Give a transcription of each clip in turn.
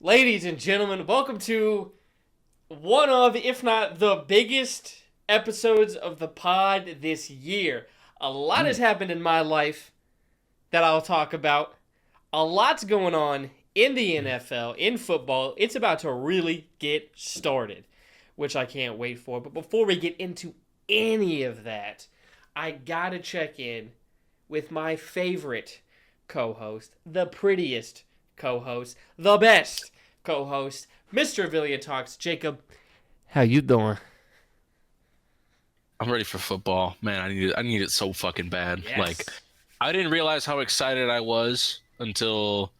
Ladies and gentlemen, welcome to one of, if not the biggest episodes of the pod this year. A lot has happened in my life that I'll talk about. A lot's going on in the NFL, in football. It's about to really get started, which I can't wait for. But before we get into any of that, I gotta check in with my favorite co-host, the prettiest co-host, the best co-host, Mr. Avillion Talks. Jacob, how you doing? I'm ready for football, man. I need it so fucking bad. Yes. Like, I didn't realize how excited I was until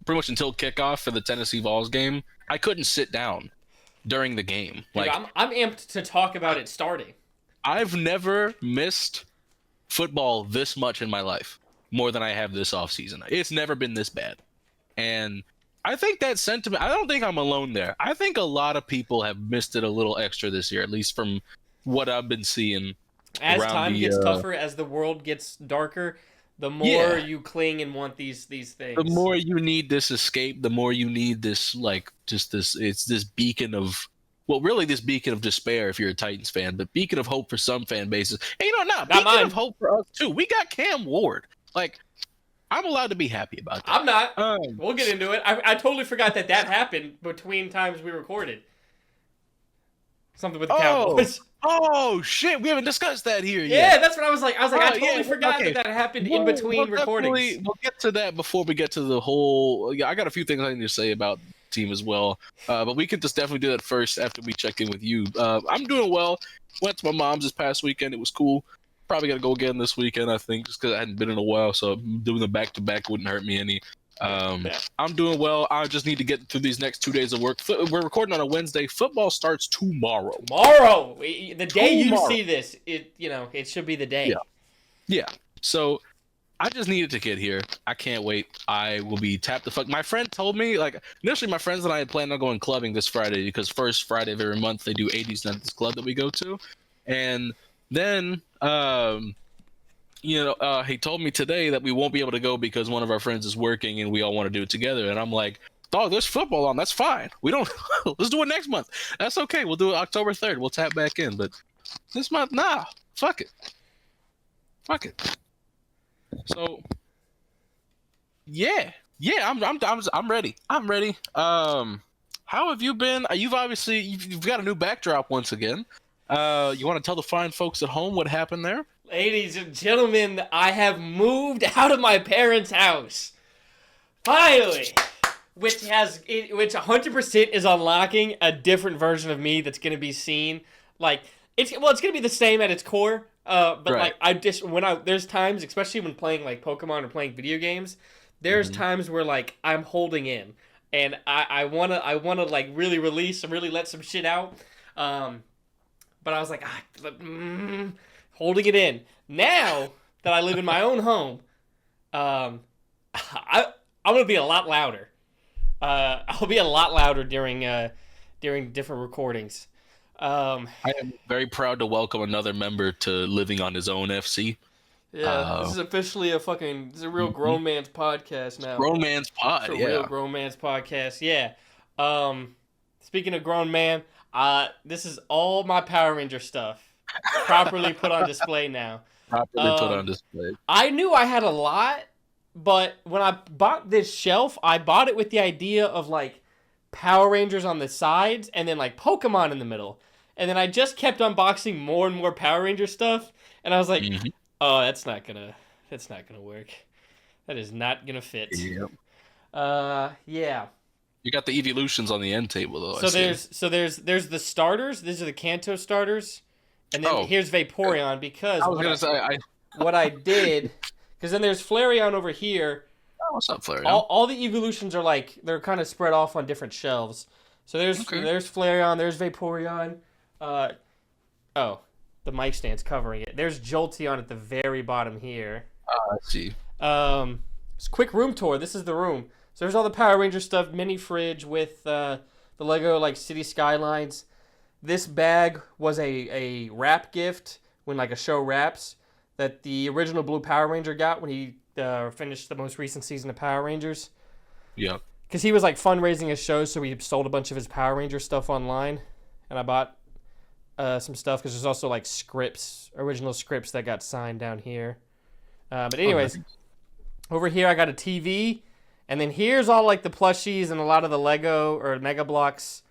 kickoff for the Tennessee Vols game. I couldn't sit down during the game. Dude, I'm amped to talk about it starting. I've never missed football this much in my life, more than I have this offseason. It's never been this bad. And I think that sentiment, I don't think I'm alone there. I think a lot of people have missed it a little extra this year, at least from what I've been seeing. As time gets tougher, as the world gets darker, the more you cling and want these things. The more you need this escape, the more you need this, it's this beacon of, well, really this beacon of despair if you're a Titans fan, but beacon of hope for some fan bases. And beacon of hope for us too. We got Cam Ward. Like, I'm allowed to be happy about that. I'm not. We'll get into it. I totally forgot that happened between times we recorded. Something with the Cowboys. Oh shit, we haven't discussed that here yet. Yeah, that's what I was like. I totally forgot that happened in between recordings. We'll get to that before we get to the whole. Yeah, I got a few things I need to say about the team as well. But we can just definitely do that first after we check in with you. I'm doing well. Went to my mom's this past weekend. It was cool. Probably got to go again this weekend, I think, just because I hadn't been in a while. So doing the back-to-back wouldn't hurt me any. I'm doing well. I just need to get through these next 2 days of work. We're recording on a Wednesday. Football starts tomorrow. The day you see this, it should be the day. Yeah. So I just needed to get here. I can't wait. I will be tapped the fuck. My friend told me, like, initially my friends and I had planned on going clubbing this Friday because first Friday of every month they do 80s at this club that we go to. And then, he told me today that we won't be able to go because one of our friends is working and we all want to do it together. And I'm like, dog, there's football on. That's fine. We don't, let's do it next month. That's okay. We'll do it October 3rd. We'll tap back in. But this month, nah, fuck it. So, yeah, I'm ready. How have you been? You've got a new backdrop once again. You want to tell the fine folks at home what happened there? Ladies and gentlemen, I have moved out of my parents' house. Finally! Which 100% is unlocking a different version of me that's going to be seen. Like, it's going to be the same at its core. But right. There's times, especially when playing like Pokemon or playing video games, there's times where like I'm holding in and I wanna like really release and really let some shit out. But I was like, holding it in. Now that I live in my own home, I'm gonna be a lot louder. I'll be a lot louder during different recordings. I am very proud to welcome another member to living on his own FC. Yeah, this is officially this is a real grown man's podcast now. Grown man's pod, it's a real grown man's podcast, yeah. Speaking of grown man, this is all my Power Ranger stuff. Properly put on display now. I knew I had a lot, but when I bought this shelf, I bought it with the idea of like Power Rangers on the sides and then like Pokemon in the middle. And then I just kept unboxing more and more Power Ranger stuff, and I was like, "Oh, that's not gonna work. That is not gonna fit." Yep. Yeah. You got the evolutions on the end table though. There's the starters. These are the Kanto starters, and then here's Vaporeon because what I did, because then there's Flareon over here. Oh, what's up, Flareon? All the evolutions are like they're kind of spread off on different shelves. So there's Flareon, there's Vaporeon. The mic stand's covering it. There's Jolteon at the very bottom here. I see. It's a quick room tour. This is the room. So there's all the Power Ranger stuff, mini fridge with the Lego like City Skylines. This bag was a wrap gift when like a show wraps that the original Blue Power Ranger got when he finished the most recent season of Power Rangers. Yeah. because he was like fundraising his show, so he sold a bunch of his Power Ranger stuff online, and I bought some stuff because there's also like original scripts that got signed down here. But anyways, over here I got a TV, and then here's all like the plushies and a lot of the Lego or Mega Bloks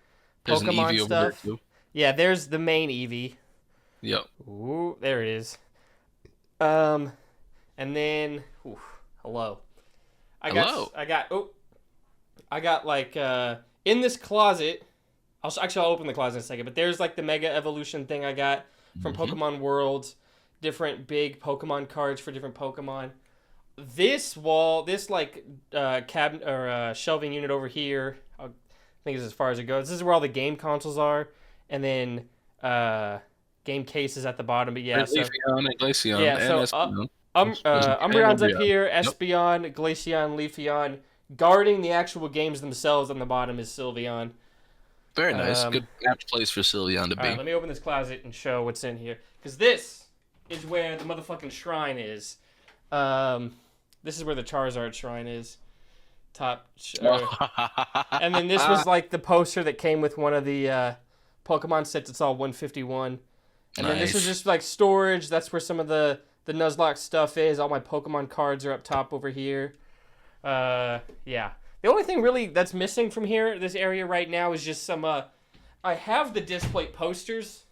Pokemon stuff. Over there too. Yeah, there's the main Eevee. Yep. Ooh, there it is. And then, hello. I got like in this closet. I'll open the closet in a second, but there's like the Mega Evolution thing I got from Pokemon Worlds, different big Pokemon cards for different Pokemon. This cabinet or shelving unit over here, I think is as far as it goes. This is where all the game consoles are, and then game cases at the bottom. But yeah, Leafeon and Glaceon. Yeah, so Umbreon's up here, Espeon, Glaceon, Leafeon. Guarding the actual games themselves on the bottom is Sylveon. Very nice. Good apt place for Sylveon to be. Alright, let me open this closet and show what's in here. Because this is where the motherfucking shrine is. This is where the Charizard shrine is. And then this was like the poster that came with one of the Pokemon sets. It's all 151. And then this is just like storage. That's where some of the Nuzlocke stuff is. All my Pokemon cards are up top over here. Yeah. The only thing really that's missing from here, this area right now, is just some, I have the display posters.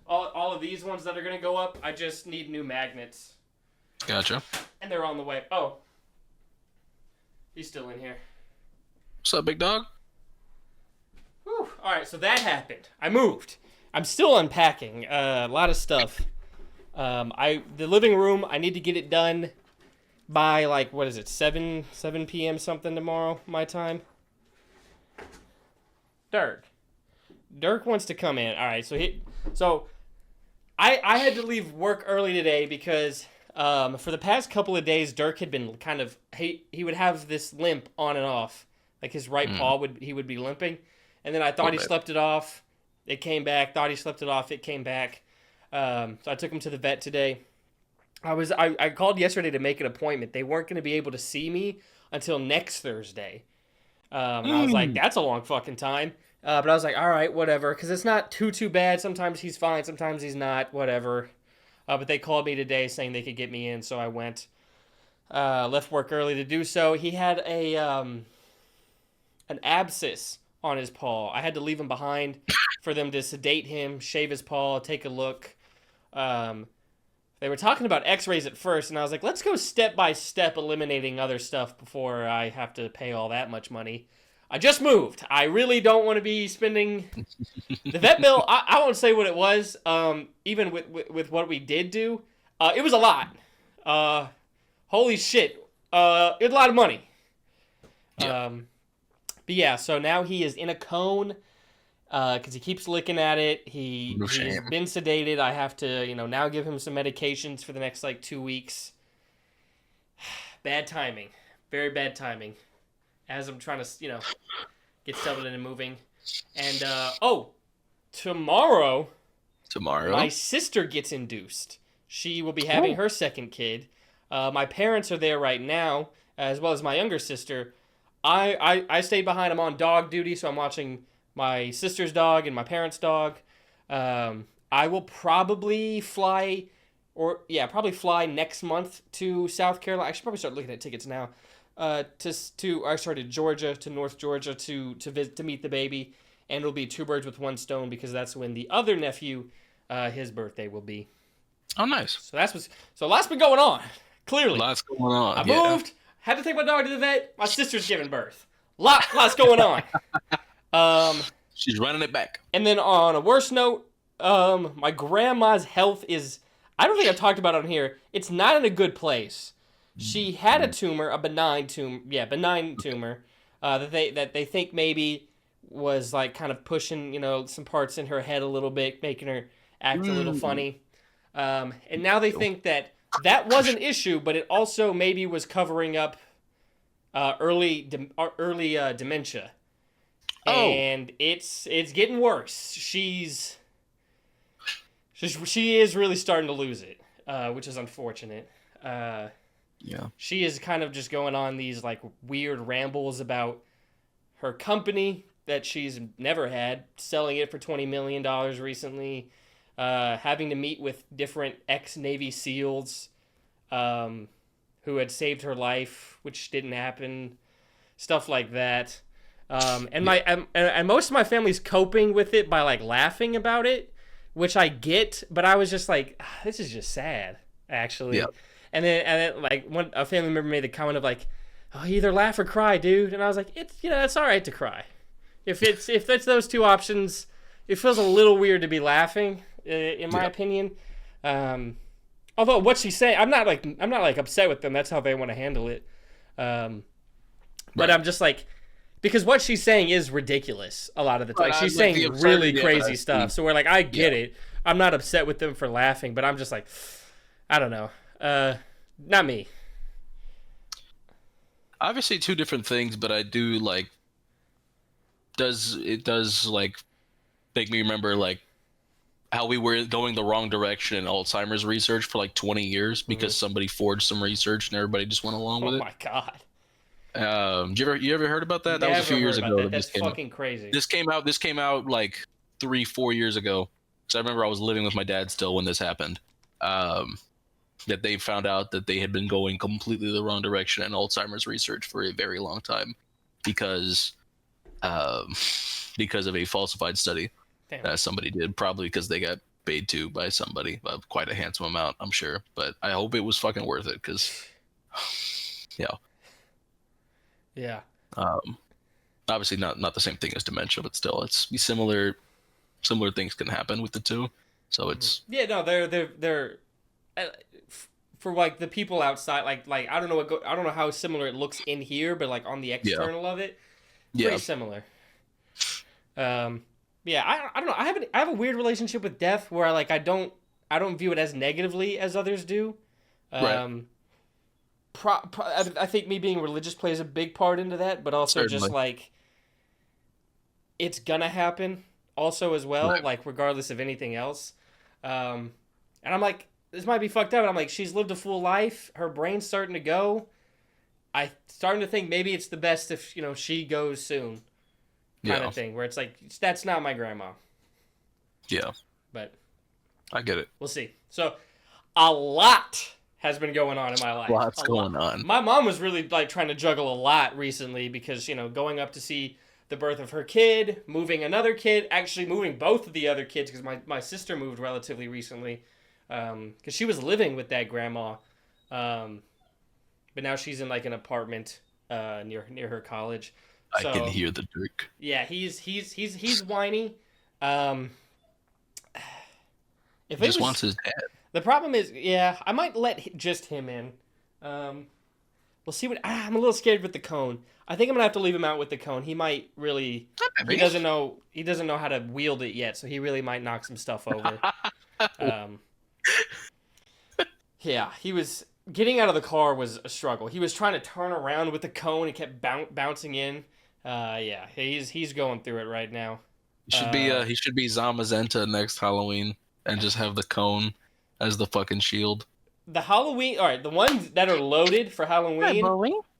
All of these ones that are going to go up, I just need new magnets. Gotcha. And they're on the way. Oh. He's still in here. What's up, big dog? Whew. All right, so that happened. I moved. I'm still unpacking a lot of stuff. The living room, I need to get it done by like, what is it, 7 p.m. something tomorrow, my time. Dirk wants to come in. All right, so I had to leave work early today because for the past couple of days, Dirk had been kind of he would have this limp on and off, like his right paw would be limping, and then I thought he slept it off. It came back. Thought he slept it off. It came back. So I took him to the vet today. I called yesterday to make an appointment. They weren't going to be able to see me until next Thursday. And I was like, that's a long fucking time. But I was like, all right, whatever. Because it's not too bad. Sometimes he's fine. Sometimes he's not. Whatever. But they called me today saying they could get me in. So I went. Left work early to do so. He had an abscess on his paw. I had to leave him behind for them to sedate him, shave his paw, take a look. They were talking about x-rays at first, and I was like, let's go step by step eliminating other stuff before I have to pay all that much money. I just moved. I really don't want to be spending the vet bill. I won't say what it was. Even with what we did do, it was a lot. Holy shit. It was a lot of money. Yeah. But yeah, so now he is in a cone because he keeps licking at it. He's been sedated. I have to, now give him some medications for the next, 2 weeks. Bad timing. Very bad timing. As I'm trying to, get settled in and moving. And, tomorrow, my sister gets induced. She will be having her second kid. My parents are there right now, as well as my younger sister. I stayed behind. I'm on dog duty, so I'm watching my sister's dog and my parents' dog. I will probably fly next month to South Carolina. I should probably start looking at tickets now. To Georgia, to North Georgia to visit, to meet the baby, and it'll be 2 birds with 1 stone because that's when the other nephew, his birthday will be. Oh, nice. So lots been going on. Clearly, lots going on. I moved. Had to take my dog to the vet. My sister's giving birth. Lots going on. She's running it back. And then on a worse note, my grandma's health is, I don't think I've talked about it on here. It's not in a good place. She had a tumor, a benign tumor, that they think maybe was kind of pushing, some parts in her head a little bit, making her act a little funny. And now they think that was an issue, but it also maybe was covering up early dementia. And it's getting worse. She is really starting to lose it, which is unfortunate. Yeah. She is kind of just going on these like weird rambles about her company that she's never had, selling it for $20 million recently, having to meet with different ex-Navy SEALs who had saved her life, which didn't happen, stuff like that. And most of my family's coping with it by like laughing about it, which I get, but I was just like, this is just sad, actually. Yeah. And then like a family member made the comment of like, oh, either laugh or cry, dude. And I was like, it's all right to cry. If that's those two options, it feels a little weird to be laughing, in my opinion. Although what she's saying, I'm not like upset with them. That's how they want to handle it. But Right. I'm just like, because what she's saying is ridiculous a lot of the time. Right, She's like saying the really absurdity of crazy it. stuff. So we're like, I get it. I'm not upset with them for laughing, but I'm just like, I don't know. Not me. Obviously, two different things, but I do like. It does like make me remember like how we were going the wrong direction in Alzheimer's research for like 20 years because somebody forged some research and everybody just went along with Oh it. my god. You ever heard about that? That was a few years ago. That's fucking crazy. This came out like 3-4 years ago. So I remember I was living with my dad still when this happened. That they found out that they had been going completely the wrong direction in Alzheimer's research for a very long time because of a falsified study that somebody did, probably because they got paid to by somebody, quite a handsome amount, I'm sure. But I hope it was fucking worth it because, Yeah. Obviously not the same thing as dementia, but still, it's similar things can happen with the two. So it's they're for like the people outside, like I don't know how similar it looks in here, but like on the external of it, pretty similar. I don't know. I have a weird relationship with death where I don't view it as negatively as others do. Right. I think me being religious plays a big part into that, but also Certainly. just like it's gonna happen also as well, Right. like regardless of anything else. And I'm like, this might be fucked up. And I'm like, she's lived a full life. Her brain's starting to go. I'm starting to think maybe it's the best if she goes soon, kind of thing. Where it's like that's not my grandma. Yeah. But I get it. we'll see. So a lot has been going on in my life. Lots going on. My mom was really like trying to juggle a lot recently because going up to see the birth of her kid, moving another kid, actually moving both of the other kids because my sister moved relatively recently because she was living with that grandma, but now she's in like an apartment near her college. So, I can hear the drink. Yeah, he's whiny. If He just wants his dad. The problem is, I might let just him in. We'll see what. I'm a little scared with the cone. I think I'm gonna have to leave him out with the cone. He might really. He doesn't know how to wield it yet, so he really might knock some stuff over. Yeah, he was getting out of the car was a struggle. He was trying to turn around with the cone. He kept bouncing in. He's going through it right now. He should be Zamazenta next Halloween and just have the cone as the fucking shield. The Halloween, all right, the ones that are loaded for Halloween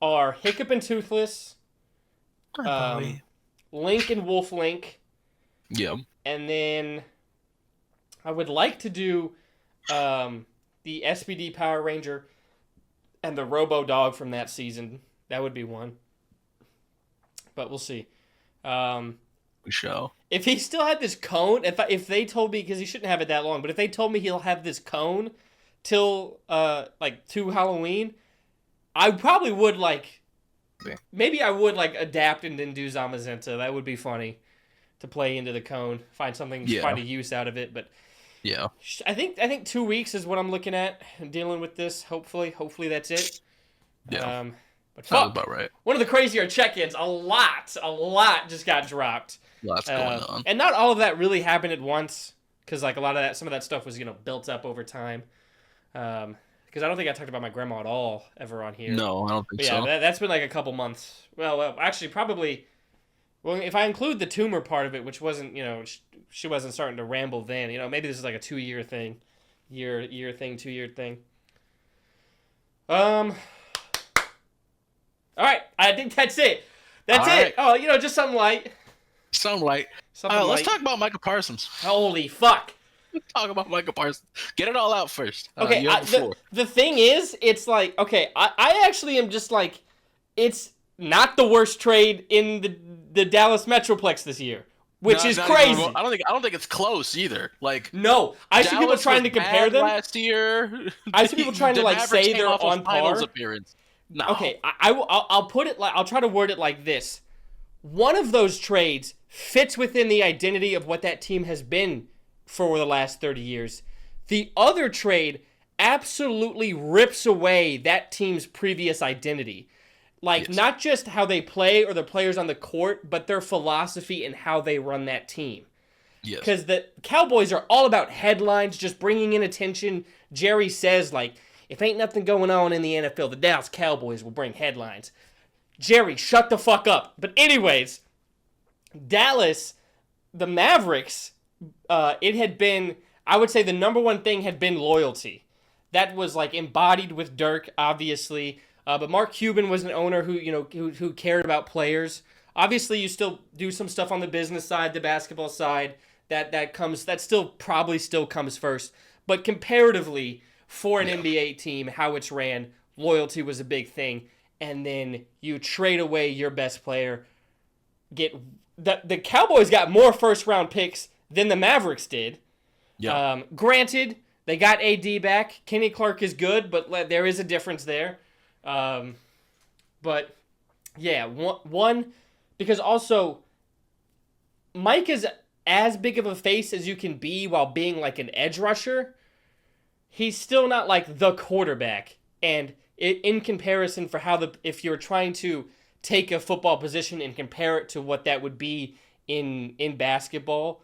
are Hiccup and Toothless, Link and Wolf Link. Yeah. And then I would like to do the SPD Power Ranger and the Robo Dog from that season. That would be one. But we'll see. We shall. If he still had this cone, if they told me, because he shouldn't have it that long, but if they told me he'll have this cone till to Halloween, I probably would maybe I would adapt and then do Zamazenta. That would be funny to play into the cone, find a use out of it. But yeah, I think 2 weeks is what I'm looking at dealing with this. Hopefully that's it. Yeah. But fuck, about right. One of the crazier check-ins, a lot just got dropped. Lots going on. And not all of that really happened at once, because some of that stuff was built up over time. Because I don't think I talked about my grandma at all ever on here. No, I don't think so. Yeah, that's been like a couple months. Well, actually, probably. Well, if I include the tumor part of it, which wasn't, she wasn't starting to ramble then. Maybe this is like a 2-year thing, 2 year thing. All right, I think that's it. That's All it. right. Oh, just something light. Something like. Something Let's light. talk about Micah Parsons. Holy fuck. Let's talk about Micah Parsons. Get it all out first. Okay, You have the floor. the thing is, it's like, okay, I actually am just like, it's not the worst trade in the Dallas Metroplex this year, which is Not crazy. even, I don't think it's close either. Like, No, I see people Dallas trying was to compare bad them. last year. I see people trying to The like Mavericks say came they're off a on finals par. appearance. No. Okay, I'll put it like, I'll try to word it like this. One of those trades fits within the identity of what that team has been for the last 30 years. The other trade absolutely rips away that team's previous identity. Like, Yes. not just how they play or the players on the court, but their philosophy and how they run that team. Yes. Because the Cowboys are all about headlines, just bringing in attention. Jerry says, like, if ain't nothing going on in the NFL, the Dallas Cowboys will bring headlines. Jerry, shut the fuck up. But anyways, Dallas, the Mavericks, it had been, I would say the number one thing had been loyalty. That was like embodied with Dirk, obviously. But Mark Cuban was an owner who cared about players. Obviously, you still do some stuff on the business side, the basketball side. That still probably comes first. But comparatively, for an NBA team, how it's ran, loyalty was a big thing. And then you trade away your best player. The Cowboys got more first round picks than the Mavericks did. Yeah. Granted, they got AD back. Kenny Clark is good, but there is a difference there. But yeah, one because also Mike is as big of a face as you can be while being like an edge rusher. He's still not like the quarterback, and in comparison for if you're trying to take a football position and compare it to what that would be in basketball,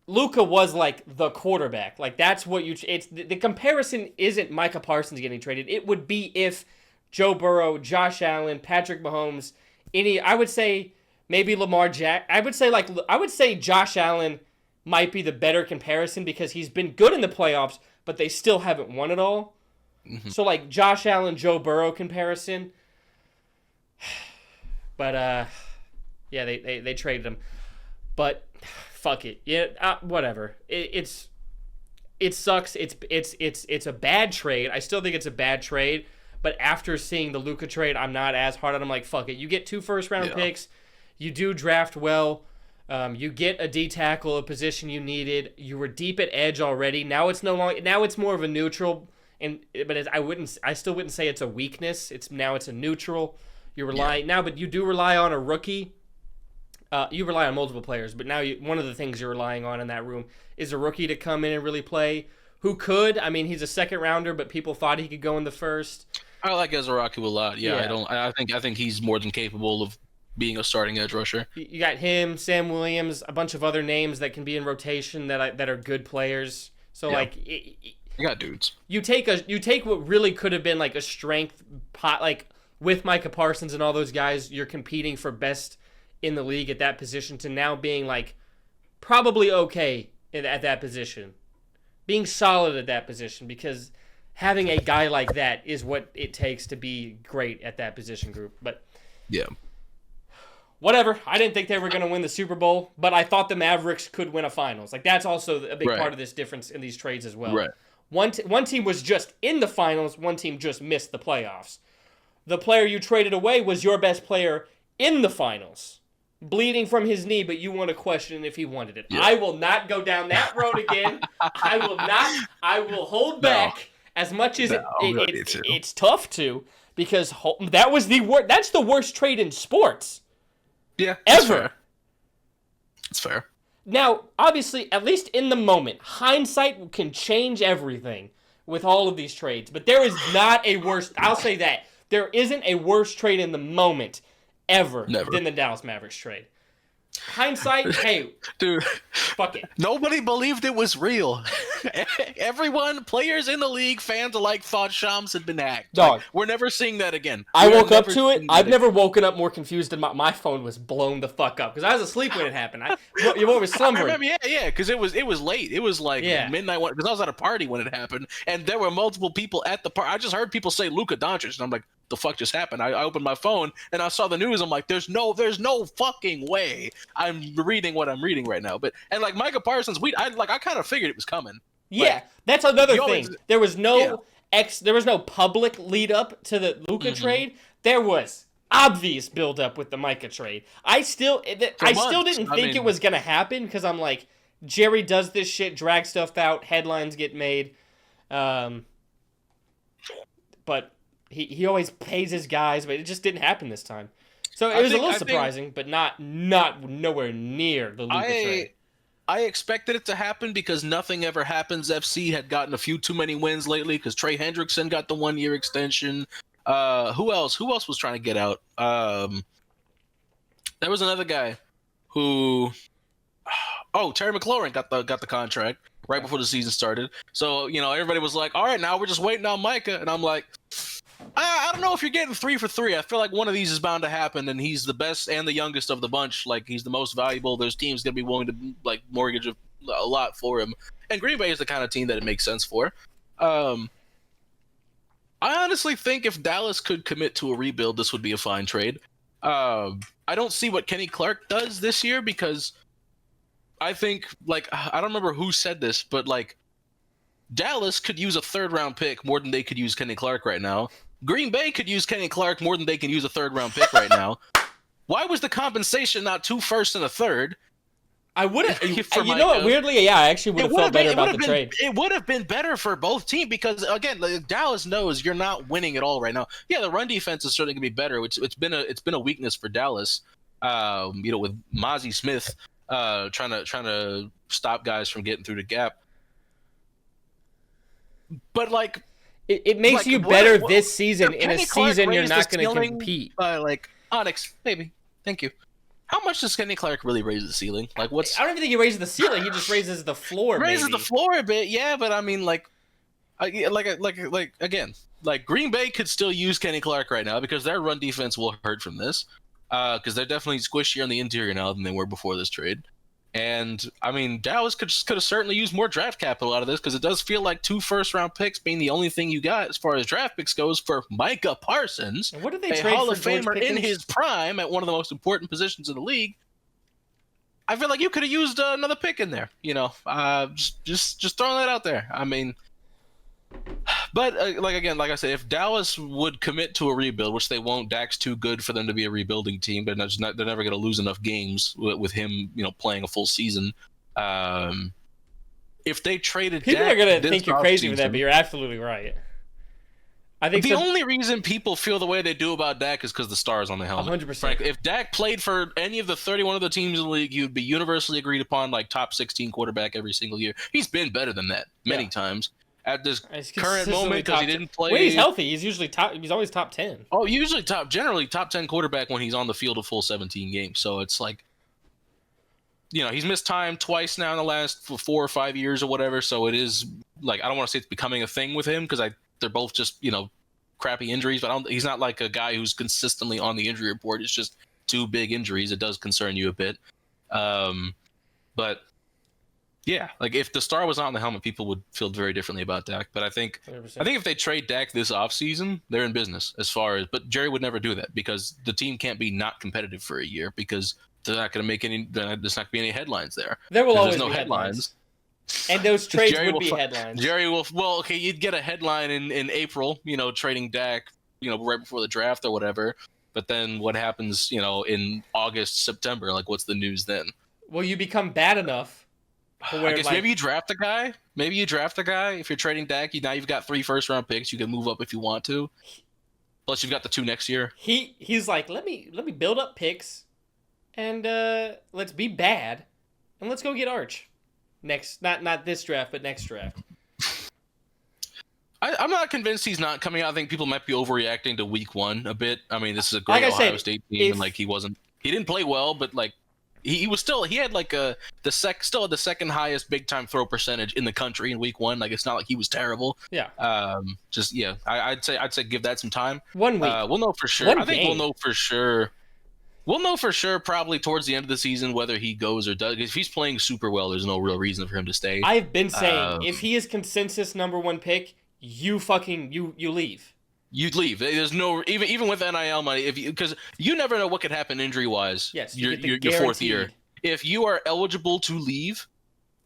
Luka was like the quarterback. Like that's what it's the comparison isn't Micah Parsons getting traded. It would be if Joe Burrow, Josh Allen, Patrick Mahomes, I would say maybe Lamar Jack. I would say Josh Allen might be the better comparison because he's been good in the playoffs, but they still haven't won it all. Mm-hmm. So like Josh Allen, Joe Burrow comparison. But yeah, they traded him. But fuck it. Yeah, whatever. It sucks. It's a bad trade. I still think it's a bad trade. But after seeing the Luka trade, I'm not as hard on him. Like, fuck it. You get 2 first-round picks. You do draft well. You get a D tackle, a position you needed. You were deep at edge already. Now it's no longer. Now it's more of a neutral. I still wouldn't say it's a weakness. It's a neutral. You rely now, but you do rely on a rookie. You rely on multiple players, but now one of the things you're relying on in that room is a rookie to come in and really play. Who could? I mean, he's a second rounder, but people thought he could go in the first. I like Ezraku a lot. Yeah. I think he's more than capable of being a starting edge rusher. You got him, Sam Williams, a bunch of other names that can be in rotation that are good players. So you got dudes. You take what really could have been like a strength pot, like with Micah Parsons and all those guys, you're competing for best in the league at that position, to now being like probably okay at that position, being solid at that position, because having a guy like that is what it takes to be great at that position group. But yeah, whatever. I didn't think they were going to win the Super Bowl, but I thought the Mavericks could win a finals. Like that's also a big part of this difference in these trades as well. Right. One team was just in the finals. One team just missed the playoffs. The player you traded away was your best player in the finals, bleeding from his knee, but you want to question if he wanted it. Yeah. I will not go down that road again. I will not. I will hold back as much as it's tough to, because that was that's the worst trade in sports. Yeah, ever. It's fair. Now, obviously, at least in the moment, hindsight can change everything with all of these trades. But there is not a worse. I'll say that there isn't a worse trade in the moment ever than the Dallas Mavericks trade. Hindsight, hey, dude, fuck it. Nobody believed it was real. Everyone, players in the league, fans alike, thought Shams had been hacked. Dog. We're never seeing that again. I woke up to it. I've never woken up more confused than my phone was blown the fuck up because I was asleep when it happened. You was slumbering. I remember, because it was late. It was like midnight because I was at a party when it happened, and there were multiple people at the party. I just heard people say Luka Doncic, and I'm like, the fuck just happened? I opened my phone and I saw the news. I'm like, there's no fucking way I'm reading what I'm reading right now. And like Micah Parsons, I kind of figured it was coming. Yeah, that's another thing. There was no public lead up to the Luka trade. There was obvious build up with the Micah trade. I still didn't think it was gonna happen because I'm like, Jerry does this shit, drag stuff out, headlines get made, but he always pays his guys, but it just didn't happen this time. So it was a little surprising, but not nowhere near the Luka trade. I expected it to happen because nothing ever happens. FC had gotten a few too many wins lately because Trey Hendrickson got the 1-year extension. Who else was trying to get out? There was another guy who... Oh, Terry McLaurin got the contract right before the season started. So, everybody was like, all right, now we're just waiting on Micah. And I'm like, I don't know if you're getting 3 for 3. I feel like one of these is bound to happen, and he's the best and the youngest of the bunch. Like, he's the most valuable. There's teams going to be willing to, like, mortgage a lot for him. And Green Bay is the kind of team that it makes sense for. I honestly think if Dallas could commit to a rebuild, this would be a fine trade. I don't see what Kenny Clark does this year because I think, like, I don't remember who said this, but, like, Dallas could use a 3rd-round pick more than they could use Kenny Clark right now. Green Bay could use Kenny Clark more than they can use a 3rd-round pick right now. Why was the compensation not 2 firsts and a 3rd? I would have. You know what? Weirdly, I actually would have felt better about the trade. It would have been better for both teams because, again, like, Dallas knows you're not winning at all right now. Yeah, the run defense is certainly going to be better. It's been a weakness for Dallas. With Mozzie Smith trying to stop guys from getting through the gap. But like. It makes you better this season in a season you're not going to compete. Like Onyx, maybe. Thank you. How much does Kenny Clark really raise the ceiling? Like, what's? I don't even think he raises the ceiling. He just raises the floor. Raises the floor a bit, yeah. But I mean, again, Green Bay could still use Kenny Clark right now because their run defense will hurt from this. Because they're definitely squishier on the interior now than they were before this trade. And, I mean, Dallas could have certainly used more draft capital out of this because it does feel like 2 first-round picks being the only thing you got as far as draft picks goes for Micah Parsons, what did they a trade Hall for of Famer in his prime at one of the most important positions in the league. I feel like you could have used another pick in there, just throwing that out there. I mean, but like I said, if Dallas would commit to a rebuild, which they won't, Dak's too good for them to be a rebuilding team. They're never going to lose enough games with him, playing a full season. If they traded, people are going to think you're crazy with that, but you're absolutely right. I think the only reason people feel the way they do about Dak is because the star is on the helmet. 100%. Frankly, if Dak played for any of the 31 other teams in the league, you'd be universally agreed upon like top 16 quarterback every single year. He's been better than that many times. At this current moment, because he didn't play. When he's healthy, he's usually top. He's always top 10. Oh, generally top 10 quarterback when he's on the field a full 17 games. So it's like, he's missed time twice now in the last 4 or 5 years or whatever. So it is like, I don't want to say it's becoming a thing with him because they're both just crappy injuries. But he's not like a guy who's consistently on the injury report. It's just 2 big injuries. It does concern you a bit, but. Yeah, like if the star was not on the helmet, people would feel very differently about Dak. But I think 100%. If they trade Dak this offseason, they're in business but Jerry would never do that because the team can't be not competitive for a year because they're not going to make there's not going to be any headlines there. There will always be headlines. And those trades would be headlines. Jerry will, you'd get a headline in April, trading Dak, right before the draft or whatever. But then what happens, in August, September? Like, what's the news then? Well, you become bad enough. I guess maybe you draft a guy. Maybe you draft a guy. If you're trading Dak, now you've got 3 first-round picks. You can move up if you want to. Plus, you've got the 2 next year. He's like, let me build up picks, and let's be bad, and let's go get Arch next. Not this draft, but next draft. I'm not convinced he's not coming out. I think people might be overreacting to week 1 a bit. I mean, this is a great Ohio State team, and he didn't play well, but like. he had like still had the second highest big time throw percentage in the country in week 1. Like it's not like he was terrible. Yeah. I'd say give that some time. 1 week. We'll know for sure. I think we'll know for sure. We'll know for sure probably towards the end of the season whether he goes or does. If he's playing super well, there's no real reason for him to stay. I've been saying if he is consensus number 1 pick, you leave. You'd leave. There's no even with NIL money because you never know what could happen injury wise. Yes, your 4th year. If you are eligible to leave,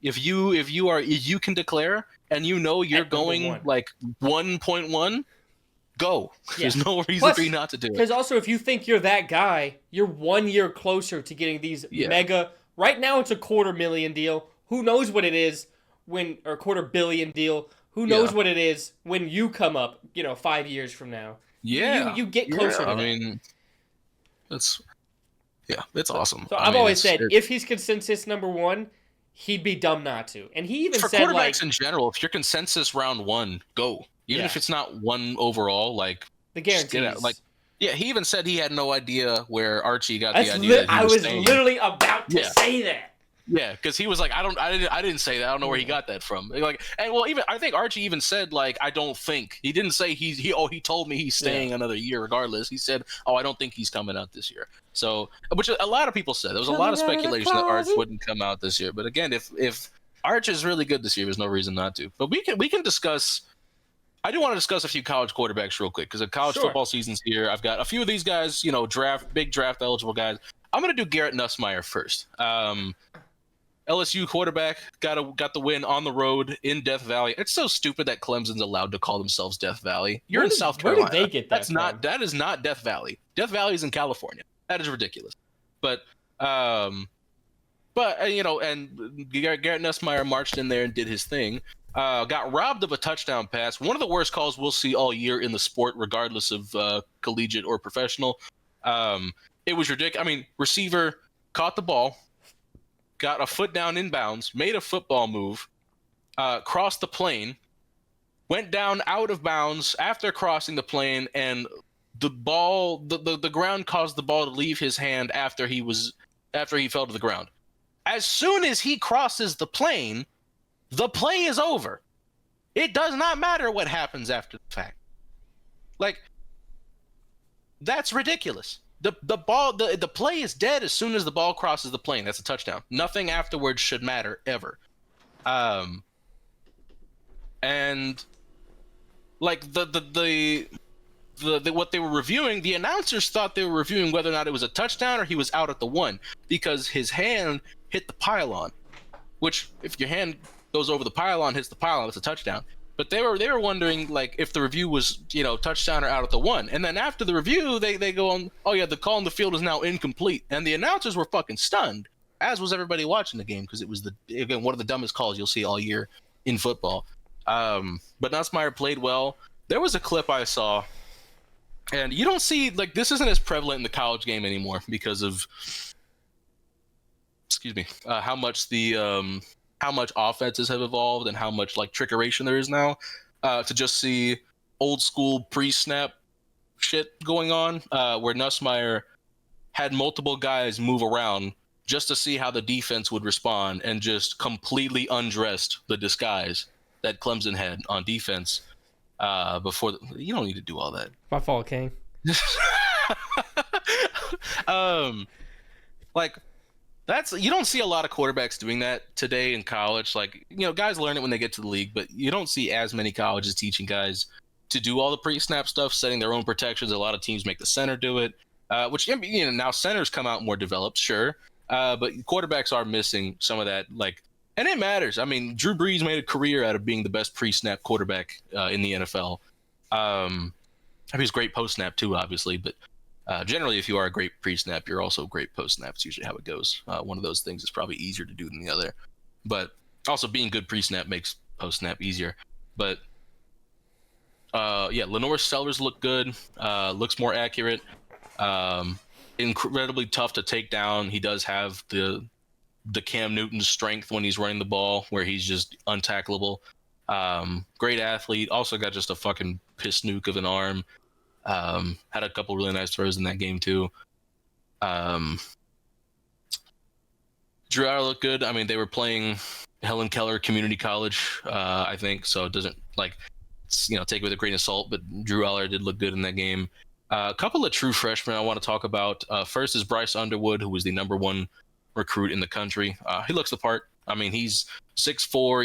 if you can declare and you know you're going like 1.1, go. Yeah. There's no reason for you not to do it. Because also if you think you're that guy, you're 1 year closer to getting these mega. Right now it's a $250,000 deal. Who knows what it is or $250 million deal. Who knows what it is when you come up, 5 years from now. Yeah. You get closer to that. I mean, it's awesome. So I've always said, if he's consensus number 1, he'd be dumb not to. And he even said, quarterbacks in general, if you're consensus round 1, go. Even if it's not 1 overall, like the guarantees. He even said he had no idea where Archie got the idea. I was literally about to say that. Yeah, because he was like, I didn't say that. I don't know where he got that from. Like, and even I think Archie even said like, I don't think he didn't say he told me he's staying another year regardless. He said, I don't think he's coming out this year. So, which a lot of people said there was a lot of speculation that Arch wouldn't come out this year. But again, if Arch is really good this year, there's no reason not to. But we can discuss. I do want to discuss a few college quarterbacks real quick because the college football season's here. I've got a few of these guys, big draft eligible guys. I'm gonna do Garrett Nussmeier first. LSU quarterback got the win on the road in Death Valley. It's so stupid that Clemson's allowed to call themselves Death Valley. You're in South Carolina. Where did they get that from? That is not Death Valley. Death Valley is in California. That is ridiculous. But and Garrett Nussmeier marched in there and did his thing. Got robbed of a touchdown pass. One of the worst calls we'll see all year in the sport, regardless of collegiate or professional. It was ridiculous. I mean, receiver caught the ball, got a foot down inbounds, made a football move, crossed the plane, went down out of bounds after crossing the plane, and the ball, the ground caused the ball to leave his hand after he fell to the ground. As soon as he crosses the plane, the play is over. It does not matter what happens after the fact. Like, that's ridiculous. The play is dead as soon as the ball crosses the plane. That's a touchdown. Nothing afterwards should matter ever. And like what they were reviewing, the announcers thought they were reviewing whether or not it was a touchdown or he was out at the 1 because his hand hit the pylon. Which, if your hand goes over the pylon, hits the pylon, it's a touchdown. But they were wondering like if the review was touchdown or out at the 1, and then after the review they go on, the call on the field is now incomplete, and the announcers were fucking stunned, as was everybody watching the game because it was one of the dumbest calls you'll see all year in football. But Nussmeier played well. There was a clip I saw, and you don't see like this isn't as prevalent in the college game anymore because of how much offenses have evolved and how much like trickeration there is now, to just see old school pre-snap shit going on, where Nussmeier had multiple guys move around just to see how the defense would respond and just completely undressed the disguise that Clemson had on defense before. You don't need to do all that. My fault, King. You don't see a lot of quarterbacks doing that today in college. Like, guys learn it when they get to the league, but you don't see as many colleges teaching guys to do all the pre-snap stuff, setting their own protections. A lot of teams make the center do it, which, now centers come out more developed, sure. But quarterbacks are missing some of that, and it matters. I mean, Drew Brees made a career out of being the best pre-snap quarterback in the NFL. He's great post-snap too, obviously, but generally, if you are a great pre-snap, you're also great post-snap. It's usually how it goes. One of those things is probably easier to do than the other. But also being good pre-snap makes post-snap easier. But Lenore Sellers looked good. Looks more accurate. Incredibly tough to take down. He does have the Cam Newton strength when he's running the ball, where he's just untackleable. Great athlete. Also got just a fucking piss nuke of an arm. Had a couple really nice throws in that game too. Drew Aller looked good. I mean, they were playing Helen Keller Community College, I think, so it doesn't take it with a grain of salt. But Drew Aller did look good in that game. A couple of true freshmen I want to talk about. First is Bryce Underwood, who was the #1 recruit in the country. He looks the part. I mean, he's 6'4".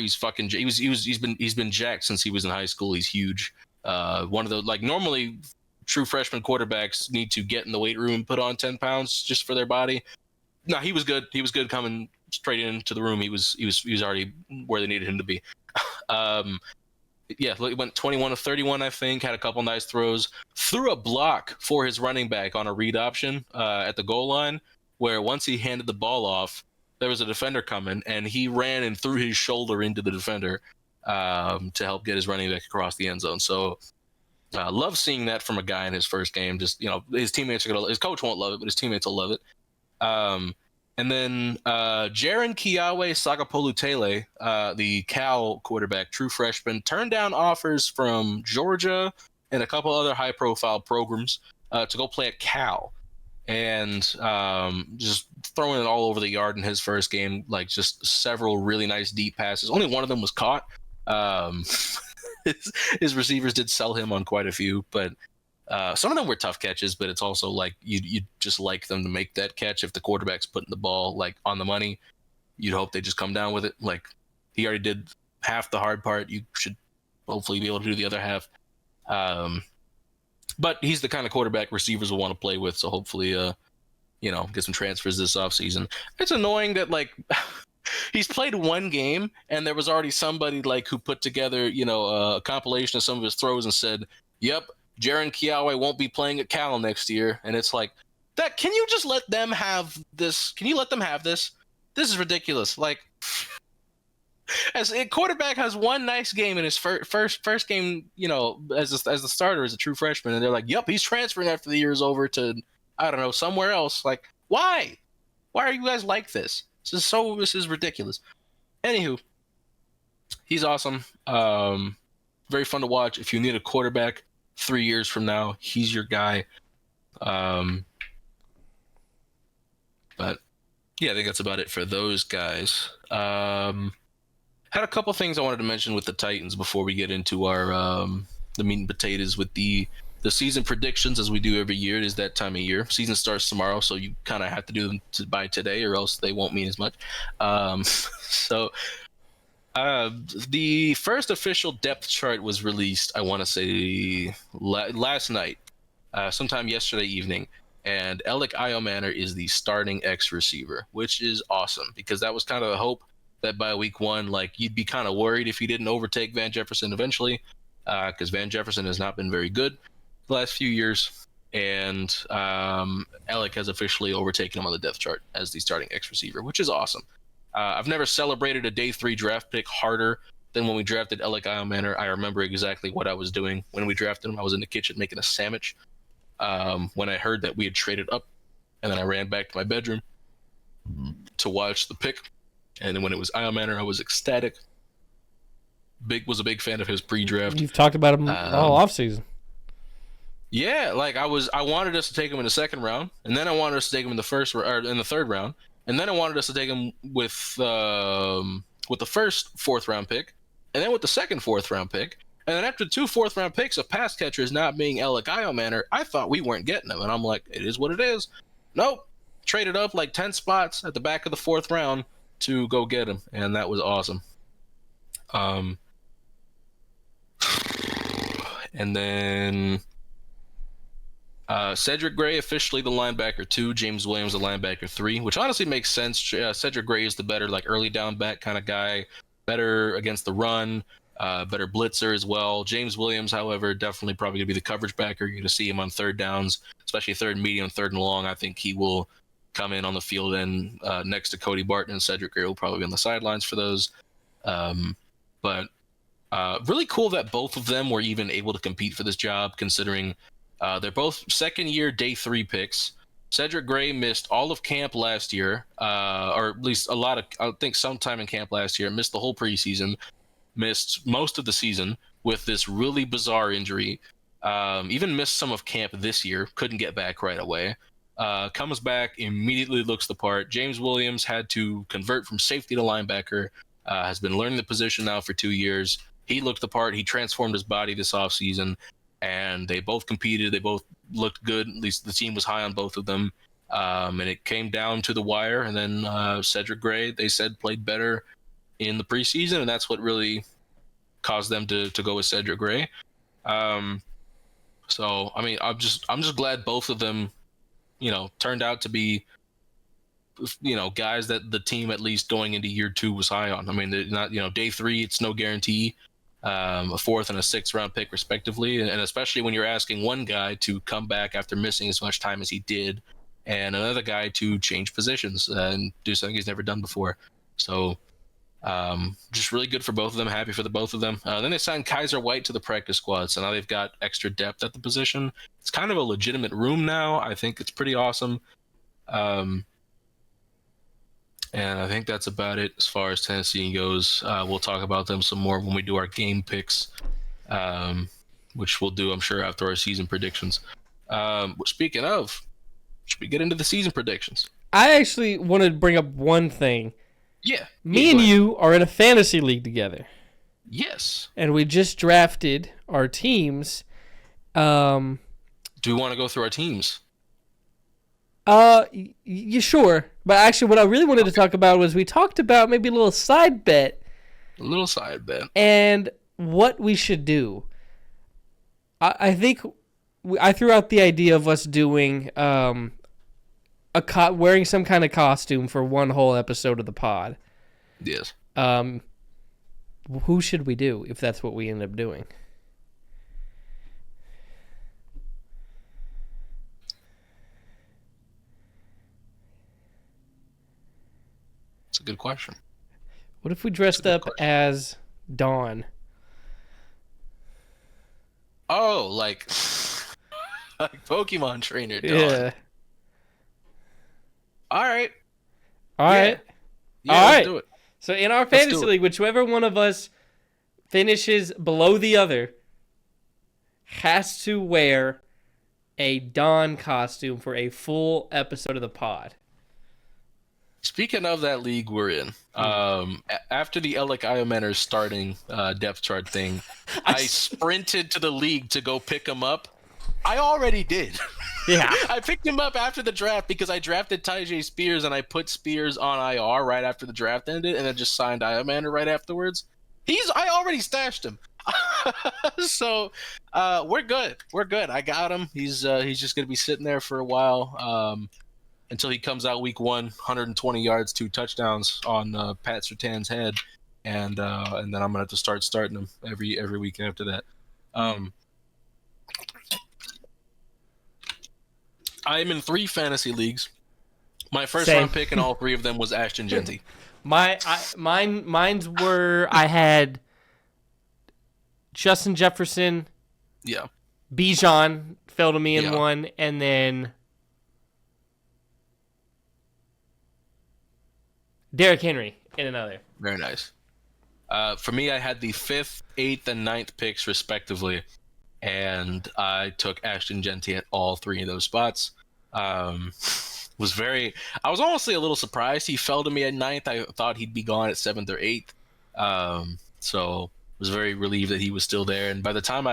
He's been jacked since he was in high school. He's huge. One of the normally true freshman quarterbacks need to get in the weight room and put on 10 pounds just for their body. No, he was good. He was good coming straight into the room. He was already where they needed him to be. He went 21 of 31, I think, had a couple nice throws, threw a block for his running back on a read option at the goal line, where once he handed the ball off, there was a defender coming, and he ran and threw his shoulder into the defender to help get his running back across the end zone. So love seeing that from a guy in his first game. Just, his teammates are his coach won't love it, but his teammates will love it. And then Jaron Kiawe Sagapolu-Tele, the Cal quarterback, true freshman, turned down offers from Georgia and a couple other high-profile programs to go play at Cal. And just throwing it all over the yard in his first game, just several really nice deep passes. Only one of them was caught. His receivers did sell him on quite a few, but some of them were tough catches, but it's also you just like them to make that catch. If the quarterback's putting the ball on the money, you'd hope they just come down with it. He already did half the hard part. You should hopefully be able to do the other half. But he's the kind of quarterback receivers will want to play with. So hopefully, get some transfers this offseason. It's annoying that he's played one game and there was already somebody who put together, a compilation of some of his throws and said, "Yep, Jaron Kiawe won't be playing at Cal next year." And it's that. Can you just let them have this? Can you let them have this? This is ridiculous. As a quarterback has one nice game in his first game, as the starter as a true freshman, and they're like, "Yep, he's transferring after the year is over to, I don't know, somewhere else." Why? Why are you guys like this? This is ridiculous. Anywho, he's awesome. Very fun to watch. If you need a quarterback 3 years from now, he's your guy. But yeah, I think that's about it for those guys. Had a couple things I wanted to mention with the Titans before we get into our the meat and potatoes with the season predictions, as we do every year. It is that time of year. Season starts tomorrow, so you kind of have to do them by today, or else they won't mean as much. The first official depth chart was released, I want to say, last night, sometime yesterday evening. And Alec Iomanner is the starting X receiver, which is awesome, because that was kind of the hope that by week one, you'd be kind of worried if he didn't overtake Van Jefferson eventually, because Van Jefferson has not been very good the last few years. And Alec has officially overtaken him on the depth chart as the starting X receiver, which is awesome. I've never celebrated a day 3 draft pick harder than when we drafted Alec Iomanner. I remember exactly what I was doing when we drafted him. I was in the kitchen making a sandwich when I heard that we had traded up, and then I ran back to my bedroom to watch the pick. And then when it was Iomanner, I was ecstatic. Was a big fan of his pre-draft. You've talked about him all offseason. Yeah, I wanted us to take him in the second round, and then I wanted us to take him in the third round, and then I wanted us to take him with the first fourth round pick, and then with the second fourth round pick, and then after 2 fourth round picks of pass catchers not being Alec Iomanner, I thought we weren't getting him, and I'm like, it is what it is. Nope, traded up 10 spots at the back of the 4th round to go get him, and that was awesome. And then Cedric Gray officially the linebacker 2, James Williams the linebacker 3, which honestly makes sense. Cedric Gray is the better early down back kind of guy, better against the run, better blitzer as well. James Williams, however, definitely probably going to be the coverage backer. You're going to see him on third downs, especially third and medium, third and long. I think he will come in on the field, and next to Cody Barton, and Cedric Gray will probably be on the sidelines for those. But really cool that both of them were even able to compete for this job, considering they're both second-year day 3 picks. Cedric Gray missed all of camp last year, or at least sometime in camp last year, missed the whole preseason, missed most of the season with this really bizarre injury, even missed some of camp this year, couldn't get back right away. Comes back, immediately looks the part. James Williams had to convert from safety to linebacker, has been learning the position now for 2 years. He looked the part. He transformed his body this offseason, and they both competed. They both looked good. At least the team was high on both of them. And it came down to the wire, and then Cedric Gray, they said, played better in the preseason, and that's what really caused them to go with Cedric Gray. So I mean, I'm just glad both of them, turned out to be, guys that the team at least going into year 2 was high on. I mean, they're not, day 3, it's no guarantee. A 4th and a 6th round pick respectively, and especially when you're asking one guy to come back after missing as much time as he did, and another guy to change positions and do something he's never done before. So just really good for both of them. Happy for the both of them. Then they signed Kaiser White to the practice squad, so now they've got extra depth at the position. It's kind of a legitimate room now. I think it's pretty awesome. And I think that's about it as far as Tennessee goes. We'll talk about them some more when we do our game picks, which we'll do, I'm sure, after our season predictions. Speaking of, should we get into the season predictions? I actually want to bring up one thing. Yeah. Me and you are in a fantasy league together. Yes. And we just drafted our teams. Do we want to go through our teams? You sure? But actually, what I really wanted to talk about was we talked about maybe a little side bet. A little side bet. And what we should do. I think I threw out the idea of us doing wearing some kind of costume for one whole episode of the pod. Yes. Who should we do if that's what we end up doing? That's a good question. What if we dressed up as Dawn? Oh, like Pokemon trainer Dawn. Yeah. All right. All right. Yeah, All let's right. do it. So in our fantasy league, whichever one of us finishes below the other has to wear a Dawn costume for a full episode of the pod. Speaking of that league we're in, after the Alec Iomenner's starting depth chart thing, I sprinted to the league to go pick him up. I already did. Yeah. I picked him up after the draft because I drafted Tyjae Spears and I put Spears on IR right after the draft ended and then just signed Iomanner right afterwards. I already stashed him. So we're good. We're good. I got him. He's just going to be sitting there for a while until he comes out week 1, 120 yards, 2 touchdowns on Pat Surtain's head. And then I'm going to have to start starting him every week after that. I am in 3 fantasy leagues. My first round pick in all 3 of them was Ashton Genty. Mine's were I had Justin Jefferson. Yeah. Bijan fell to me in one, and then Derrick Henry in another. Very nice. For me, I had the 5th, 8th, and 9th picks respectively. And I took Ashton Genty at all 3 of those spots. I was honestly a little surprised he fell to me at 9th. I thought he'd be gone at 7th or 8th. So was very relieved that he was still there. And by the time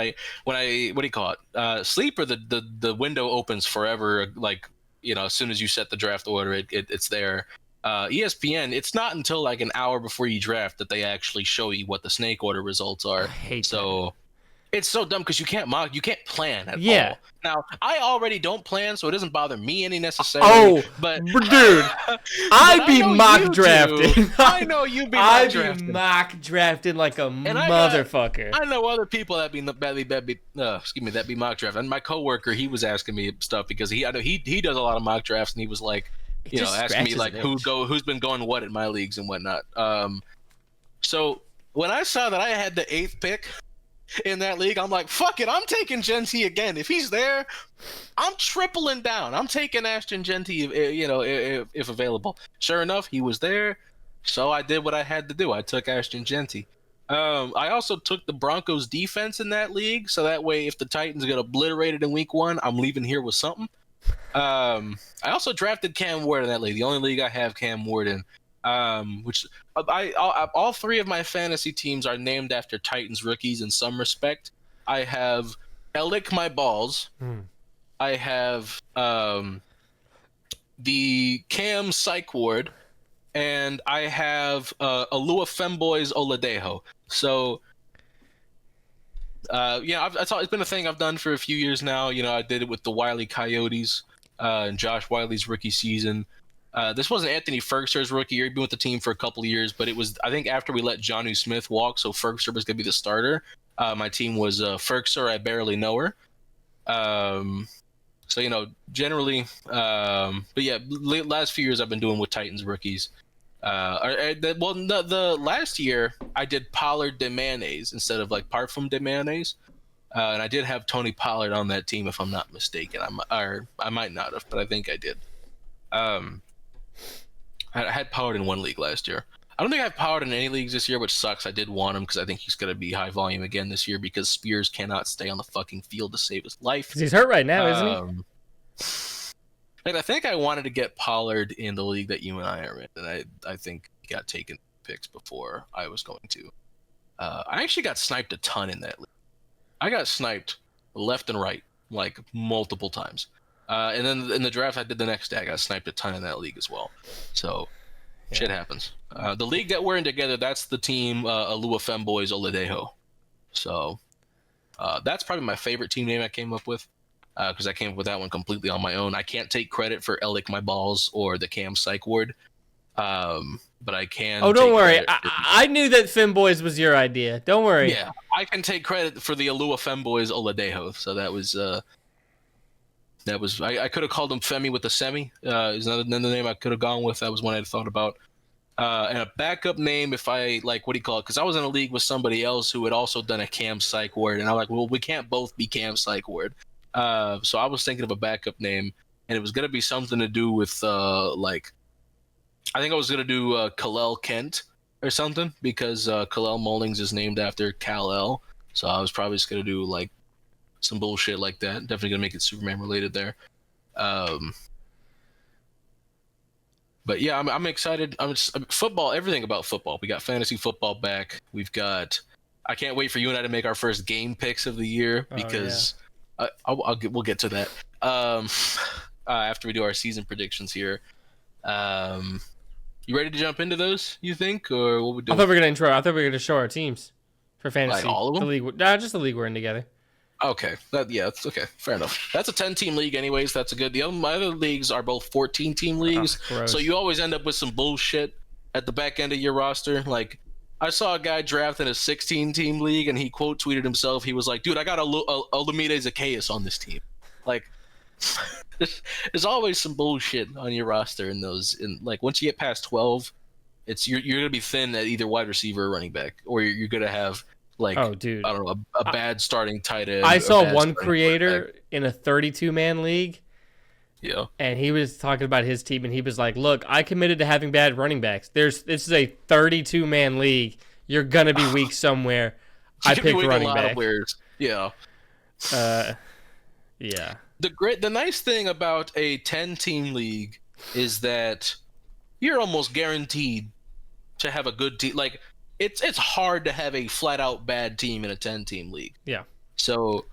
sleeper, the window opens forever. Like, as soon as you set the draft order, it's there. ESPN, it's not until like an hour before you draft that they actually show you what the snake order results are. I hate that. It's so dumb because you can't plan at all. Now, I already don't plan, so it doesn't bother me any necessarily. Oh, but dude, I be mock drafting. I know you be mock drafting. I be mock drafting like a motherfucker. I know other people that be mock drafting. And my coworker, he was asking me stuff because he does a lot of mock drafts, and he was like, asking me like who's been going what in my leagues and whatnot. So when I saw that I had the 8th pick in that league, I'm like, fuck it, I'm taking Genty again. If he's there, I'm tripling down. I'm taking Ashton Genty, if available. Sure enough, he was there, so I did what I had to do. I took Ashton Genty. I also took the Broncos defense in that league, so that way if the Titans get obliterated in week 1, I'm leaving here with something. I also drafted Cam Ward in that league. The only league I have Cam Ward in. Which all three of my fantasy teams are named after Titans rookies in some respect. I have Elick my balls. I have the Cam Psych Ward, and I have Alua Femboys Oladejo. So it's been a thing I've done for a few years now. I did it with the Wiley Coyotes and Josh Wiley's rookie season. This wasn't Anthony Ferguson's rookie year. He'd been with the team for a couple of years, but it was, I think, after we let Jonnu Smith walk, so Ferguson was going to be the starter. My team was Ferguson, I barely know her. Generally, but yeah, last few years I've been doing with Titans rookies. The last year I did Pollard de Mayonnaise instead of like Parfum de Mayonnaise. And I did have Tony Pollard on that team, if I'm not mistaken. I might not have, but I think I did. I had Pollard in one league last year. I don't think I have Pollard in any leagues this year, which sucks. I did want him because I think he's going to be high volume again this year because Spears cannot stay on the fucking field to save his life. Because he's hurt right now, isn't he? I think I wanted to get Pollard in the league that you and I are in, and I think he got taken picks before I was going to. I actually got sniped a ton in that league. I got sniped left and right, like multiple times. And then in the draft I did the next day, I got sniped a ton in that league as well. So shit happens. The league that we're in together, that's the team Alua Femboys Oladejo. So that's probably my favorite team name I came up with because I came up with that one completely on my own. I can't take credit for Elick My Balls or the Cam Psych Ward, but I can. Oh, don't worry. I knew that Femboys was your idea. Don't worry. Yeah, I can take credit for the Alua Femboys Oladejo. So that was I could have called him Femi with the semi. Is another name I could have gone with. That was one I thought about. And a backup name, if I like, what do you call it? Because I was in a league with somebody else who had also done a Cam Psych Ward, and I'm like, well, we can't both be Cam Psych Ward. So I was thinking of a backup name, and it was gonna be something to do with I think I was gonna do Kal-El Kent or something because Kal-El Mullings is named after Kal-El. So I was probably just gonna do like some bullshit like that. Definitely gonna make it Superman related there. But yeah, I'm excited. Football, everything about football. We got fantasy football back. I can't wait for you and I to make our first game picks of the year because we'll get to that after we do our season predictions here. You ready to jump into those? You think, or what we do? I thought we were gonna intro. I thought we were gonna show our teams for fantasy. Like all of them? The league, just the league we're in together. Okay, that's okay. Fair enough. That's a 10-team league, anyways. That's a good. My other leagues are both 14-team leagues, so you always end up with some bullshit at the back end of your roster. Like, I saw a guy draft in a 16-team league, and he quote tweeted himself. He was like, "Dude, I got Olamide Zacchaeus on this team." Like, there's always some bullshit on your roster in those. And like, once you get past 12, you're gonna be thin at either wide receiver or running back, or you're gonna have. Like, oh, dude. I don't know, a bad starting tight end. I saw one creator in a 32-man league. Yeah. And he was talking about his team, and he was like, look, I committed to having bad running backs. This is a 32-man league. You're going to be weak somewhere. I picked running back. Yeah. Yeah. The nice thing about a 10-team league is that you're almost guaranteed to have a good team. Like, It's hard to have a flat-out bad team in a 10-team league. Yeah. So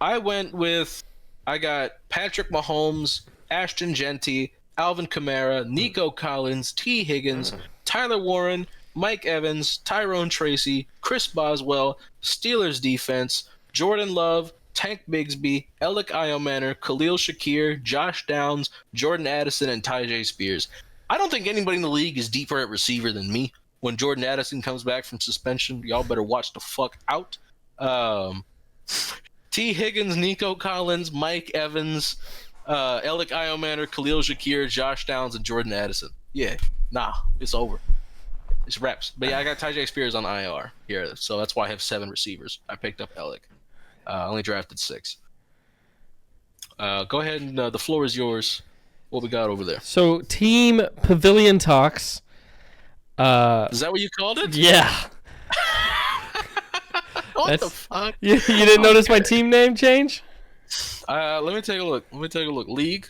I got Patrick Mahomes, Ashton Genty, Alvin Kamara, Nico Collins, T. Higgins, Tyler Warren, Mike Evans, Tyrone Tracy, Chris Boswell, Steelers defense, Jordan Love, Tank Bigsby, Elick Iomanner, Khalil Shakir, Josh Downs, Jordan Addison, and Tyjae Spears. I don't think anybody in the league is deeper at receiver than me. When Jordan Addison comes back from suspension, y'all better watch the fuck out. T. Higgins, Nico Collins, Mike Evans, Elick Iomanner, Khalil Shakir, Josh Downs, and Jordan Addison. Yeah, it's over. It's reps. But yeah, I got Tyjae Spears on IR here, so that's why I have 7 receivers. I picked up Elick. Only drafted 6. Go ahead and the floor is yours. What we got over there? So, Team Pavilion Talks. Is that what you called it? Yeah. What the fuck? You didn't notice my team name change? Let me take a look. League.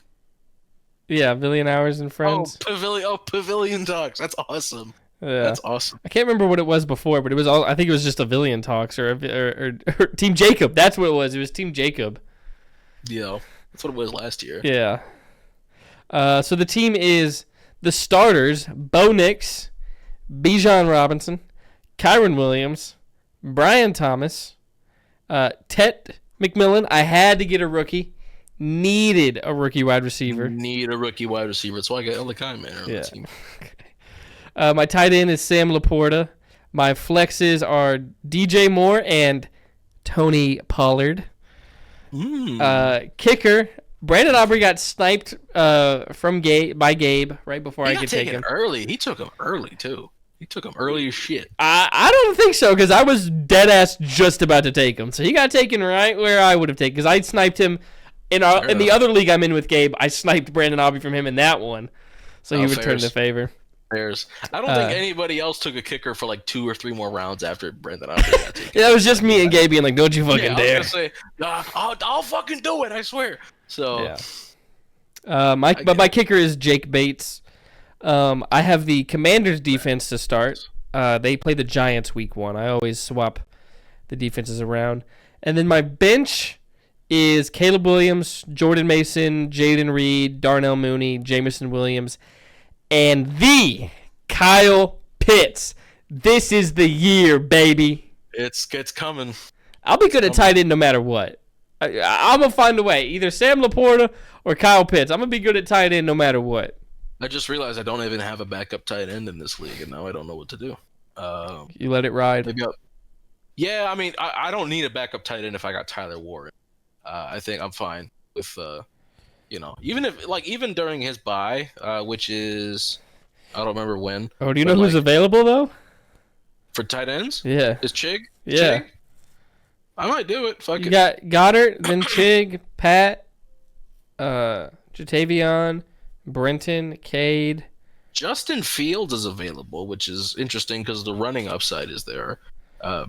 Yeah, Avillion Hours and Friends. Pavilion Talks. That's awesome. Yeah. That's awesome. I can't remember what it was before, but it was all. I think it was just Avillion Talks or Team Jacob. That's what it was. It was Team Jacob. Yeah, that's what it was last year. Yeah. So the team is the starters: Bo Nix, Bijan Robinson, Kyron Williams, Brian Thomas, Tet McMillan. I had to get a rookie. Needed a rookie wide receiver. That's why I got Elikai Man on the team. My tight end is Sam Laporta. My flexes are DJ Moore and Tony Pollard. Kicker, Brandon Aubrey got sniped by Gabe right before I could take him. Early. He took him early too. He took him early as shit. I don't think so, because I was dead ass just about to take him. So he got taken right where I would have taken, because I sniped him in the other league I'm in with Gabe. I sniped Brandon Aubrey from him in that one, so he returned the favor. I don't think anybody else took a kicker for like 2 or 3 more rounds after Brandon Aubrey got taken. Yeah, it was just me and Gabe being like, "Don't you fucking dare!" I was gonna say, I'll fucking do it. I swear. So yeah. My kicker is Jake Bates. I have the Commanders defense to start. They play the Giants week 1. I always swap the defenses around, and then my bench is Caleb Williams, Jordan Mason, Jaden Reed, Darnell Mooney, Jamison Williams, and the Kyle Pitts. This is the year, baby. It's coming. I'll be good at tight end no matter what. I'm going to find a way. Either Sam Laporta or Kyle Pitts. I'm going to be good at tight end no matter what. I just realized I don't even have a backup tight end in this league, and now I don't know what to do. You let it ride. Yeah, I mean, I don't need a backup tight end if I got Tyler Warren. I think I'm fine with, even during his bye, which is, I don't remember when. Oh, do you know who's available, though? For tight ends? Yeah. Is Chig? Yeah. Chig? I might do it. Fuck it. You got Goddard, then Chig, Pat, Jatavion, Brenton, Cade. Justin Fields is available, which is interesting because the running upside is there. But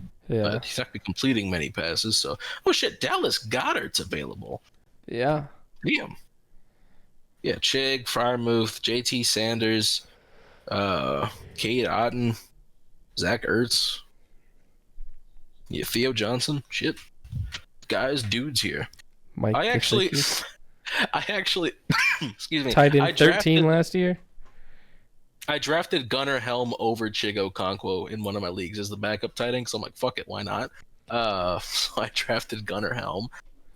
he's not completing many passes. So, Dallas Goddard's available. Yeah. Damn. Yeah, Chig, Freiermuth, JT Sanders, Cade Otton, Zach Ertz. Yeah, Theo Johnson. Shit. Dudes here. Mike I actually excuse me. Tied in 13 last year. I drafted Gunnar Helm over Chig Okonkwo in one of my leagues as the backup tight end, so I'm like, fuck it, why not? So I drafted Gunnar Helm.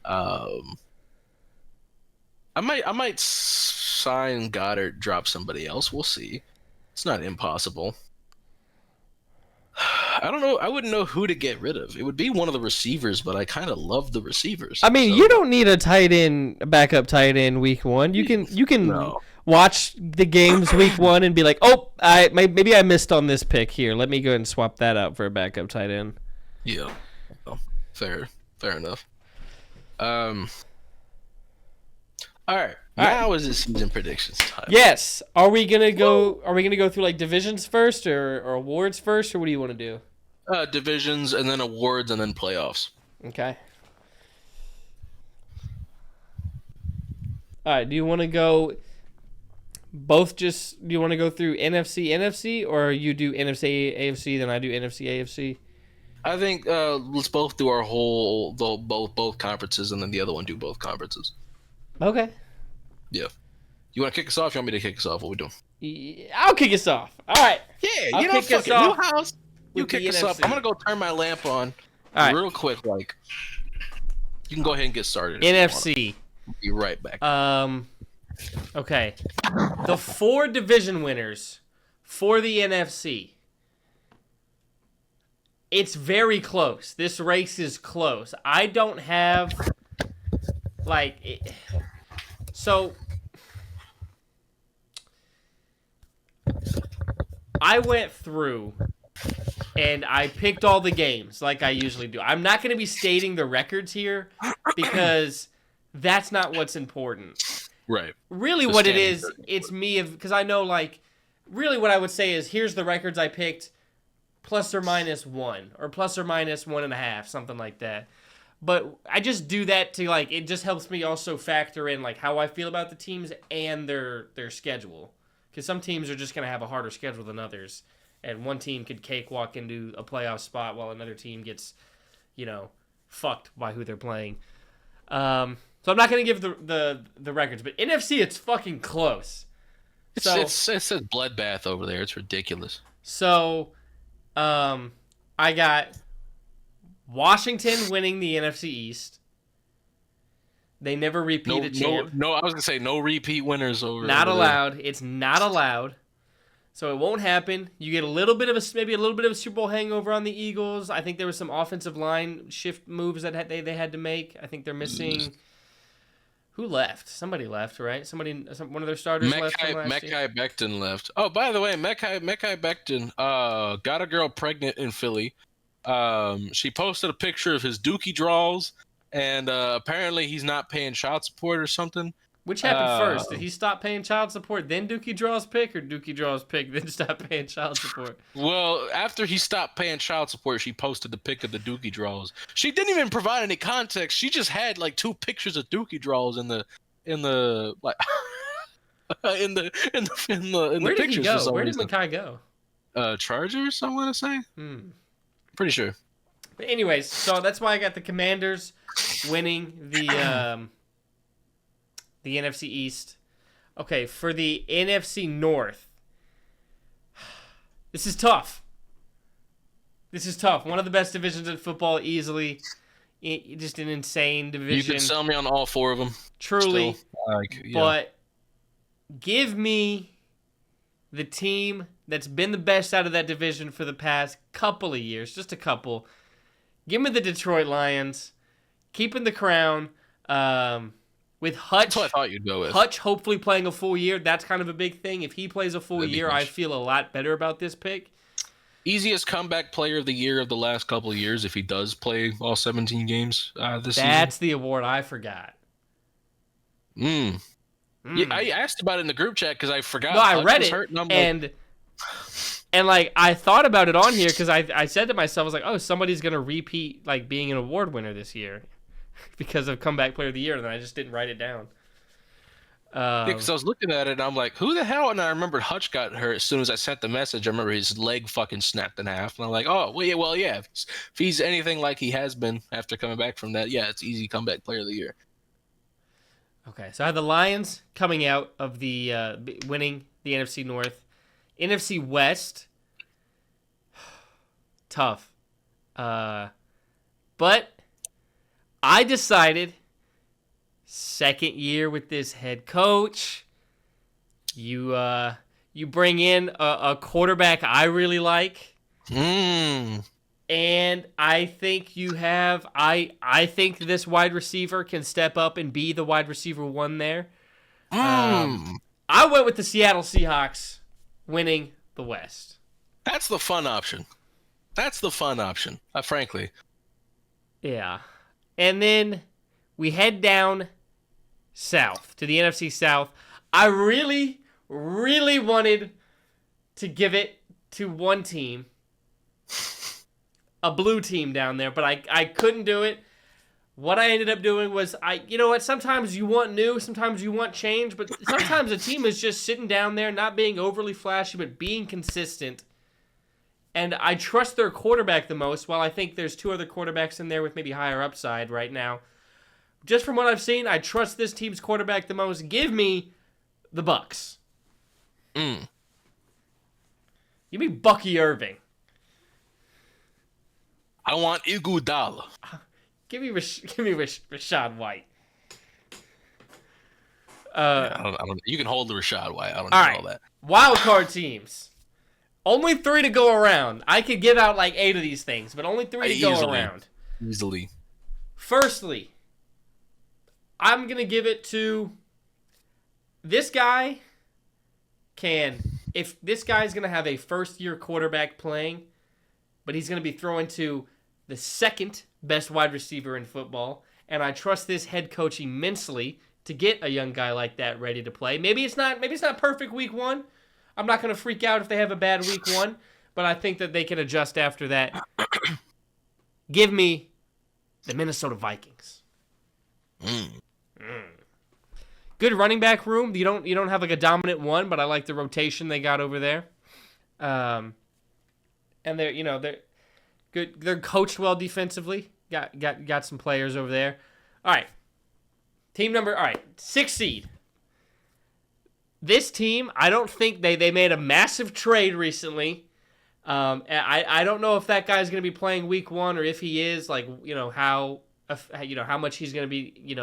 I might sign Goddard, drop somebody else. We'll see. It's not impossible. I don't know. I wouldn't know who to get rid of. It would be one of the receivers, but I kind of love the receivers. I mean, you don't need a backup tight end week 1. You can watch the games week 1 and be like, oh, maybe I missed on this pick here. Let me go ahead and swap that out for a backup tight end. Yeah, well, fair enough. All right. Now is the season predictions time. Yes. Are we gonna go through like divisions first or awards first, or what do you want to do? Divisions and then awards and then playoffs. Okay. All right. Do you want to go both? Do you want to go through NFC, or you do NFC, AFC, then I do NFC, AFC? I think let's both do our whole both conferences, and then the other one do both conferences. Okay. Yeah. You want to kick us off? You want me to kick us off? What we doing? I'll kick us off. All right. Yeah, I'll kick us off. New house. You kick us off. I'm gonna go turn my lamp on real quick. Like, you can go ahead and get started. NFC. I'll be right back. Okay. The 4 division winners for the NFC. It's very close. This race is close. I don't have so I went through and I picked all the games like I usually do. I'm not going to be stating the records here because that's not what's important. Right. Really what it is, it's me because I know really what I would say is here's the records I picked plus or minus 1 or plus or minus 1.5, something like that. But I just do that to, like, it just helps me also factor in, like, how I feel about the teams and their schedule. Because some teams are just going to have a harder schedule than others. And one team could cakewalk into a playoff spot while another team gets, fucked by who they're playing. So I'm not going to give the records. But NFC, it's fucking close. It's a bloodbath over there. It's ridiculous. So I got Washington winning the NFC East. They never repeat a champ. No, I was going to say no repeat winners over there. Not allowed. It's not allowed. So it won't happen. You get maybe a little bit of a Super Bowl hangover on the Eagles. I think there was some offensive line shift moves that they had to make. I think they're missing. Who left? Somebody left, right? One of their starters left from last year. Mekhi Becton left. Oh, by the way, Mekhi Becton got a girl pregnant in Philly. She posted a picture of his dookie draws, and apparently he's not paying child support or something. Which happened first? Did he stop paying child support, then Dookie draws pick, or Dookie draws pick, then stop paying child support? Well, after he stopped paying child support, she posted the pic of the Dookie draws. She didn't even provide any context. She just had like 2 pictures of Dookie draws in the like in the Where did pictures. He go? Where did Mekhi go? Chargers, I want to say. Pretty sure. But anyways, so that's why I got the Commanders winning the NFC East. Okay, for the NFC North, this is tough. One of the best divisions in football, easily. Just an insane division. You can sell me on all 4 of them. Truly. Still, But give me the team that's been the best out of that division for the past couple of years. Just a couple. Give me the Detroit Lions. Keeping the crown. With Hutch, that's what I thought you'd go with. Hutch hopefully playing a full year. That's kind of a big thing. If he plays a full year, I feel a lot better about this pick. Easiest comeback player of the year of the last couple of years if he does play all 17 games this season. That's the award I forgot. Yeah, I asked about it in the group chat because I forgot. No, I read it, and like I thought about it on here because I said to myself, I was like, oh, somebody's gonna repeat like being an award winner this year. Because of comeback player of the year, and I just didn't write it down. Because I was looking at it, and I'm like, who the hell? And I remembered Hutch got hurt as soon as I sent the message. I remember his leg fucking snapped in half. And I'm like, oh, well, yeah. If he's anything like he has been after coming back from that, yeah, it's easy comeback player of the year. Okay, so I have the Lions coming out of the winning the NFC North. NFC West, tough. But I decided, second year with this head coach, you bring in a quarterback I really like, and I think I think this wide receiver can step up and be the wide receiver 1 there. I went with the Seattle Seahawks winning the West. That's the fun option. Frankly. Yeah. And then we head down south to the NFC South. I really, really wanted to give it to one team, a blue team down there, but I couldn't do it. What I ended up doing was, you know what, sometimes you want new, sometimes you want change, but sometimes a team is just sitting down there, not being overly flashy, but being consistent. And I trust their quarterback the most, while I think there's 2 other quarterbacks in there with maybe higher upside right now. Just from what I've seen, I trust this team's quarterback the most. Give me the Bucks. Give me Bucky Irving. I want Iguodala. Give me Rashad White. I don't, you can hold the Rashad White. I don't know all that. Wild card teams. Only 3 to go around. I could give out like 8 of these things, but only 3 to go around. Easily. Firstly, I'm going to give it to this guy. If this guy's going to have a first-year quarterback playing, but he's going to be throwing to the second best wide receiver in football, and I trust this head coach immensely to get a young guy like that ready to play. Maybe it's not perfect week 1. I'm not going to freak out if they have a bad week 1, but I think that they can adjust after that. Give me The Minnesota Vikings. Mm. Good running back room. You don't have like a dominant one, but I like the rotation they got over there. And they're good. They're coached well defensively. Got some players over there. All right. All right, 6th seed. This team, I don't think they made a massive trade recently. I don't know if that guy's going to be playing week 1 or if he is, like, how much he's going to be,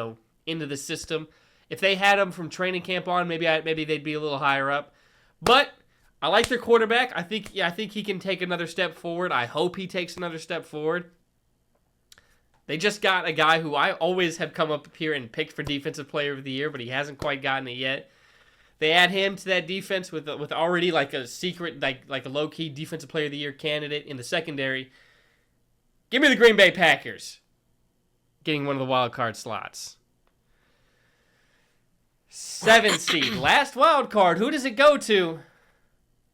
into the system. If they had him from training camp on, maybe they'd be a little higher up. But I like their quarterback. I think he can take another step forward. I hope he takes another step forward. They just got a guy who I always have come up here and picked for Defensive Player of the Year, but he hasn't quite gotten it yet. They add him to that defense with already like a secret, like a low-key Defensive Player of the Year candidate in the secondary. Give me the Green Bay Packers getting one of the wild card slots. 7th seed, last wild card. Who does it go to?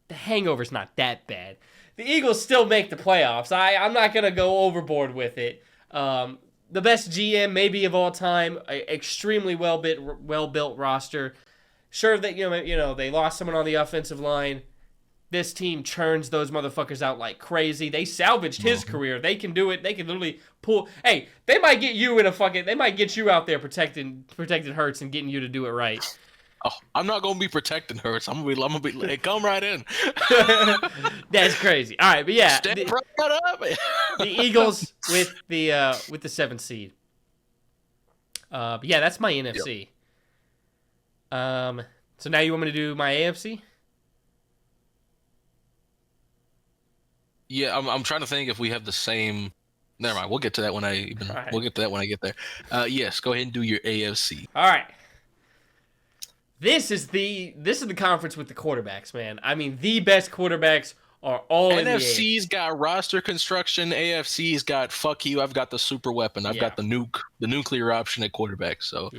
The hangover's not that bad. The Eagles still make the playoffs. I'm not going to go overboard with it. The best GM maybe of all time, extremely well-built roster. Sure that they lost someone on the offensive line. This team churns those motherfuckers out like crazy. They salvaged his career. They can do it. They can literally pull. Hey, they might get you They might get you out there protecting Hurts and getting you to do it right. Oh, I'm not gonna be protecting Hurts. I'm gonna be hey, come right in. That's crazy. All right, but yeah, Step right up. The Eagles with the 7th seed. But yeah, that's my NFC. Yep. So now you want me to do my AFC? Yeah, I'm trying to think if we have the same. Never mind. We'll get to that when We'll get to that when I get there. Yes, go ahead and do your AFC. All right. This is the conference with the quarterbacks, man. I mean, the best quarterbacks are all in the AFC. NFC's got roster construction. AFC's got fuck you. I've got the super weapon. I've got the nuclear option at quarterback. So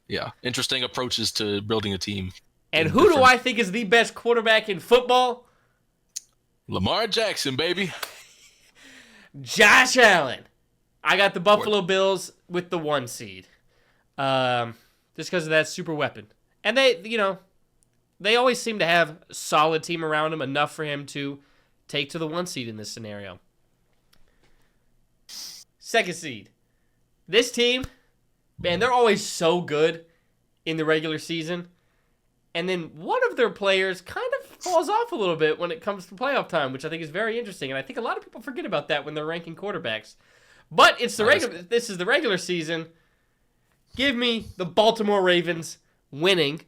yeah, interesting approaches to building a team. And who do I think is the best quarterback in football? Lamar Jackson, baby. Josh Allen. I got the Buffalo Bills with the 1 seed. Just because of that super weapon. And they always seem to have a solid team around him, enough for him to take to the 1 seed in this scenario. 2nd seed. This team, man, they're always so good in the regular season. And then one of their players kind of falls off a little bit when it comes to playoff time, which I think is very interesting. And I think a lot of people forget about that when they're ranking quarterbacks. But it's this is the regular season. Give me the Baltimore Ravens winning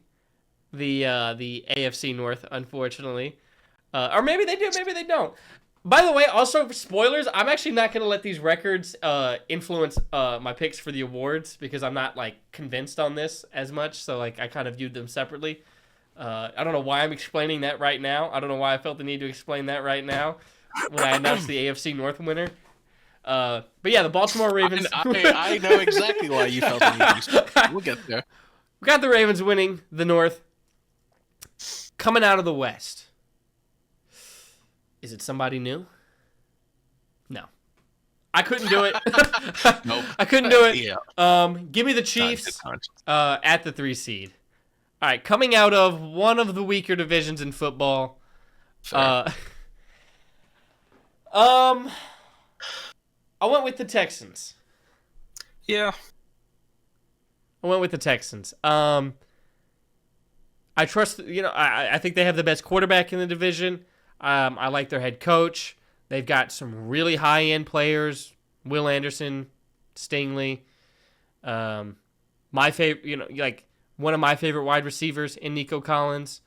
the AFC North, unfortunately. Or maybe they do, maybe they don't. By the way, also, spoilers, I'm actually not going to let these records influence my picks for the awards because I'm not, convinced on this as much. So, I kind of viewed them separately. I don't know why I'm explaining that right now. I don't know why I felt the need to explain that right now when I announced the AFC North winner. But yeah, the Baltimore Ravens. I know exactly why you felt the need to explain. We'll get there. We got the Ravens winning the North. Coming out of the West. Is it somebody new? No. I couldn't do it. Nope. I couldn't do it. Yeah. Give me the Chiefs at the 3 seed. All right, coming out of one of the weaker divisions in football. I went with the Texans. Yeah. I went with the Texans. I trust, I think they have the best quarterback in the division. I like their head coach. They've got some really high-end players. Will Anderson, Stingley. My favorite, one of my favorite wide receivers in Nico Collins.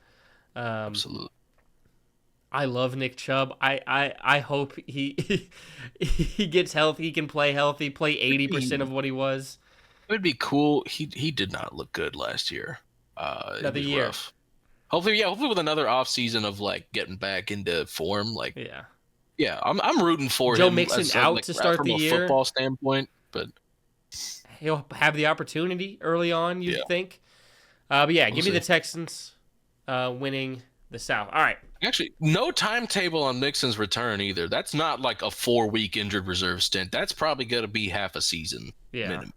Absolutely. I love Nick Chubb. I hope he gets healthy. He can play healthy, play 80% of what he was. It would be cool. He did not look good last year. Another year. Rough. Hopefully with another off season of getting back into form. Yeah, I'm rooting for Joe him. Mixon out to start the year from a football standpoint, but he'll have the opportunity early on. You'd think. But yeah, give me the Texans winning the South. All right. Actually, no timetable on Mixon's return either. That's not like a 4-week injured reserve stint. That's probably going to be half a season minimum.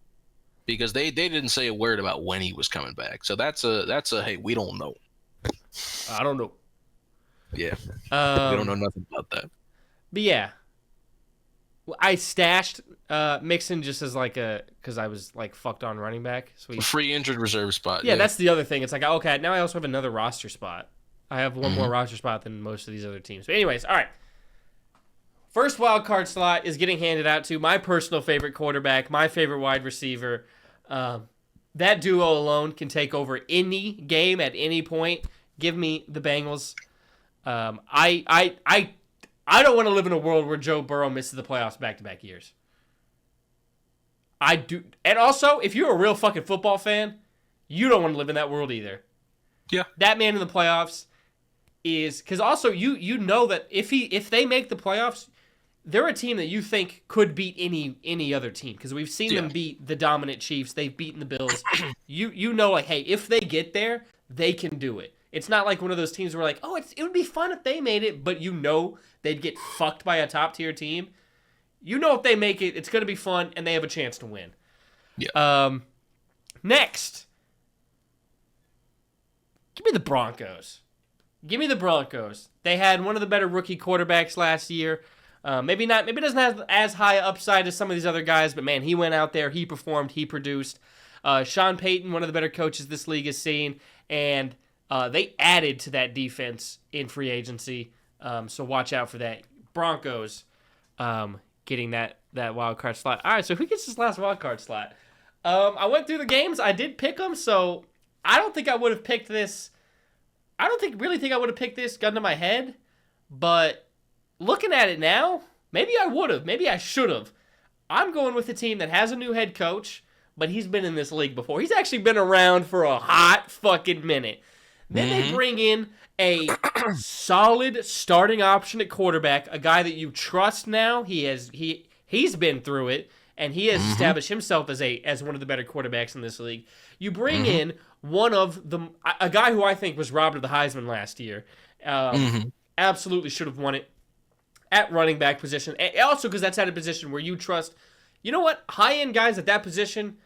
Because they didn't say a word about when he was coming back. So that's a hey, we don't know. I don't know. Yeah. We don't know nothing about that. But yeah. I stashed Mixon just as because I was like fucked on running back. So a free injured reserve spot. Yeah, that's the other thing. It's like, okay, now I also have another roster spot. I have one more roster spot than most of these other teams. But anyways, all right. First wild card slot is getting handed out to my personal favorite quarterback, my favorite wide receiver. That duo alone can take over any game at any point. Give me the Bengals. I don't want to live in a world where Joe Burrow misses the playoffs back-to-back years. I do. And also, if you're a real fucking football fan, you don't want to live in that world either. Yeah. That man in the playoffs is... Because also, you know that if they make the playoffs, they're a team that you think could beat any other team. Because we've seen them beat the dominant Chiefs. They've beaten the Bills. You know, like, hey, if they get there, they can do it. It's not like one of those teams where like, oh, it would be fun if they made it, but you know they'd get fucked by a top-tier team. You know if they make it, it's going to be fun, and they have a chance to win. Yeah. Next. Give me the Broncos. Give me the Broncos. They had one of the better rookie quarterbacks last year. Maybe doesn't have as high upside as some of these other guys, but man, he went out there, he performed, he produced. Sean Payton, one of the better coaches this league has seen, and they added to that defense in free agency. So watch out for that. Broncos getting that wild card slot. All right, so who gets this last wild card slot? I went through the games. I did pick them, so I don't think I would have picked this. I don't really think I would have picked this gun to my head, but looking at it now, maybe I would have. Maybe I should have. I'm going with a team that has a new head coach, but he's been in this league before. He's actually been around for a hot fucking minute. Then they bring in a solid starting option at quarterback, a guy that you trust now. He's been through it, and he has established himself as one of the better quarterbacks in this league. You bring in a guy who I think was robbed of the Heisman last year. Absolutely should have won it at running back position. And also because that's at a position where you trust. You know what? High-end guys at that position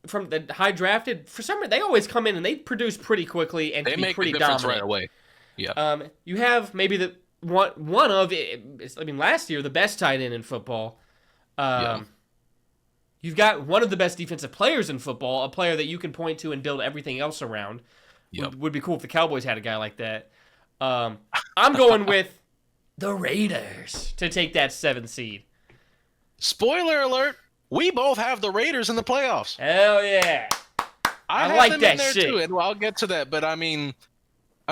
from the high drafted, for some reason, they always come in and they produce pretty quickly and they can make be pretty the difference dominant. right away. Yeah. You have maybe the one of, I mean, last year, the best tight end in football. You've got one of the best defensive players in football, a player that you can point to and build everything else around. Would be cool if the Cowboys had a guy like that. I'm going with the Raiders to take that 7th seed. Spoiler alert, we both have the Raiders in the playoffs. Hell yeah. I have like them that in there shit. Too, and I'll get to that, but I mean,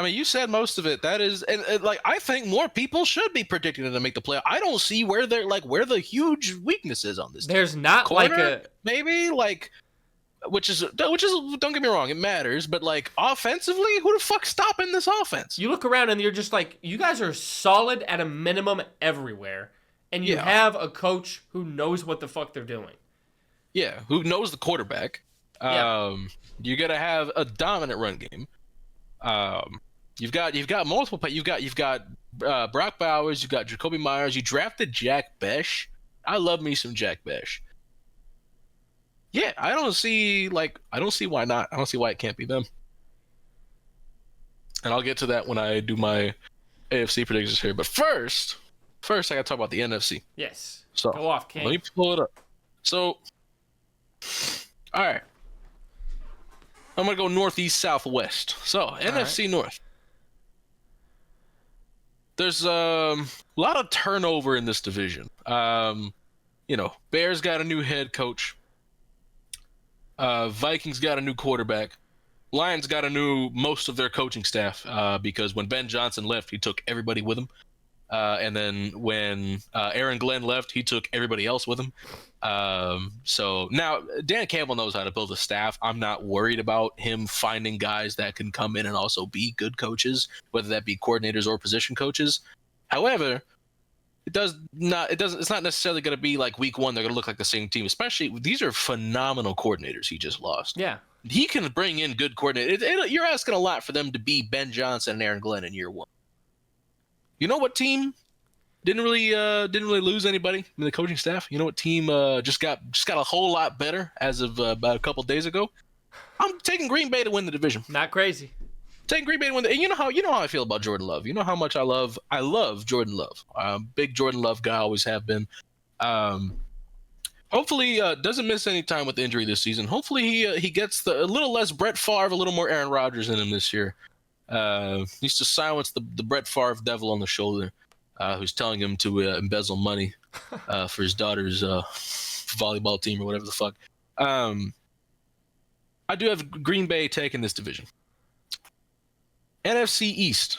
you said most of it. That is, and like, I think more people should be predicting them to make the playoff. I don't see where the huge weakness is on this team. There's not Corner, maybe which is don't get me wrong, it matters, but like offensively, who the fuck's stopping this offense? You look around and you're just like, you guys are solid at a minimum everywhere, and you have a coach who knows what the fuck they're doing. Yeah, who knows the quarterback. You gotta have a dominant run game. You've got multiple. You've got Brock Bowers. You've got Jacoby Myers. You drafted Jack Besh. I love me some Jack Besh. Yeah, I don't see why not. I don't see why it can't be them. And I'll get to that when I do my AFC predictions here. But first I gotta talk about the NFC. Yes. So go off, King. Let me pull it up. So, all right. I'm going to go northeast, southwest. So, NFC North. There's a lot of turnover in this division. Bears got a new head coach. Vikings got a new quarterback. Lions got most of their coaching staff because when Ben Johnson left, he took everybody with him. And then when Aaron Glenn left, he took everybody else with him. So now Dan Campbell knows how to build a staff. I'm not worried about him finding guys that can come in and also be good coaches, whether that be coordinators or position coaches. However, it's not necessarily going to be like week one. They're going to look like the same team, especially these are phenomenal coordinators he just lost. Yeah. he can bring in good coordinators. You're asking a lot for them to be Ben Johnson and Aaron Glenn in year one. You know what team didn't really lose anybody in the coaching staff? You know what team just got a whole lot better as of about a couple days ago? I'm taking Green Bay to win the division. Not crazy. Taking Green Bay to win and you know how I feel about Jordan Love. You know how much I love Jordan Love. Big Jordan Love guy, always have been. Hopefully doesn't miss any time with injury this season. Hopefully he gets a little less Brett Favre, a little more Aaron Rodgers in him this year. Needs to silence the Brett Favre devil on the shoulder, who's telling him to embezzle money for his daughter's volleyball team or whatever the fuck. I do have Green Bay taking this division. NFC East.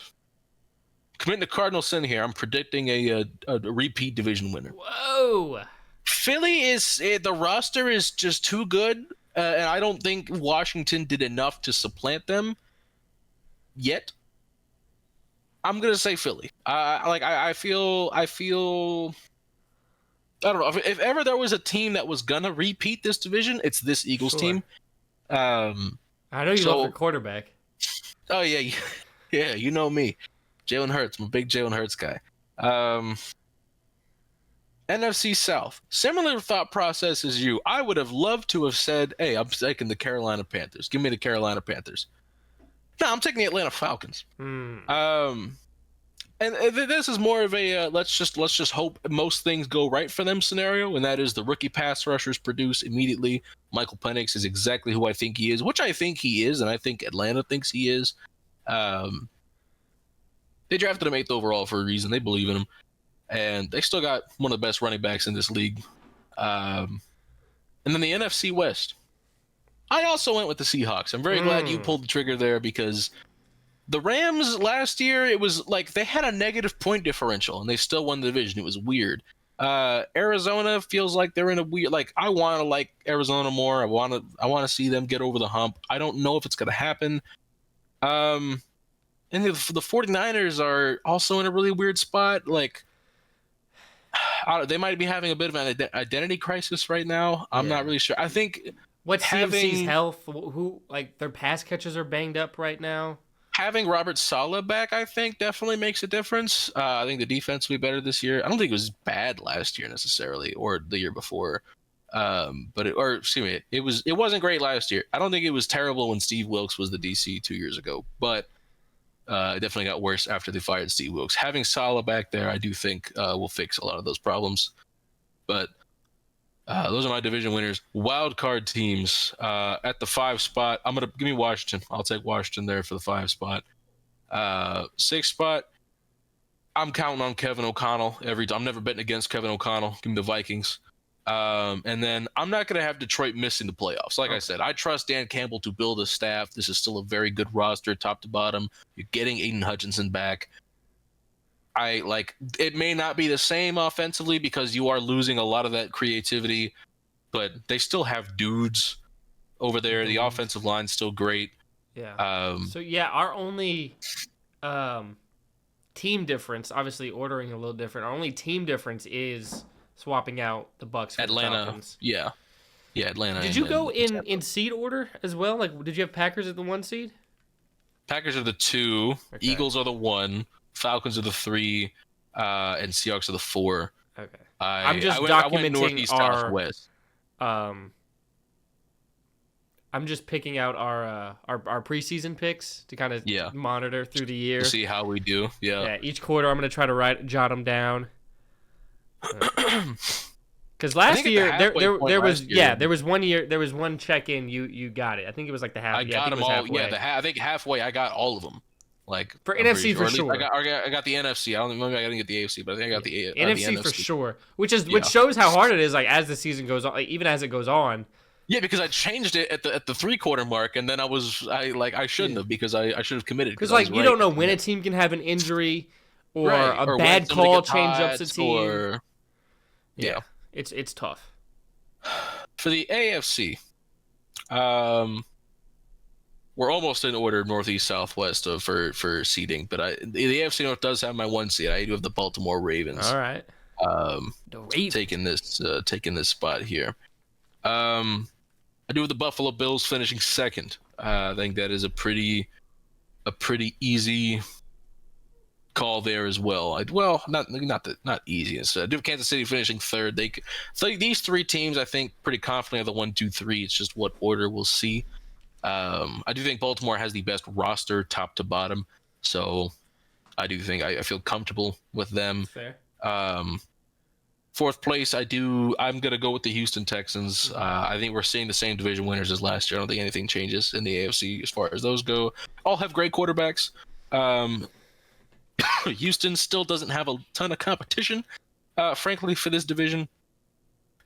Committing to cardinal sin here. I'm predicting a repeat division winner. Whoa. Philly the roster is just too good, and I don't think Washington did enough to supplant them yet. I'm gonna say Philly. I feel. I don't know if ever there was a team that was gonna repeat this division, it's this Eagles team. I know you love your quarterback. Oh yeah, yeah. You know me, Jalen Hurts. I'm a big Jalen Hurts guy. NFC South, similar thought process as you. I would have loved to have said, "Hey, I'm taking the Carolina Panthers. Give me the Carolina Panthers." No, I'm taking the Atlanta Falcons. And this is more of a let's just hope most things go right for them scenario, and that is the rookie pass rushers produce immediately. Michael Penix is exactly who I think he is, which I think he is, and I think Atlanta thinks he is. They drafted him 8th overall for a reason. They believe in him, and they still got one of the best running backs in this league. And then the NFC West. I also went with the Seahawks. I'm very glad you pulled the trigger there because the Rams last year, it was like they had a negative point differential and they still won the division. It was weird. Arizona feels like they're in a weird, like I want to like Arizona more. I want to see them get over the hump. I don't know if it's going to happen. And the 49ers are also in a really weird spot. Like they might be having a bit of an identity crisis right now. I'm not really sure. I think what's CMC's health? Who like their pass catchers are banged up right now. Having Robert Saleh back, I think, definitely makes a difference. I think the defense will be better this year. I don't think it was bad last year necessarily, or the year before. It wasn't great last year. I don't think it was terrible when Steve Wilkes was the DC 2 years ago, but it definitely got worse after they fired Steve Wilkes. Having Saleh back there, I do think will fix a lot of those problems. But those are my division winners. Wild card teams at the 5 spot. Give me Washington. I'll take Washington there for the 5 spot. 6 spot. I'm counting on Kevin O'Connell every time. I'm never betting against Kevin O'Connell. Give me the Vikings. And then I'm not going to have Detroit missing the playoffs. Like I said, I trust Dan Campbell to build a staff. This is still a very good roster, top to bottom. You're getting Aiden Hutchinson back. It may not be the same offensively because you are losing a lot of that creativity, but they still have dudes over there. The offensive line's still great. Yeah. Our only team difference, obviously ordering a little different. Our only team difference is swapping out the Bucks for Atlanta. The Falcons. Yeah, Atlanta. Did you go in seed order as well? Like, did you have Packers at the 1 seed? Packers are the 2. Okay. Eagles are the 1. Falcons are the 3, and Seahawks are the 4. Okay. I'm just documenting northeast, southwest. I'm just picking out our preseason picks to kind of monitor through the year. To see how we do. Yeah. Each quarter, I'm going to try to jot them down. Because last year there was 1 year, there was one check-in you got it. I think it was like the half. I got them all. Halfway. I think halfway I got all of them. Like for NFC for sure. I got the NFC. I don't know. I didn't get the AFC, but I think I got the NFC for sure. Which shows how hard it is. Like as the season goes on, like, even as it goes on. Yeah, because I changed it at the 3-quarter mark, and then I shouldn't have because I should have committed. Because you don't know when a team can have an injury or a bad call change ups a team. Yeah, it's tough. For the AFC, we're almost in order northeast southwest for seeding, but the AFC North does have my 1 seed. I do have the Baltimore Ravens. All right. The Ravens taking this spot here. I do have the Buffalo Bills finishing second. I think that is a pretty easy call there as well. Not easy. I do have Kansas City finishing third. So these three teams, I think, pretty confidently are the 1, 2, 3. It's just what order we'll see. I do think Baltimore has the best roster, top to bottom. So I do think I feel comfortable with them. Fair. Fourth place, I'm gonna go with the Houston Texans. I think we're seeing the same division winners as last year. I don't think anything changes in the AFC as far as those go. All have great quarterbacks. Houston still doesn't have a ton of competition, frankly, for this division.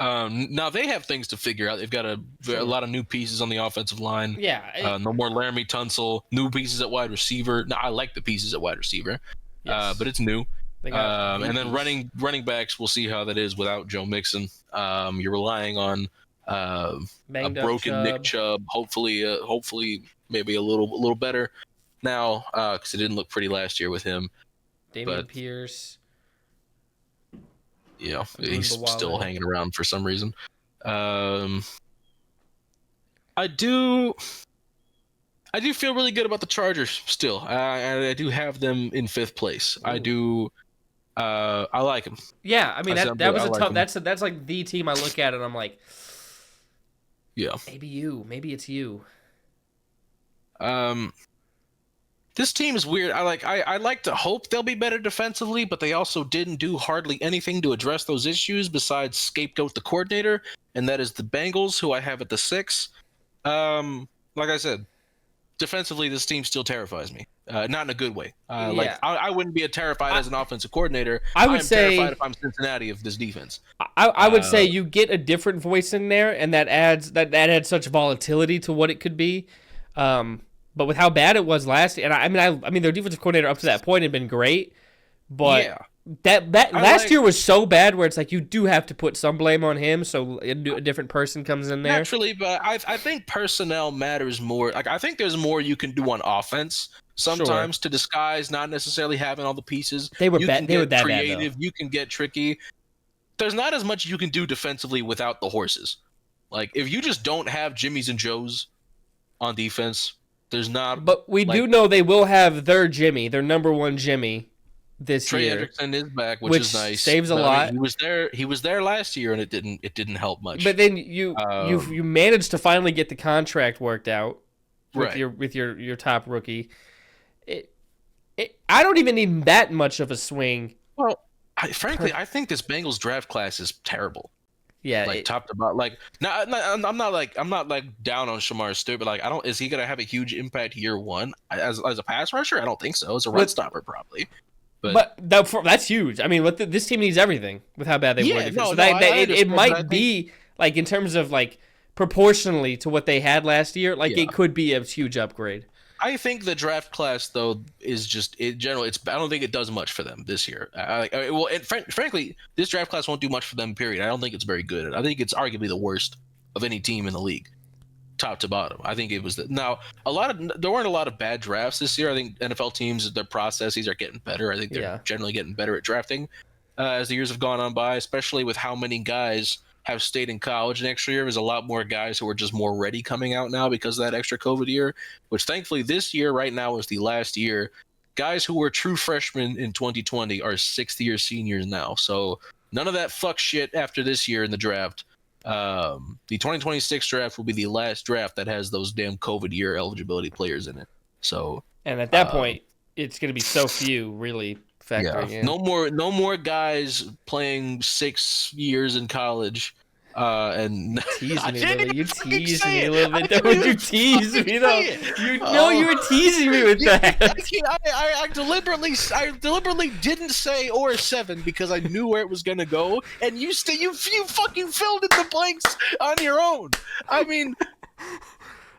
Now they have things to figure out. They've got a lot of new pieces on the offensive line. Yeah. No more Laramie Tunsil. New pieces at wide receiver. Now I like the pieces at wide receiver, Yes. but it's new. And then VPs. running backs, we'll see how that is without Joe Mixon. You're relying on a broken Nick Chubb. Hopefully, maybe a little better now, because it didn't look pretty last year with him. Damian Pierce. Yeah, he's still hanging around for some reason. I do feel really good about the Chargers still. I do have them in fifth place. Ooh. I do. I like them. Yeah, I mean that was a tough. Them. That's like the team I look at and I'm like, yeah, maybe it's you. This team is weird. I like to hope they'll be better defensively, but they also didn't do hardly anything to address those issues besides scapegoat the coordinator, and that is the Bengals, who I have at the 6. Like I said, defensively, this team still terrifies me. Not in a good way. I wouldn't be terrified as an offensive coordinator. I'm terrified if I'm Cincinnati of this defense. I would say you get a different voice in there, and that adds such volatility to what it could be. But with how bad it was last year, and I mean their defensive coordinator up to that point had been great, but that last year was so bad where it's like you do have to put some blame on him, so a different person comes in there. Naturally, but I think personnel matters more. Like I think there's more you can do on offense sometimes to disguise not necessarily having all the pieces. They were bad. They were that creative. Bad, you can get tricky. There's not as much you can do defensively without the horses. Like if you just don't have Jimmys and Joes on defense. There's not, but we do know they will have their Jimmy, their number one Jimmy, this year. Trey Hendrickson is back, which is nice. Saves a lot. I mean, he was there last year, and it didn't help much. But then you managed to finally get the contract worked out with right. your top rookie. I don't even need that much of a swing. Well, frankly, I think this Bengals draft class is terrible. Yeah, like top to bottom. Like, I'm not down on Shamar Stewart, but like, is he gonna have a huge impact year one as a pass rusher? I don't think so. As a run stopper, probably. But that's huge. I mean, this team needs everything with how bad they were. It might be like in terms of like proportionally to what they had last year. Like it could be a huge upgrade. I think the draft class, though, is just in general. I don't think it does much for them this year. Frankly, this draft class won't do much for them. Period. I don't think it's very good. I think it's arguably the worst of any team in the league, top to bottom. I think it was there weren't a lot of bad drafts this year. I think NFL teams, their processes are getting better. I think they're generally getting better at drafting as the years have gone on by, especially with how many guys have stayed in college next year. There's a lot more guys who are just more ready coming out now because of that extra COVID year, which thankfully this year right now is the last year. Guys who were true freshmen in 2020 are 6th-year seniors now. So none of that fuck shit after this year in the draft. The 2026 draft will be the last draft that has those damn COVID year eligibility players in it. So, and at that point, it's going to be so few really factoring in. No more guys playing 6 years in college. And you teased me a little bit. You teased me though. You were teasing me with that. I deliberately didn't say or 7 because I knew where it was gonna go, and you fucking filled in the blanks on your own. I mean.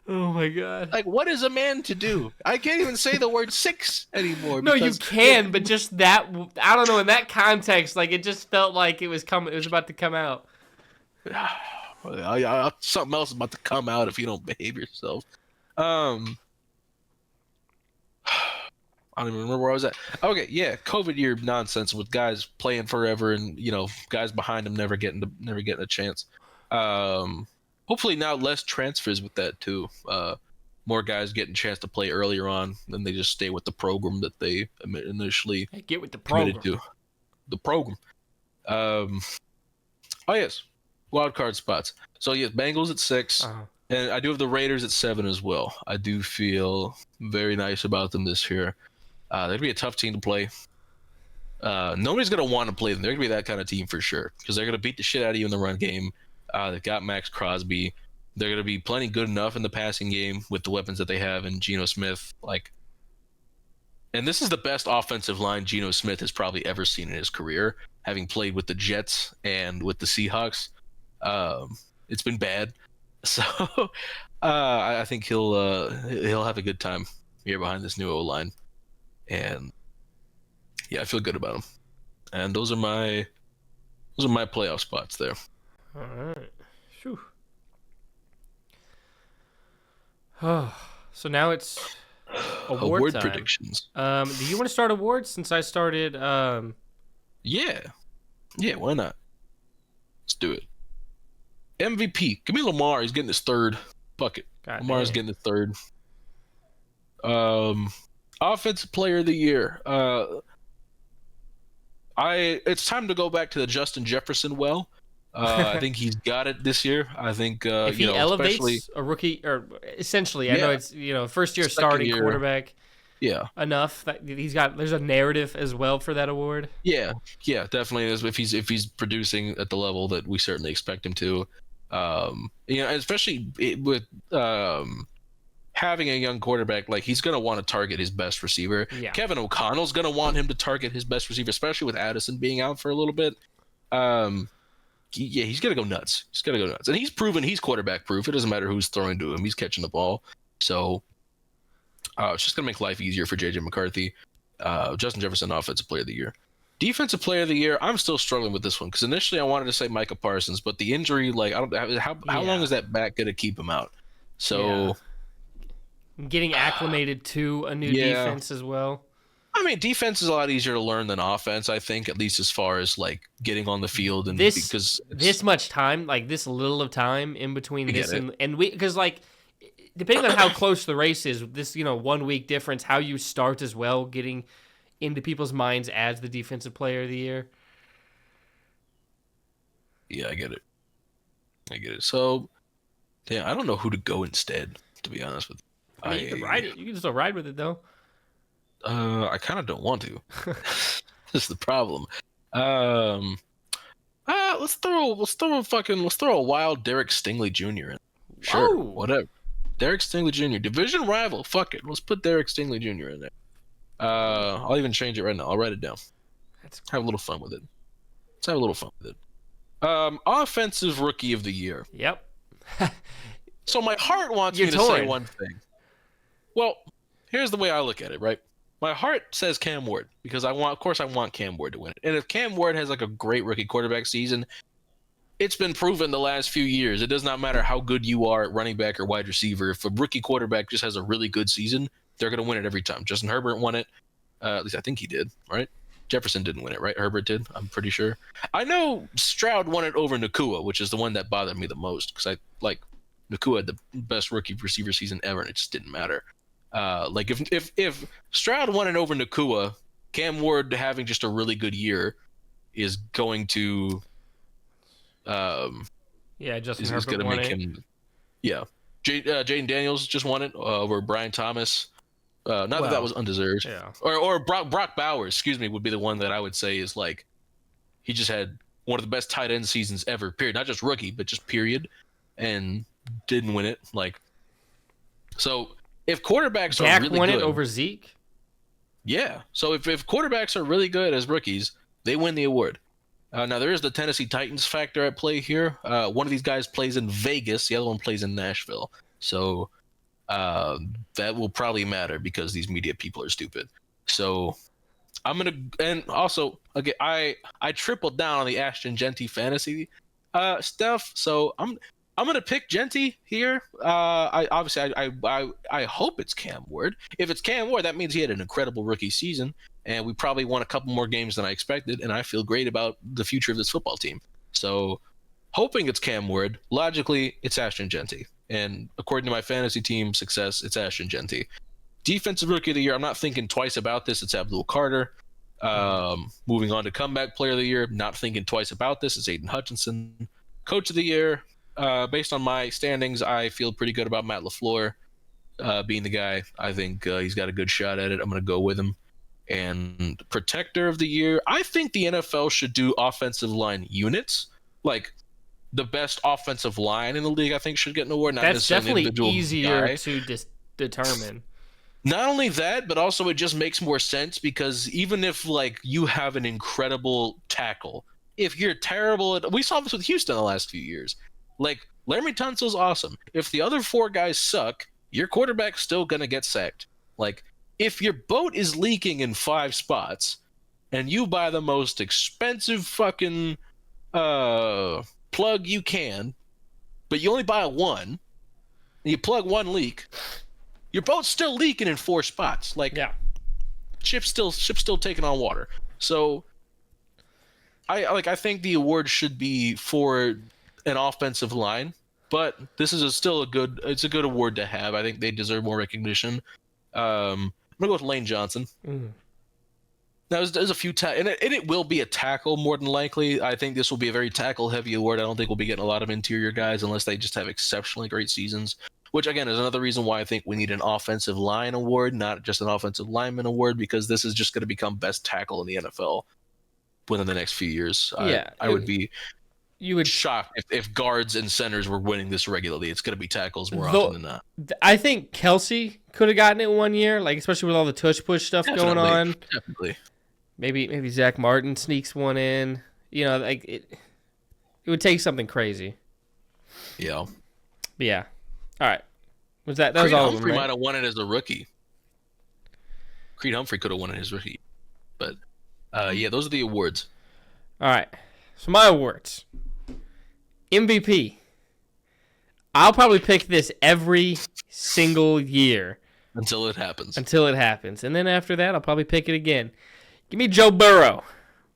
Oh my god! Like, what is a man to do? I can't even say the word 6 anymore. No, you can, but just that. I don't know. In that context, like it just felt like it was about to come out. Something else is about to come out if you don't behave yourself. I don't even remember where I was at. Okay, yeah, COVID year nonsense with guys playing forever and guys behind them never getting a chance. hopefully now less transfers with that too. More guys getting a chance to play earlier on, and they just stay with the program that they initially Hey, get with the committed program. to. The program. Oh yes, wild card spots. So yes, Bengals at 6, and I do have the Raiders at 7 as well. I do feel very nice about them this year. They're gonna be a tough team to play. Nobody's gonna want to play them. They're gonna be that kind of team for sure because they're gonna beat the shit out of you in the run game. They got Max Crosby. They're gonna be plenty good enough in the passing game with the weapons that they have in Geno Smith. And this is the best offensive line Geno Smith has probably ever seen in his career, having played with the Jets and with the Seahawks. It's been bad, so I think he'll have a good time here behind this new O line, and yeah, I feel good about him. And those are my playoff spots there. All right. Phew. So now it's award time. Predictions. Do you want to start awards since I started? Yeah, why not? Let's do it. MVP. Give me Lamar. He's getting his 3rd. Fuck it. Lamar's getting his 3rd. Offensive Player of the Year. It's time to go back to the Justin Jefferson well. I think he's got it this year. I think if he elevates a rookie, or essentially, I know it's first year starting quarterback. Yeah, enough that there's a narrative as well for that award. Yeah, definitely is. If he's producing at the level that we certainly expect him to, especially with having a young quarterback, like he's gonna want to target his best receiver. Yeah. Kevin O'Connell's gonna want him to target his best receiver, especially with Addison being out for a little bit. He's gonna go nuts. And he's proven he's quarterback proof. It doesn't matter who's throwing to him; he's catching the ball. So it's just gonna make life easier for JJ McCarthy. Justin Jefferson, Offensive Player of the Year. Defensive Player of the Year, I'm still struggling with this one because initially I wanted to say Micah Parsons, but the injury, how long is that back gonna keep him out? So getting acclimated to a new defense as well. I mean, defense is a lot easier to learn than offense, I think, at least as far as like getting on the field and because this much time, like this little of time in between this and we, because like depending on how close the race is, this 1 week difference, how you start as well, getting into people's minds as the defensive player of the year. Yeah, I get it. So, yeah, I don't know who to go instead, to be honest with you. I mean, you can ride it. You can still ride with it though. I kind of don't want to. This is the problem. Let's throw a wild Derek Stingley Jr. in. Sure, whatever. Derek Stingley Jr. Division rival. Fuck it. Let's put Derek Stingley Jr. in there. I'll even change it right now. I'll write it down. Have a little fun with it. Offensive Rookie of the Year. Yep. So my heart wants me to say one thing. Well, here's the way I look at it, right? My heart says Cam Ward because I want Cam Ward to win it. And if Cam Ward has like a great rookie quarterback season, it's been proven the last few years. It does not matter how good you are at running back or wide receiver. If a rookie quarterback just has a really good season, they're going to win it every time. Justin Herbert won it. At least I think he did, right? Jefferson didn't win it, right? Herbert did, I'm pretty sure. I know Stroud won it over Nakua, which is the one that bothered me the most because Nakua had the best rookie receiver season ever, and it just didn't matter. If Stroud won it over Nakua, Cam Ward having just a really good year is going to Justin Herbert won it. Jaden Daniels just won it over Brian Thomas. That was undeserved. Yeah. Or Brock Bowers, would be the one that I would say is like he just had one of the best tight end seasons ever. Period. Not just rookie, but just period, and didn't win it. So if quarterbacks are really good, won it over Zeke. Yeah. So if quarterbacks are really good as rookies, they win the award. Now, there is the Tennessee Titans factor at play here. One of these guys plays in Vegas. The other one plays in Nashville. So that will probably matter because these media people are stupid. So I'm going to – and also, okay, I tripled down on the Ashton Genty fantasy stuff. So I'm going to pick Genty here. I hope it's Cam Ward. If it's Cam Ward, that means he had an incredible rookie season. And we probably won a couple more games than I expected, and I feel great about the future of this football team. So hoping it's Cam Ward. Logically, it's Ashton Genty. And according to my fantasy team success, it's Ashton Genty. Defensive Rookie of the Year, I'm not thinking twice about this. It's Abdul Carter. Moving on to Comeback Player of the Year, not thinking twice about this. It's Aiden Hutchinson. Coach of the Year, based on my standings, I feel pretty good about Matt LaFleur being the guy. I think he's got a good shot at it. I'm going to go with him. And Protector of the Year, I think the NFL should do offensive line units. Like, the best offensive line in the league, I think, should get an award. Not That's definitely easier guy. to determine. Not only that, but also it just makes more sense because even if like you have an incredible tackle, if you're terrible at, we saw this with Houston the last few years. Like Laremy Tunsil's awesome. If the other 4 guys suck, your quarterback's still gonna get sacked. Like if your boat is leaking in 5 spots, and you buy the most expensive fucking plug you can, but you only buy one, and you plug one leak. Your boat's still leaking in 4 spots. Like, yeah, ship's still taking on water. So, I think the award should be for an offensive line, but this is still a good award to have. I think they deserve more recognition. I'm gonna go with Lane Johnson. Now, there's a few and it will be a tackle more than likely. I think this will be a very tackle heavy award. I don't think we'll be getting a lot of interior guys unless they just have exceptionally great seasons. Which, again, is another reason why I think we need an offensive line award, not just an offensive lineman award, because this is just going to become best tackle in the NFL within the next few years. Yeah, I would be you shocked if guards and centers were winning this regularly. It's going to be tackles more often than not. I think Kelsey could have gotten it one year, like especially with all the tush-push stuff going on. Definitely. Maybe Zach Martin sneaks one in. You know, like it would take something crazy. Yeah. But yeah. All right. Was that was Creed all Humphrey of them, right? might have won it as a rookie. Creed Humphrey could have won it as rookie. But, yeah, those are the awards. All right. So my awards. MVP. I'll probably pick this every single year. Until it happens. And then after that, I'll probably pick it again. Give me Joe Burrow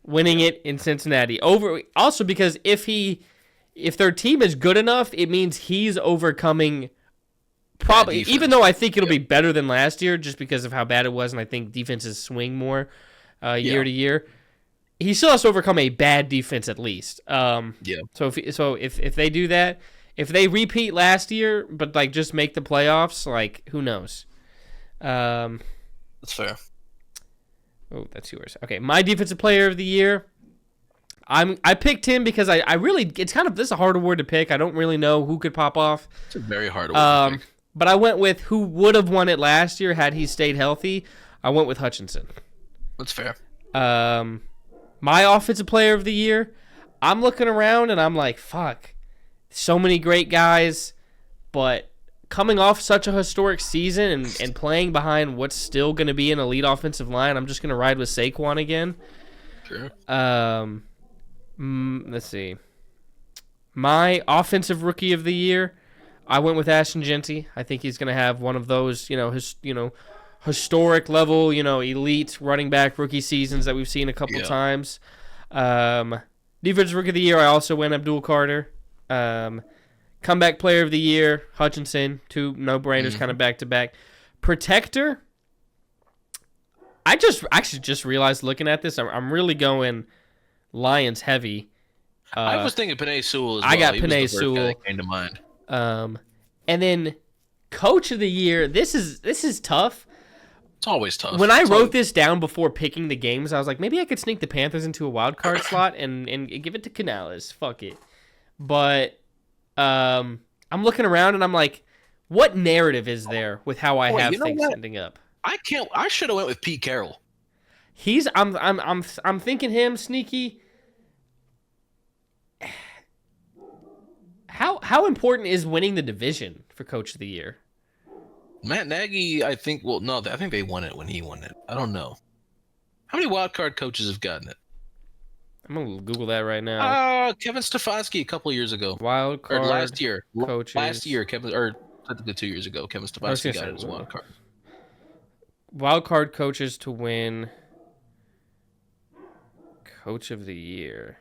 winning it in Cincinnati. Also because if their team is good enough, it means he's overcoming probably, even though I think it'll be better than last year just because of how bad it was, and I think defenses swing more year to year. He still has to overcome a bad defense at least. So if they do that, if they repeat last year but like just make the playoffs, like who knows? That's fair. Oh, that's yours. Okay, my defensive player of the year. I picked him because I really, it's kind of, this is a hard award to pick. I don't really know who could pop off. It's a very hard award to pick. But I went with who would have won it last year had he stayed healthy. I went with Hutchinson. That's fair. My offensive player of the year, I'm looking around and I'm like, fuck, so many great guys, but coming off such a historic season and playing behind what's still going to be an elite offensive line, I'm just going to ride with Saquon again. Sure. Let's see. My offensive rookie of the year, I went with Ashton Genty. I think he's going to have one of those, historic level, elite running back rookie seasons that we've seen a couple times. Defensive rookie of the year, I also went Abdul Carter. Comeback player of the year, Hutchinson. 2 no-brainers kind of back-to-back. Protector, I actually just realized looking at this, I'm really going Lions heavy. I was thinking Penei Sewell as well. I got He was Penei the first guy Sewell. that came to mind. And then coach of the year, this is tough. It's always tough. When I wrote this down before picking the games, I was like, maybe I could sneak the Panthers into a wild card slot and give it to Canales. Fuck it. But I'm looking around and I'm like, what narrative is there with how I have things ending up? I should have went with Pete Carroll. I'm thinking him sneaky. How important is winning the division for coach of the year? Matt Nagy, I think they won it when he won it. I don't know. How many wild card coaches have gotten it? I'm going to Google that right now. Kevin Stefanski a couple years ago. Wild card last year. coaches. Last year, technically 2 years ago, Kevin Stefanski got it as wild card. Wild card coaches to win coach of the year.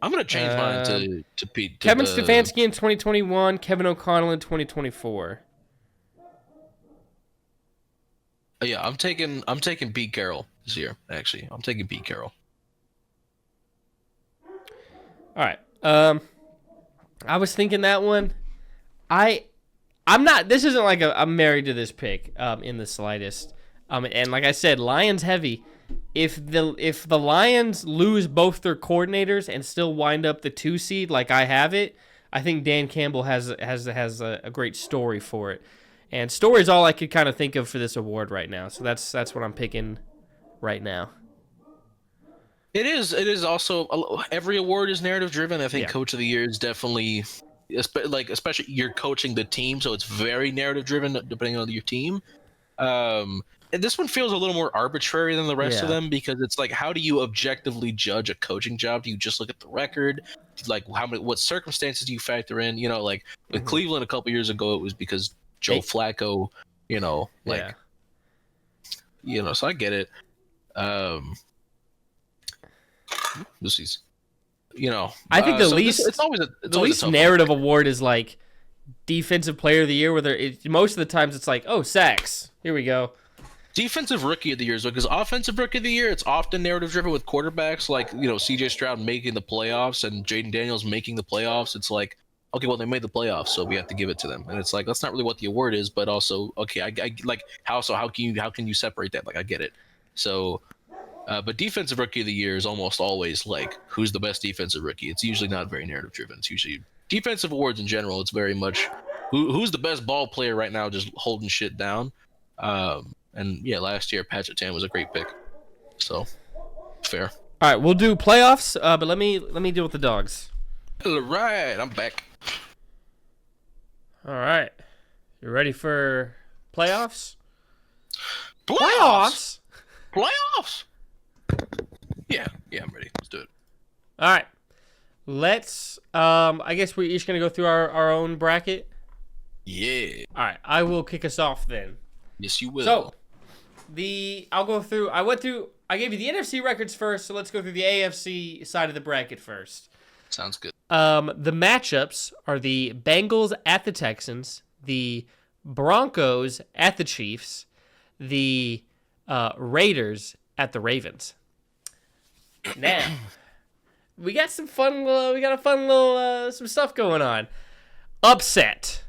I'm gonna change mine to Pete. Kevin Stefanski in 2021, Kevin O'Connell in 2024. Yeah, I'm taking Pete Carroll this year. Actually, I'm taking Pete Carroll. All right. I was thinking that one. I'm not. This isn't like I'm married to this pick in the slightest. And like I said, Lions heavy. If the Lions lose both their coordinators and still wind up the 2 seed like I have it, I think Dan Campbell has a great story for it. And story is all I could kind of think of for this award right now. So that's what I'm picking right now. It is also every award is narrative driven. I think Coach of the Year is definitely especially you're coaching the team, so it's very narrative driven depending on your team. And this one feels a little more arbitrary than the rest of them because it's like, how do you objectively judge a coaching job? Do you just look at the record? Like what circumstances do you factor in? You know, like with Cleveland a couple years ago, it was because Joe Flacco, so I get it. This is, I think the least narrative award is like defensive player of the year, where most of the times it's like, oh, sacks. Here we go. Defensive rookie of the year is because offensive rookie of the year, it's often narrative driven with quarterbacks like, CJ Stroud making the playoffs and Jaden Daniels making the playoffs. It's like, okay, well, they made the playoffs, so we have to give it to them. And it's like, that's not really what the award is, but also, okay, I like how can you separate that? Like, I get it. So, but defensive rookie of the year is almost always like, who's the best defensive rookie? It's usually not very narrative driven. It's usually defensive awards in general. It's very much who's the best ball player right now, just holding shit down. And yeah, last year Patrick Tam was a great pick, so fair. All right, we'll do playoffs, but let me deal with the dogs. All right, I'm back. All right, you ready for playoffs? Playoffs. Yeah, I'm ready. Let's do it. All right, let's. I guess we're each gonna go through our own bracket. Yeah. All right, I will kick us off then. Yes, you will. So, I'll go through. I gave you the NFC records first, so let's go through the AFC side of the bracket first. Sounds good. The matchups are the Bengals at the Texans, the Broncos at the Chiefs, the Raiders at the Ravens. Now, we got some fun. We got a fun little some stuff going on. Upset.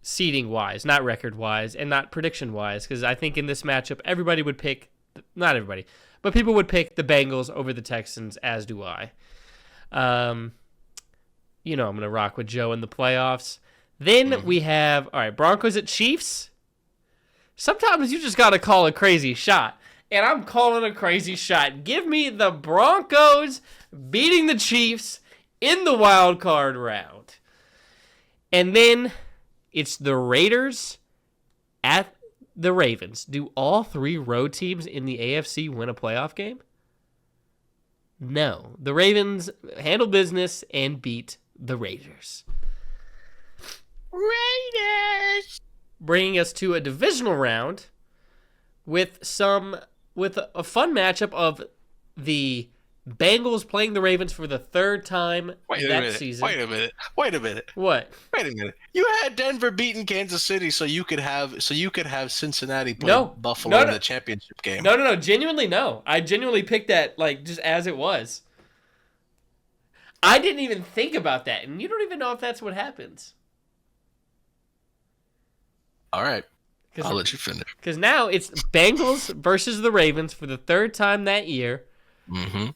Seeding wise, not record wise, and not prediction wise, because I think in this matchup, everybody would pick, not everybody, but people would pick the Bengals over the Texans, as do I. I'm going to rock with Joe in the playoffs. Then we have, all right, Broncos at Chiefs. Sometimes you just got to call a crazy shot, and I'm calling a crazy shot. Give me the Broncos beating the Chiefs in the wild card round. And then it's the Raiders at the Ravens. Do all 3 road teams in the AFC win a playoff game? No. The Ravens handle business and beat the Raiders. Raiders! Bringing us to a divisional round with a fun matchup of the Bengals playing the Ravens for the 3rd time season. Wait a minute. What? Wait a minute. You had Denver beating Kansas City so you could have Cincinnati play Buffalo in the championship game. No. Genuinely, no. I genuinely picked that just as it was. I didn't even think about that, and you don't even know if that's what happens. All right. I'll let you finish. Because now it's Bengals versus the Ravens for the 3rd time that year. Mm-hmm.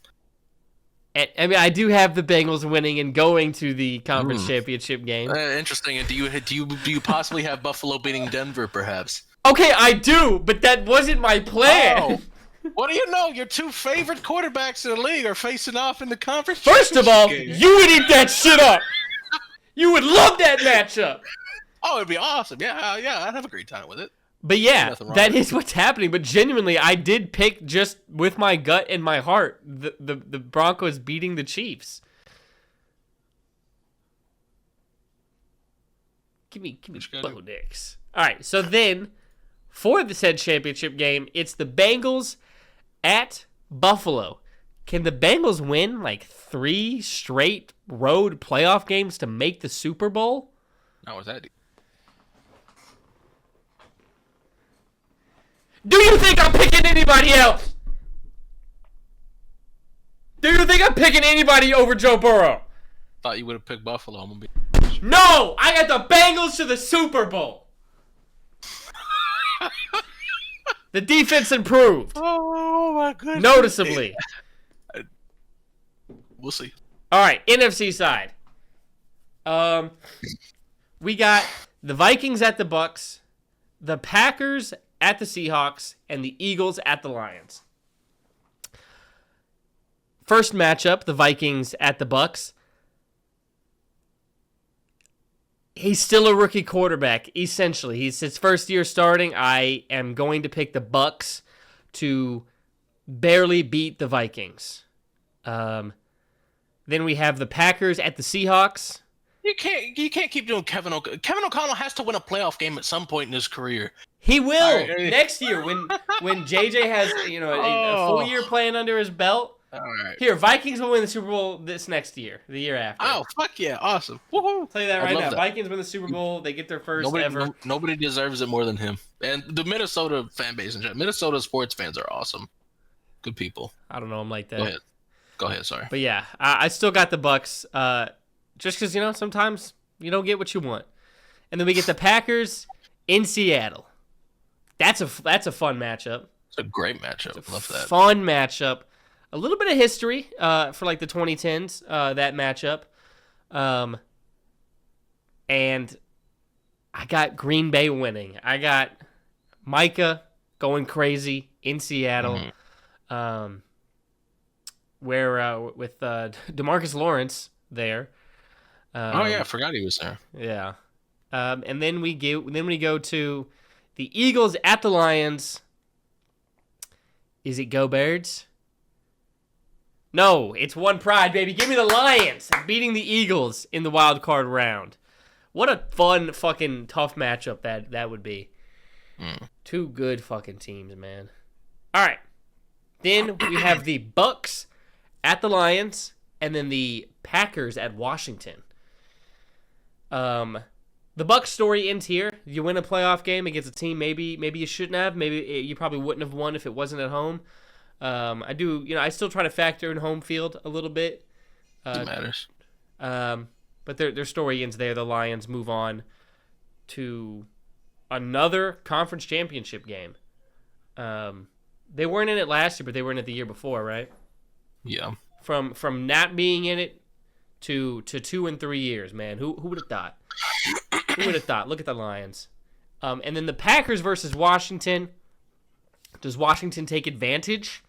I mean, I do have the Bengals winning and going to the conference championship game. Interesting. And do you possibly have Buffalo beating Denver, perhaps? Okay, I do, but that wasn't my plan. Oh, what do you know? Your 2 favorite quarterbacks in the league are facing off in the conference. First of all, you would eat that shit up. You would love that matchup. Oh, it'd be awesome. Yeah, I'd have a great time with it. But yeah, that is what's happening. But genuinely, I did pick just with my gut and my heart the Broncos beating the Chiefs. Give me Bo Nix. All right, so then for the said championship game, it's the Bengals at Buffalo. Can the Bengals win like 3 straight road playoff games to make the Super Bowl? How was that? Do you think I'm picking anybody else? Do you think I'm picking anybody over Joe Burrow? Thought you would have picked Buffalo. I'm gonna be. No, I got the Bengals to the Super Bowl. The defense improved. Oh my goodness. Noticeably. We'll see. All right, NFC side. We got the Vikings at the Bucks, the Packers at the Seahawks, and the Eagles at the Lions. First matchup, the Vikings at the Bucks. He's still a rookie quarterback, essentially. He's his first year starting. I am going to pick the Bucks to barely beat the Vikings. Then we have the Packers at the Seahawks. You can't keep doing Kevin O'Connell. Kevin O'Connell has to win a playoff game at some point in his career. He will next year when JJ has a full year playing under his belt. All right. Here, Vikings will win the Super Bowl this next year, the year after. Oh, fuck yeah. Awesome. Woohoo. I'll tell you that right now. That. Vikings win the Super Bowl. They get their first ever. Nobody deserves it more than him. And the Minnesota fan base in general. Minnesota sports fans are awesome. Good people. I don't know them like that. Go ahead, sorry. But yeah, I still got the Bucks just because, sometimes you don't get what you want. And then we get the Packers in Seattle. That's a fun matchup. It's a great matchup. Love that. Fun matchup. A little bit of history for like the 2010s, that matchup. And I got Green Bay winning. I got Micah going crazy in Seattle. Mm-hmm. Where with DeMarcus Lawrence there. I forgot he was there. Yeah. And then we go to the Eagles at the Lions. Is it Go Birds? No, it's one pride, baby. Give me the Lions beating the Eagles in the wild card round. What a fun, fucking tough matchup that would be. Two good fucking teams, man. All right. Then we have the Bucks at the Lions, and then the Packers at Washington. The Bucks story ends here. You win a playoff game against a team maybe you shouldn't have. Maybe you probably wouldn't have won if it wasn't at home. I still try to factor in home field a little bit. It matters. But their story ends there. The Lions move on to another conference championship game. They weren't in it last year, but they were in it the year before, right? Yeah. From not being in it to 2 and 3 years, man. Who would have thought? Who would have thought? Look at the Lions. And then the Packers versus Washington. Does Washington take advantage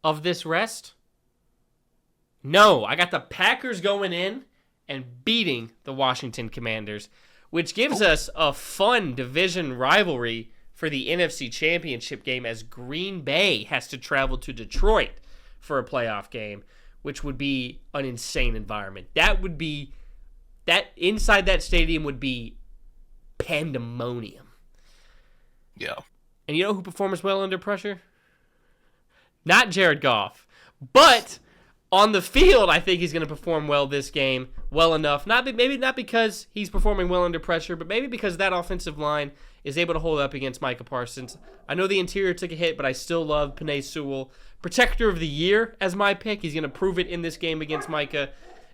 of this rest? No, I got the Packers going in and beating the Washington Commanders, which gives us a fun division rivalry for the NFC Championship game as Green Bay has to travel to Detroit for a playoff game, which would be an insane environment. That inside that stadium would be pandemonium. Yeah. And you know who performs well under pressure? Not Jared Goff. But on the field, I think he's going to perform well this game, well enough. Maybe not because he's performing well under pressure, but maybe because that offensive line is able to hold up against Micah Parsons. I know the interior took a hit, but I still love Penei Sewell. Protector of the year as my pick. He's going to prove it in this game against Micah.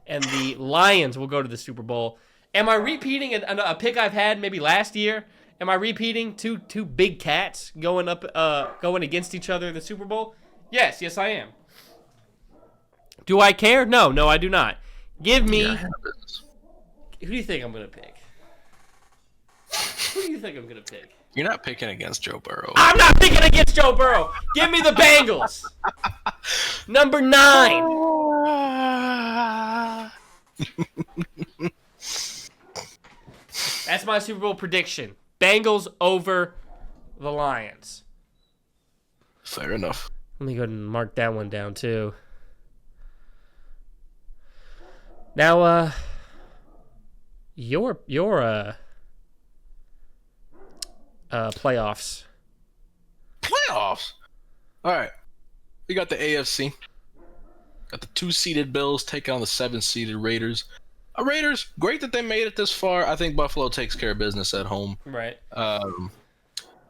And the Lions will go to the Super Bowl. Am I repeating a pick I've had maybe last year? Am I repeating two big cats going against each other in the Super Bowl? Yes, I am. Do I care? No, I do not. Give me. Who do you think I'm gonna pick? Who do you think I'm gonna pick? You're not picking against Joe Burrow. I'm not picking against Joe Burrow. Give me the Bengals. Number 9. That's my Super Bowl prediction. Bengals over the Lions. Fair enough. Let me go ahead and mark that one down too. Now, your playoffs. Playoffs. All right. We got the AFC. Got the 2-seeded Bills taking on the 7-seeded Raiders. Raiders, great that they made it this far. I think Buffalo takes care of business at home. Right.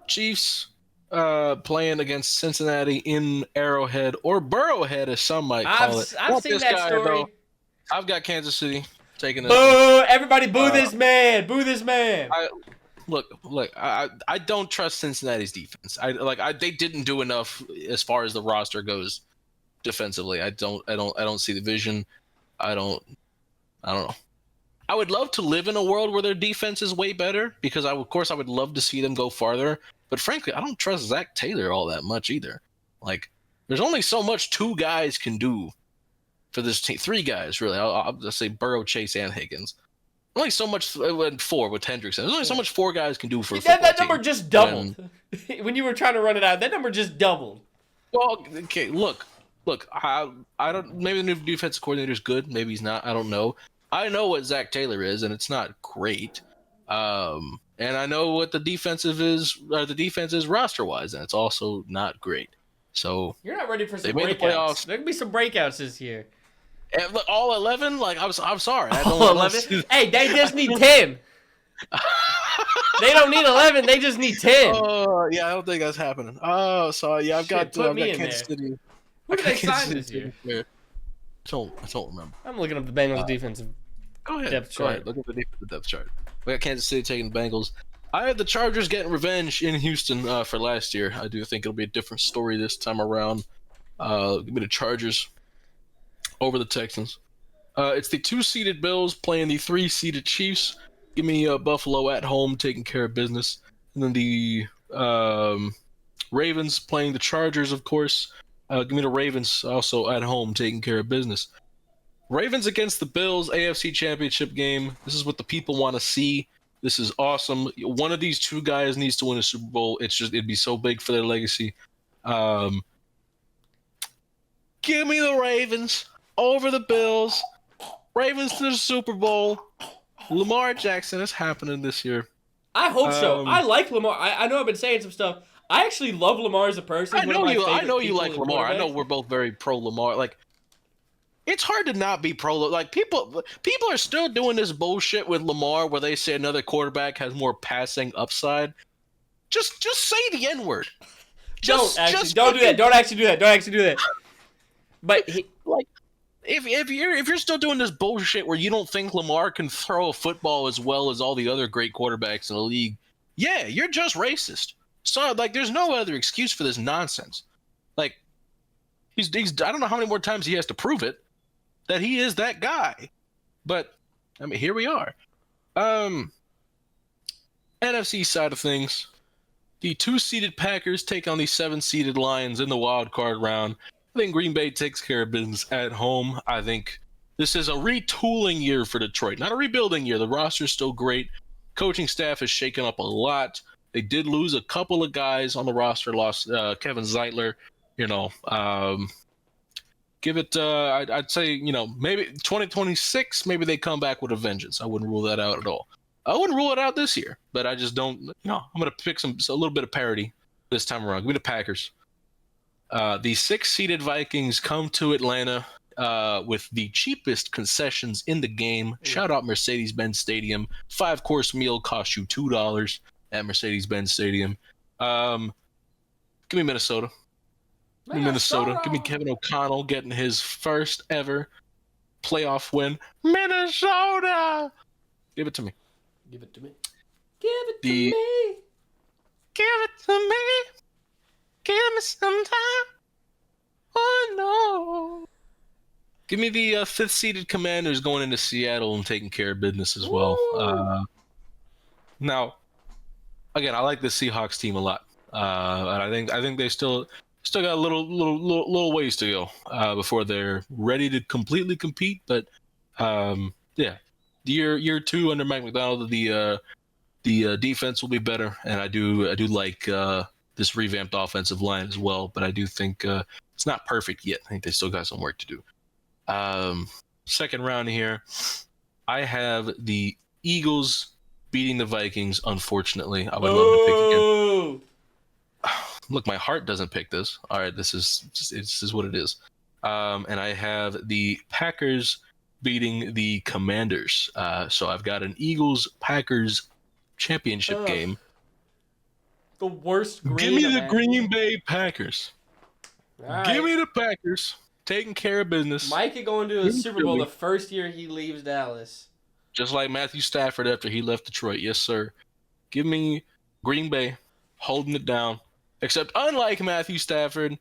Chiefs playing against Cincinnati in Arrowhead, or Burrowhead as some might call it. I've seen that story. Though. I've got Kansas City taking this. Boo! Everybody boo this man! Boo this man! Look. I don't trust Cincinnati's defense. They didn't do enough as far as the roster goes defensively. I don't see the vision. I don't know. I would love to live in a world where their defense is way better because I would love to see them go farther. But frankly, I don't trust Zach Taylor all that much either. Like, there's only so much 2 guys can do for this team. 3 guys, really. I'll just say Burrow, Chase, and Higgins. Only so much, 4 with Hendrickson. There's only so much 4 guys can do for a football that team. number just doubled. When you were trying to run it out, that number just doubled. Well, okay, look. I don't. Maybe the new defensive coordinator is good. Maybe he's not. I don't know. I know what Zach Taylor is, and it's not great. And I know what the defense is roster-wise, and it's also not great. So you're not ready for some breakouts. There could be some breakouts this year. And look, all 11? Like, I'm sorry. All 11? Hey, they just need 10. They don't need 11. They just need 10. Oh, yeah, I don't think that's happening. Oh, so yeah, I've got Kansas City. Who did they sign this year? I don't remember. I'm looking up the Bengals defensive depth chart. Look at the defensive depth chart. We got Kansas City taking the Bengals. I have the Chargers getting revenge in Houston for last year. I do think it'll be a different story this time around. Give me the Chargers over the Texans. It's the 2-seeded Bills playing the 3-seeded Chiefs. Give me Buffalo at home taking care of business. And then the Ravens playing the Chargers, of course. Give me the Ravens also at home taking care of business. Ravens against the Bills, AFC Championship game. This is what the people want to see. This is awesome. One of these 2 guys needs to win a Super Bowl. It'd be so big for their legacy. Give me the Ravens over the Bills. Ravens to the Super Bowl. Lamar Jackson is happening this year. I hope so. I like Lamar. I know I've been saying some stuff. I actually love Lamar as a person. I know you like Lamar. I know we're both very pro Lamar. Like, it's hard to not be pro. Like, people are still doing this bullshit with Lamar where they say another quarterback has more passing upside. Just say the N-word. Don't do that. Don't actually do that. But if you're still doing this bullshit where you don't think Lamar can throw a football as well as all the other great quarterbacks in the league, yeah, you're just racist. So, like, there's no other excuse for this nonsense. Like, he's I don't know how many more times he has to prove it that he is that guy. But, I mean, here we are. NFC side of things, the 2-seeded Packers take on the 7-seeded Lions in the wild card round. I think Green Bay takes care of business at home. I think this is a retooling year for Detroit, not a rebuilding year. The roster's still great. Coaching staff is shaken up a lot. They did lose a couple of guys on the roster. Lost Kevin Zeitler. Give it. I'd say maybe 2026. Maybe they come back with a vengeance. I wouldn't rule that out at all. I wouldn't rule it out this year, but I just don't. I'm gonna pick a little bit of parity this time around. Give me the Packers. The 6-seeded Vikings come to Atlanta with the cheapest concessions in the game. Shout out Mercedes-Benz Stadium. 5-course meal costs you $2 at Mercedes-Benz Stadium. Give me Minnesota. Minnesota. Give me Kevin O'Connell getting his first ever playoff win. Minnesota. Give it to me. Give it to me. Give me some time. Oh no. Give me the 5th-seeded Commanders going into Seattle and taking care of business as well. Now, again, I like the Seahawks team a lot, and I think they still got a little ways to go before they're ready to completely compete. But yeah, year 2 under Mike McDonald, the defense will be better, and I do like this revamped offensive line as well. But I do think it's not perfect yet. I think they still got some work to do. Second round here, I have the Eagles beating the Vikings. Unfortunately, I would love to pick again. Look, my heart doesn't pick this. All right, this is what it is. and I have the Packers beating the Commanders. So I've got an Eagles-Packers championship Ugh. game. The worst Give grade me of the that. Green Bay Packers. All Give right. me the Packers. Taking care of business. Mike could go into a In Super Bowl Philly. the first year he leaves Dallas. Just like Matthew Stafford after he left Detroit. Yes, sir. Give me Green Bay holding it down. Except unlike Matthew Stafford,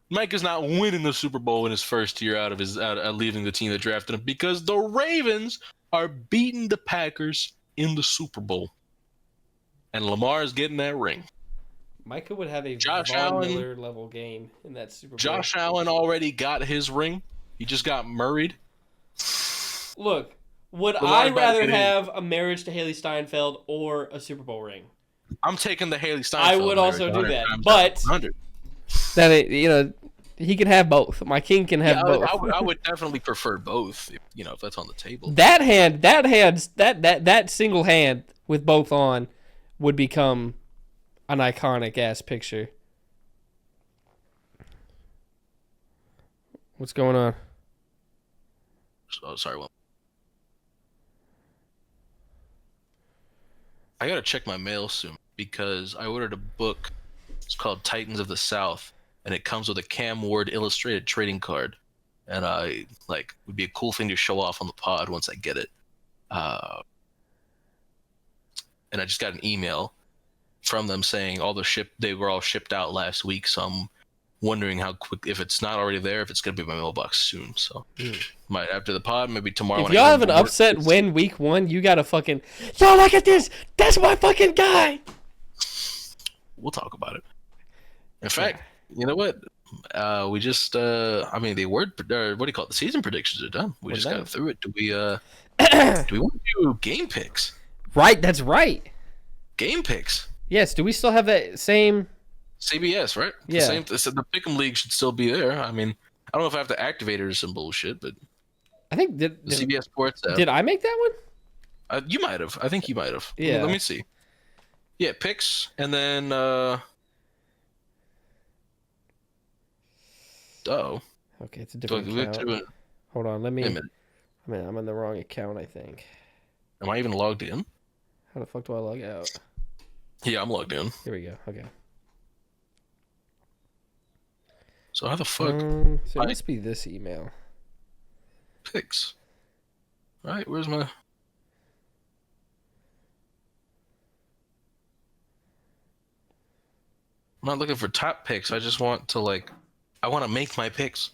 Mike is not winning the Super Bowl in his first year out of leaving the team that drafted him because the Ravens are beating the Packers in the Super Bowl. And Lamar is getting that ring. Micah would have a Josh Von Allen- Miller level game in that Super Bowl. Josh Allen already got his ring. He just got murrayed. Look, would Lamar I about to rather get in. have a marriage to Haley Steinfeld or a Super Bowl ring? I'm taking the Haley Steinfeld. I would also marriage do that, 100 but 100. That he can have both. My king can have Yeah, both. I would definitely prefer both. If that's on the table. that single hand with both on would become an iconic ass picture. What's going on? Oh, sorry. Well, I gotta check my mail soon because I ordered a book. It's called Titans of the South, and it comes with a Cam Ward illustrated trading card. And would be a cool thing to show off on the pod once I get it. And I just got an email from them saying they were all shipped out last week. So I'm wondering how quick, if it's not already there, if it's gonna be in my mailbox soon. So might after the pod, maybe tomorrow. If when I y'all get have an home from upset work. win week 1, you gotta fucking look at this. That's my fucking guy. We'll talk about it. In fact, you know what? We just, the what do you call it? The season predictions are done. We We're just done. got through it. Do we want to do game picks? Right, that's right. Game picks. Yes. Do we still have that same? CBS, right? Yeah. The Pick'em League should still be there. I mean, I don't know if I have to activate it or some bullshit, but I think the CBS Sports app. did I make that one? You might have. I think you might have. Yeah. Let me see. Yeah, picks, and then Okay, it's a different account. Hold on, let me. Wait a minute. I mean, I'm on the wrong account, I think. Am I even logged in? How the fuck do I log out? Yeah, I'm logged in. Here we go. Okay. So how the fuck So it must be this email. picks? All right, where's my? I'm not looking for top picks. I just want to I want to make my picks.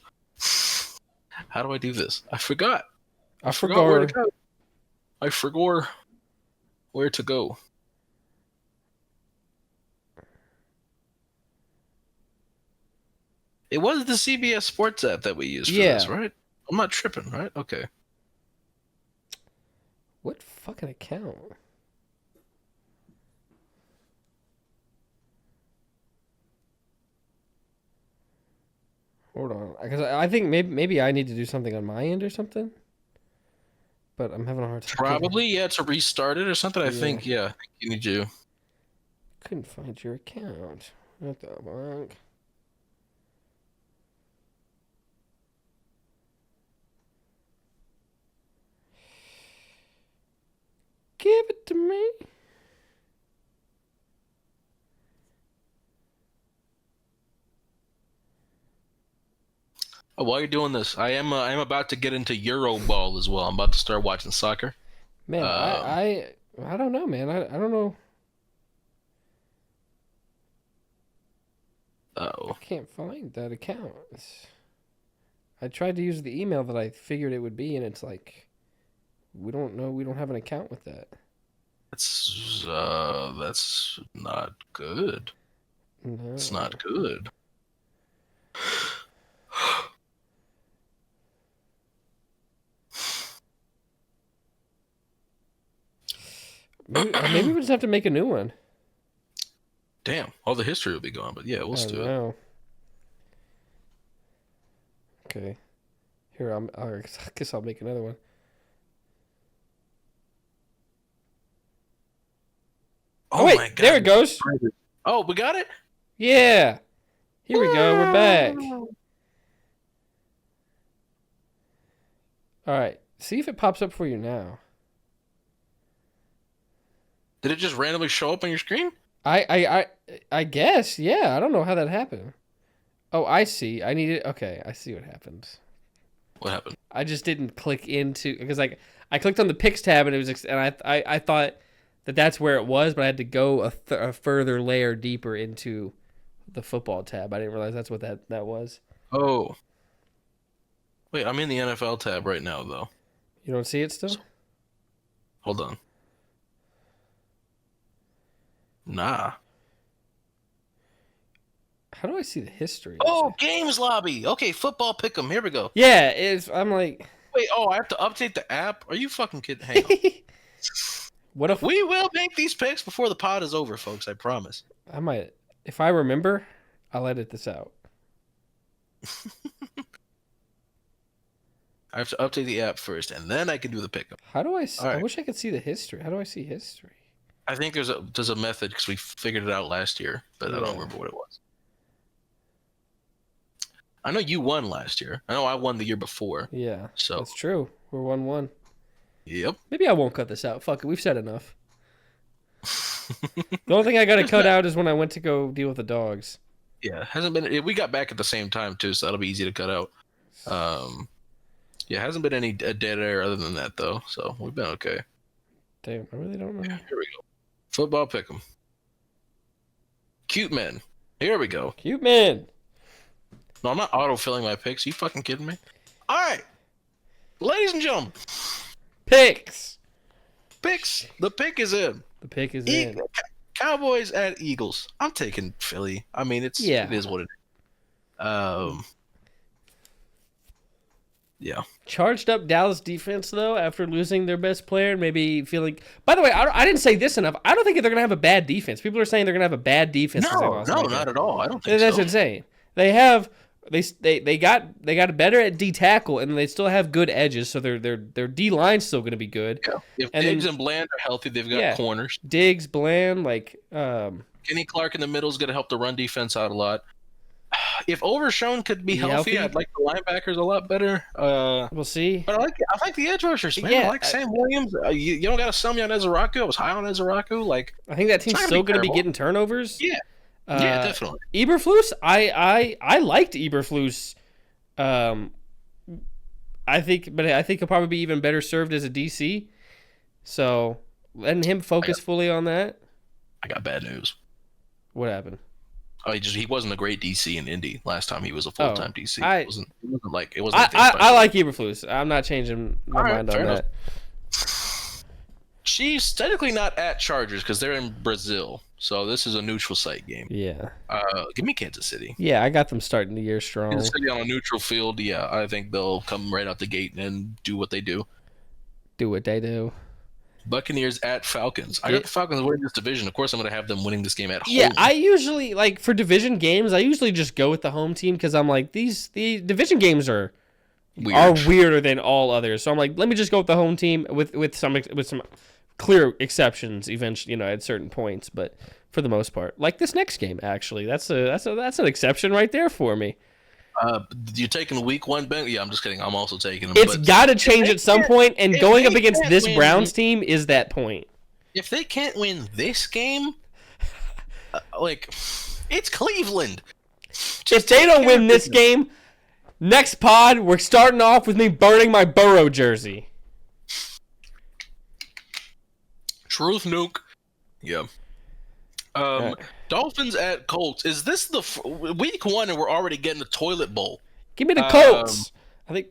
How do I do this? I forgot. I Forgot where to forgot. go. I forgot where to go. It was the CBS Sports app that we used for this, right? I'm not tripping, right? Okay. What fucking account? Hold on, because I think maybe I need to do something on my end or something. But I'm having a hard time. Probably, yeah, to restart it or something. I Yeah. think, yeah, I think you need to. Couldn't find your account. What the fuck? Give it to me. Oh, while you're doing this, I am about to get into Euro ball as well. I'm about to start watching soccer. Man, I don't know, man. I don't know. Oh, I can't find that account. I tried to use the email that I figured it would be, and it's like, we don't know. We don't have an account with that. that's not good. No. It's not good. Maybe we just have to make a new one. Damn, all the history will be gone. But yeah, we'll I do don't it. know. Okay. Here, I guess I'll make another one. Oh wait, my god! there it goes. Oh, we got it. Yeah. Here we go. We're back. All right. See if it pops up for you now. Did it just randomly show up on your screen? I guess. Yeah. I don't know how that happened. Oh, I see. I need it. Okay. I see what happened. What happened? I just didn't click into because I clicked on the picks tab and it was and I thought that's where it was, but I had to go a further layer deeper into the football tab. I didn't realize that's what that was. Oh. Wait, I'm in the NFL tab right now, though. You don't see it still? Hold on. Nah. How do I see the history? Oh, games lobby. Okay, football pick'em. Here we go. Yeah, I'm like. Wait, I have to update the app? Are you fucking kidding? Hang on. What if we will make these picks before the pod is over, folks. I promise. I might, if I remember, I'll edit this out. I have to update the app first, and then I can do the pickup. How do I? All right. I wish I could see the history. How do I see history? I think there's a method because we figured it out last year, but I don't remember what it was. I know you won last year. I know I won the year before. Yeah, so that's true. We're 1-1. Yep. Maybe I won't cut this out. Fuck it. We've said enough. The only thing I got to cut out is when I went to go deal with the dogs. Yeah, hasn't been. We got back at the same time too, so that'll be easy to cut out. Yeah, hasn't been any dead air other than that though, so we've been okay. Damn, I really don't know. Yeah, here we go. Football pick'em. Cute men. Here we go. Cute man. No, I'm not auto-filling my picks. You fucking kidding me? All right, ladies and gentlemen. Picks. The pick is in. The pick is in. Cowboys at Eagles. I'm taking Philly. I mean, it is what it is. Yeah. Charged up Dallas defense though after losing their best player and maybe feeling. By the way, I didn't say this enough. I don't think they're gonna have a bad defense. People are saying they're gonna have a bad defense. No, not at all. I don't think that's insane. They have. They got better at D tackle and they still have good edges, so their D line's still going to be good. Yeah. If Diggs and Bland are healthy, they've got corners. Diggs, Bland, Kenny Clark in the middle is going to help the run defense out a lot. If Overshown could be healthy, I'd like the linebackers a lot better. We'll see. But I like the edge rushers, man. I like Sam Williams. You don't got to sell me on Ezeraku. I was high on Ezeraku. I think that team's still going to be getting turnovers. Yeah. Yeah, definitely. Eberflus, I liked Eberflus. I think he'll probably be even better served as a DC. So letting him focus fully on that. I got bad news. What happened? Oh, he wasn't a great DC in Indy last time he was a full-time DC. It wasn't like. I like Eberflus. I'm not changing my mind on that. Chiefs technically not at Chargers because they're in Brazil, so this is a neutral site game. Yeah. Give me Kansas City. Yeah, I got them starting the year strong. Kansas City on a neutral field. Yeah, I think they'll come right out the gate and do what they do. Do what they do. Buccaneers at Falcons. I got the Falcons winning this division. Of course, I'm going to have them winning this game at home. Yeah, I usually for division games. I usually just go with the home team because I'm like the division games are weirder than all others. So I'm like, let me just go with the home team with some clear exceptions eventually, at certain points, but for the most part, like this next game, actually, that's an exception right there for me. You're taking week 1, Ben? Yeah, I'm just kidding. I'm also taking them. It's got to change at some point, and going up against this Browns team is that point. If they can't win this game, it's Cleveland. If they don't win this game, next pod, we're starting off with me burning my Burrow jersey. Truth nuke. Yeah. Dolphins at Colts. Is this the week 1 and we're already getting the toilet bowl? Give me the Colts. I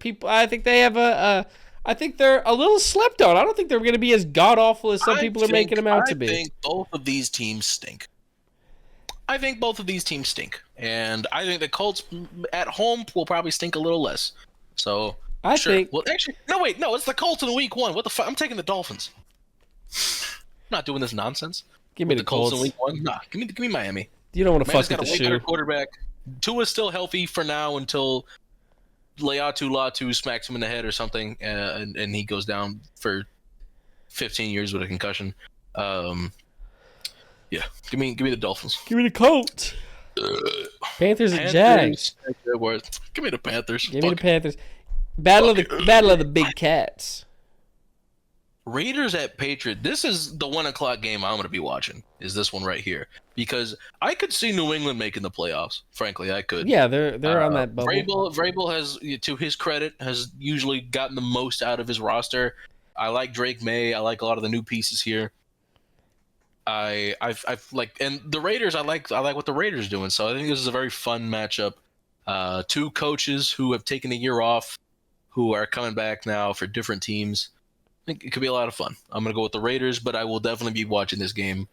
think they have I think they're a little slept on. I don't think they're going to be as god awful as some people are making them out to be. I think both of these teams stink. And I think the Colts at home will probably stink a little less. So I think. Well, actually, no. It's the Colts in week 1. What the fuck? I'm taking the Dolphins. I'm not doing this nonsense. Give me the Colts in week 1. Nah, give me Miami. You don't want to fuck with the shoe. Quarterback. Tua's still healthy for now until Latu smacks him in the head or something, and he goes down for 15 years with a concussion. Yeah, give me the Dolphins. Give me the Colts. Panthers and Jags. Give me the Panthers. Give me the Panthers. Battle of the big cats. Raiders at Patriot. This is the 1:00 game I'm going to be watching. Is this one right here? Because I could see New England making the playoffs. Frankly, I could. Yeah, they're on that bubble. Vrabel has, to his credit, has usually gotten the most out of his roster. I like Drake May. I like a lot of the new pieces here. I've like, and the Raiders. I like what the Raiders doing. So I think this is a very fun matchup. Two coaches who have taken a year off, who are coming back now for different teams. I think it could be a lot of fun. I'm going to go with the Raiders, but I will definitely be watching this game.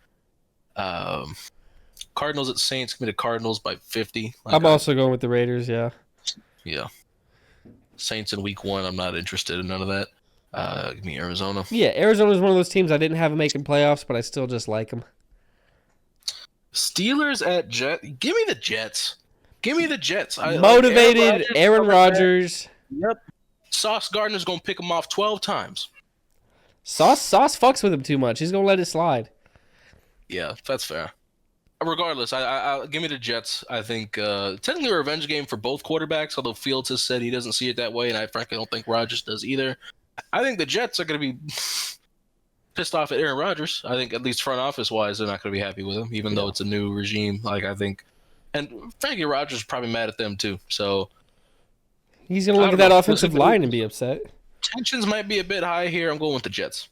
Cardinals at Saints. Give me the Cardinals by 50. I'm also going with the Raiders, yeah. Yeah. Saints in week 1, I'm not interested in none of that. Give me Arizona. Yeah, Arizona's one of those teams I didn't have making playoffs, but I still just like them. Steelers at Jets. Give me the Jets. Give me the Jets. Motivated Aaron Rodgers. Yep. Sauce Gardner's going to pick him off 12 times. Sauce fucks with him too much. He's gonna let it slide. Yeah, that's fair. Regardless, I give me the Jets. I think technically a revenge game for both quarterbacks, although Fields has said he doesn't see it that way, and I frankly don't think Rodgers does either. I think the Jets are going to be pissed off at Aaron Rodgers. I think at least front office wise, they're not going to be happy with him, even though it's a new regime. Like I think, and frankly, Rodgers is probably mad at them too. So he's gonna look at that offensive line and be upset. Tensions might be a bit high here. I'm going with the Jets.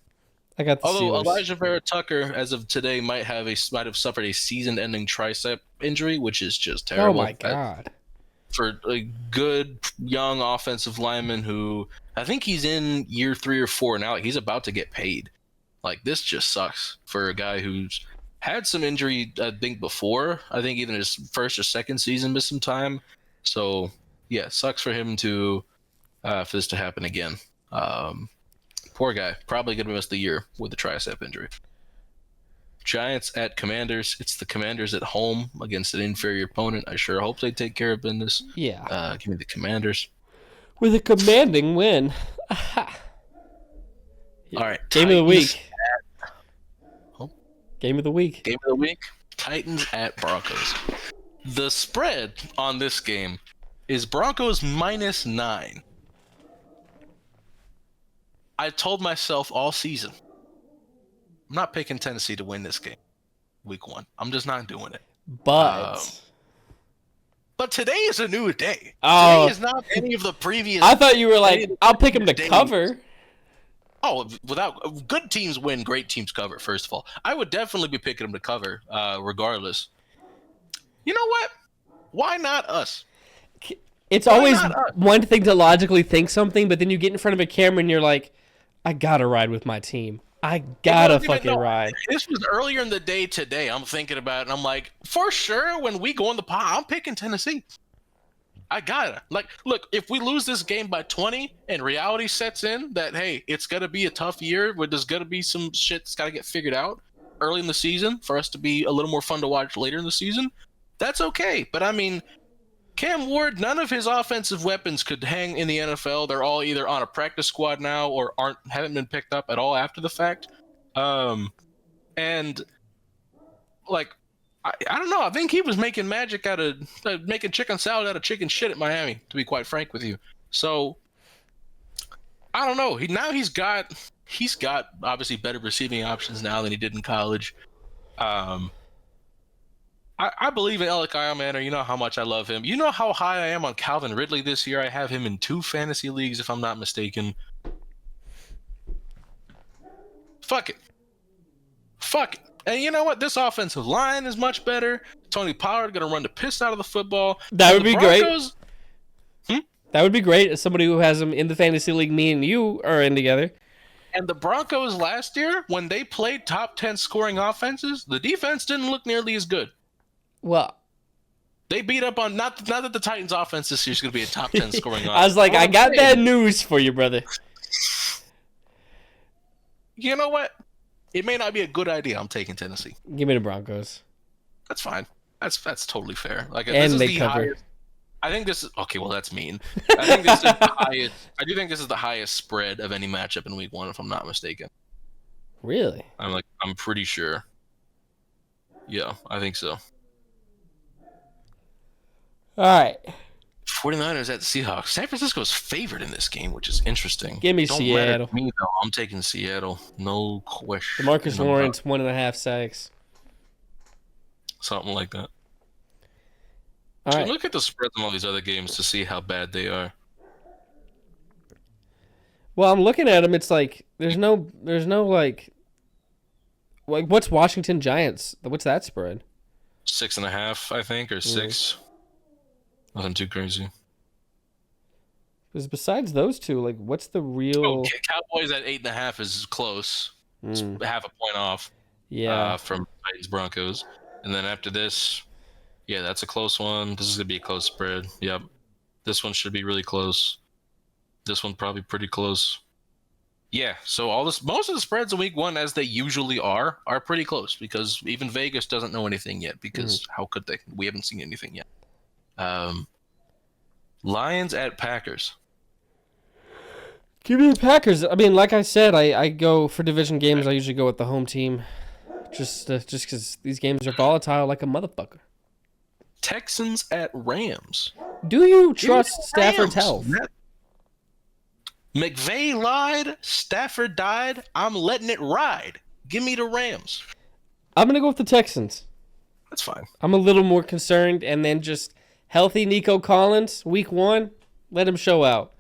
I got the Although Steelers. Elijah Vera Tucker, as of today, might have suffered a season-ending tricep injury, which is just terrible. Oh my god! For a good young offensive lineman who I think he's in year 3 or 4 now, like he's about to get paid. Like this just sucks for a guy who's had some injury. I think before. I think even his first or second season missed some time. So yeah, sucks for him to for this to happen again. Poor guy. Probably going to miss the year with the tricep injury. Giants at Commanders. It's the Commanders at home against an inferior opponent. I sure hope they take care of business. Yeah. Give me the Commanders. With a commanding win. All right. Game of the week. Game of the week. Titans at Broncos. The spread on this game is Broncos -9. I told myself all season, I'm not picking Tennessee to win this game, week 1. I'm just not doing it. But today is a new day. Oh. Today is not any of the previous. I thought you were like, I'll pick him to cover. Oh, without good teams win, great teams cover. First of all, I would definitely be picking them to cover, regardless. You know what? Why not us? It's always one thing to logically think something, but then you get in front of a camera and you're like, I gotta ride with my team. I gotta fucking ride. This was earlier in the day today. I'm thinking about it, and I'm like, for sure, when we go in the pot, I'm picking Tennessee. I gotta. Like, look, if we lose this game by 20 and reality sets in that, hey, it's gonna be a tough year where there's gonna be some shit that's gotta get figured out early in the season for us to be a little more fun to watch later in the season, that's okay. But I mean, Cam Ward, none of his offensive weapons could hang in the NFL. They're all either on a practice squad now or haven't been picked up at all after the fact. And like, I don't know. I think he was making magic out of making chicken salad out of chicken shit at Miami, to be quite frank with you. So I don't know. He's got obviously better receiving options now than he did in college. I believe in Alec Manor. You know how much I love him. You know how high I am on Calvin Ridley this year. I have him in 2 fantasy leagues, if I'm not mistaken. Fuck it. And you know what? This offensive line is much better. Tony Pollard going to run the piss out of the football. That would be great. That would be great as somebody who has him in the fantasy league me and you are in together. And the Broncos last year, when they played top 10 scoring offenses, the defense didn't look nearly as good. Well, they beat up on not that the Titans' offense this year is going to be a top 10 scoring offense. I was like, I got that news for you, brother. You know what? It may not be a good idea. I'm taking Tennessee. Give me the Broncos. That's fine. That's totally fair. Like, and this is they the cover. Highest, I think this is okay. Well, that's mean. I think this is the highest. I do think this is the highest spread of any matchup in week 1, if I'm not mistaken. Really? I'm pretty sure. Yeah, I think so. All right. 49ers at Seahawks. San Francisco's favored in this game, which is interesting. Give me Don't Seattle. Matter to me, though. I'm taking Seattle. No question. DeMarcus Lawrence, 1.5 sacks. Something like that. All right. Look at the spreads on all these other games to see how bad they are. Well, I'm looking at them. It's like there's no like what's Washington Giants? What's that spread? 6.5, I think, or 6. Nothing too crazy. Because besides those two, like, what's the real? Cowboys at 8.5 is close. It's half a point off. Yeah. From Titans Broncos, and then after this, yeah, that's a close one. This is gonna be a close spread. Yep. This one should be really close. This one probably pretty close. Yeah, so most of the spreads in week 1, as they usually are pretty close because even Vegas doesn't know anything yet because how could they? We haven't seen anything yet. Lions at Packers. Give me the Packers. I mean, like I said, I go for division games. I usually go with the home team, just because these games are volatile like a motherfucker. Texans at Rams. Do you trust Stafford's health? McVay lied. Stafford died. I'm letting it ride. Give me the Rams. I'm going to go with the Texans. That's fine. I'm a little more concerned. And then just healthy Nico Collins, week 1, let him show out.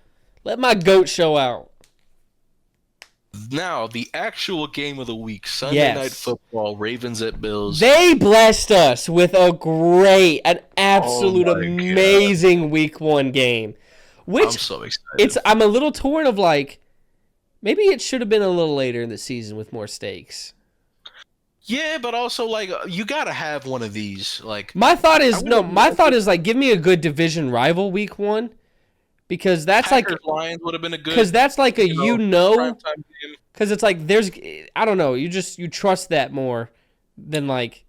Let my GOAT show out. Now, the actual game of the week, Sunday Night Football, Ravens at Bills. They blessed us with an absolute amazing week 1 game. Which I'm so excited. I'm a little torn of like, maybe it should have been a little later in the season with more stakes. Yeah, but also like you gotta have one of these. Like my thought is like give me a good division rival week 1, because that's Packers, Lions would have been a good. Because that's like because it's like there's I don't know, you trust that more than like.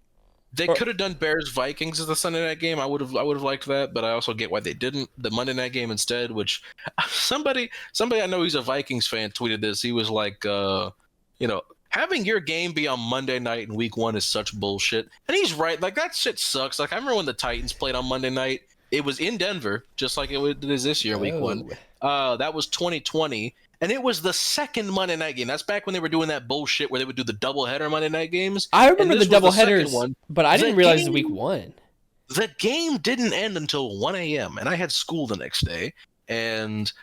They could have done Bears Vikings as the Sunday night game. I would have liked that, but I also get why they didn't. The Monday night game instead, which somebody I know he's a Vikings fan tweeted this. He was like, having your game be on Monday night in week 1 is such bullshit. And he's right. Like that shit sucks. Like I remember when the Titans played on Monday night. It was in Denver, just like it is this year, week 1. That was 2020. And it was the second Monday night game. That's back when they were doing that bullshit where they would do the doubleheader Monday night games. I remember the doubleheaders, but I didn't realize it was week 1. The game didn't end until 1 a.m., and I had school the next day. And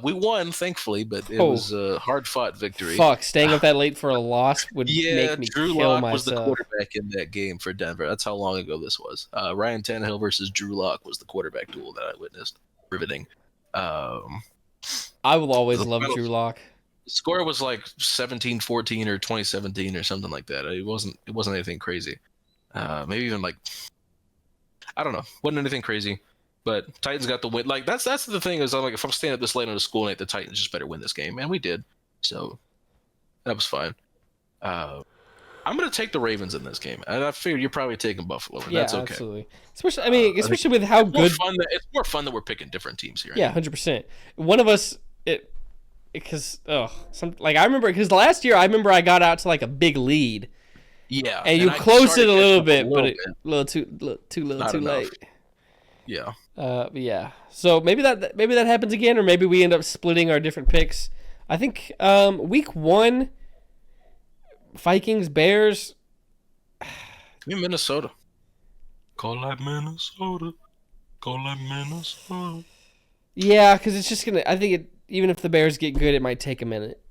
we won, thankfully, but it was a hard-fought victory. Fuck, staying up that late for a loss would make me Drew kill Lock myself. was the quarterback in that game for Denver. That's how long ago this was. Ryan Tannehill versus Drew Lock was the quarterback duel that I witnessed. Riveting. I will always love Drew Lock. The score was like 17-14 or 2017 or something like that. It wasn't anything crazy. Maybe even like I don't know. Wasn't anything crazy. But Titans got the win. Like that's the thing is I'm like if I'm staying up this late on a school night, the Titans just better win this game, and we did. So that was fine. I'm gonna take the Ravens in this game, and I figured you're probably taking Buffalo, and that's okay. Absolutely. Especially with how good. It's more fun that we're picking different teams here. Yeah, 100%. One of us, I remember because last year I remember I got out to like a big lead. Yeah, and you closed it a little bit, but a little too late. Yeah. Yeah. So maybe that happens again, or maybe we end up splitting our different picks. I think week 1. Vikings, Bears. Give me Minnesota. Call that Minnesota. Call that Minnesota. Yeah, because it's just gonna. I think even if the Bears get good, it might take a minute.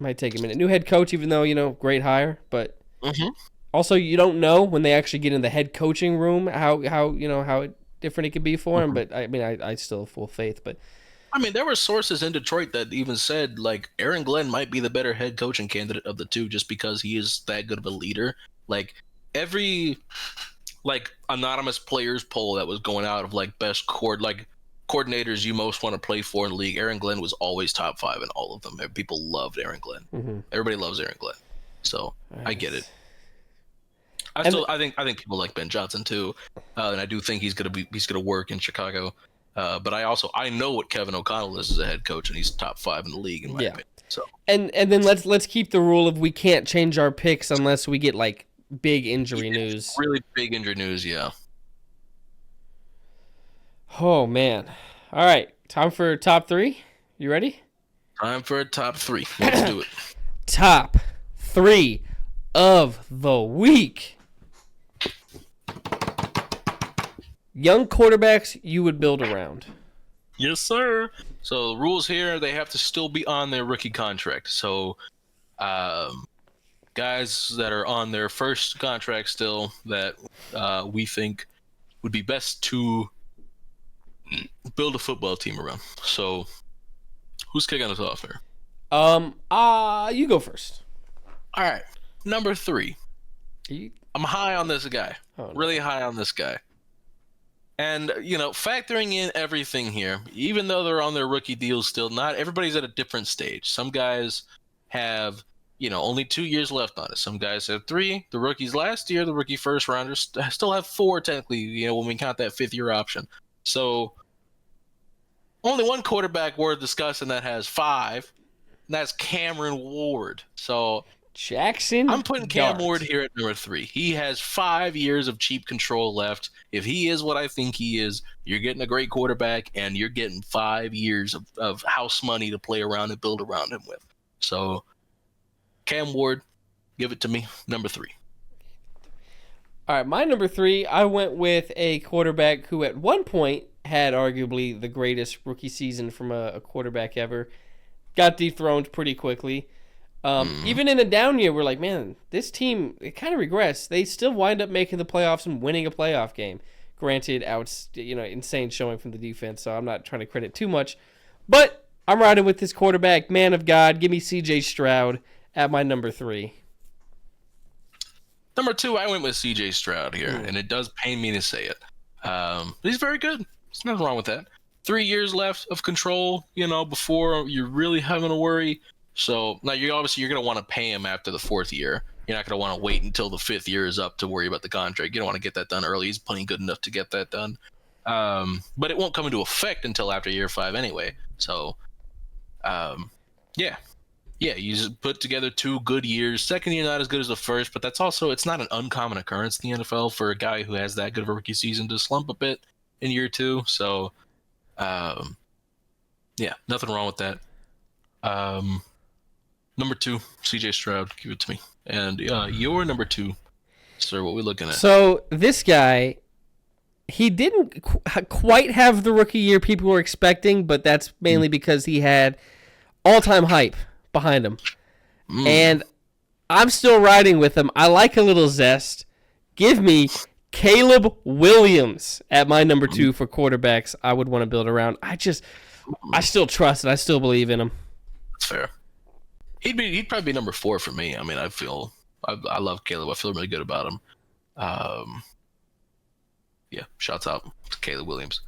New head coach, even though great hire, but also you don't know when they actually get in the head coaching room how different it could be for him. But I mean, I still have full faith, but. I mean, there were sources in Detroit that even said, like, Aaron Glenn might be the better head coaching candidate of the two just because he is that good of a leader. Like, every, anonymous players poll that was going out of, best coordinators you most want to play for in the league, Aaron Glenn was always top 5 in all of them. People loved Aaron Glenn. Mm-hmm. Everybody loves Aaron Glenn. So, I get it. I think people like Ben Johnson, too. And I do think he's gonna work in Chicago. But I know what Kevin O'Connell is as a head coach, and he's top 5 in the league in my opinion. So and then let's keep the rule of we can't change our picks unless we get big injury news. Really big injury news, yeah. Oh, man. All right. Time for top 3. You ready? Time for a top 3. Let's do it. Top 3 of the week. Young quarterbacks you would build around. Yes, sir. So the rules here, they have to still be on their rookie contract. So guys that are on their first contract still that we think would be best to build a football team around. So who's kicking us off here? You go first. All right. Number 3. You... I'm high on this guy. Oh, no. Really high on this guy. And, factoring in everything here, even though they're on their rookie deals still, not everybody's at a different stage. Some guys have, only 2 years left on it. Some guys have 3. The rookies last year, the rookie first rounders, still have 4 technically, when we count that 5th-year option. So only one quarterback worth discussing that has 5, and that's Cameron Ward. So Jackson. I'm putting Cam Ward here at number 3. He has 5 years of cheap control left. If he is what I think he is, you're getting a great quarterback, and you're getting 5 years of house money to play around and build around him with. So Cam Ward, give it to me, number 3. All right, my number 3, I went with a quarterback who at one point had arguably the greatest rookie season from a quarterback ever. Got dethroned pretty quickly. Even in a down year, we're like, man, this team, it kind of regressed. They still wind up making the playoffs and winning a playoff game. Granted, insane showing from the defense, so I'm not trying to credit too much. But I'm riding with this quarterback, man of God. Give me C.J. Stroud at my number 3. Number 2, I went with C.J. Stroud here, and it does pain me to say it. He's very good. There's nothing wrong with that. 3 years left of control, before you're really having to worry. So now you're going to want to pay him after the 4th year. You're not going to want to wait until the 5th year is up to worry about the contract. You don't want to get that done early. He's plenty good enough to get that done. But it won't come into effect until after year 5 anyway. So, yeah, you just put together 2 good years. Second year not as good as the first, but it's not an uncommon occurrence in the NFL for a guy who has that good of a rookie season to slump a bit in year 2. So, yeah, nothing wrong with that. Number 2, C.J. Stroud, give it to me. And your number 2, sir, what are we looking at? So this guy, he didn't quite have the rookie year people were expecting, but that's mainly because he had all-time hype behind him. And I'm still riding with him. I like a little zest. Give me Caleb Williams at my number 2 for quarterbacks I would want to build around. I still trust it. I still believe in him. That's fair. He'd probably be number 4 for me. I mean, I love Caleb. I feel really good about him. Yeah, shouts out to Caleb Williams.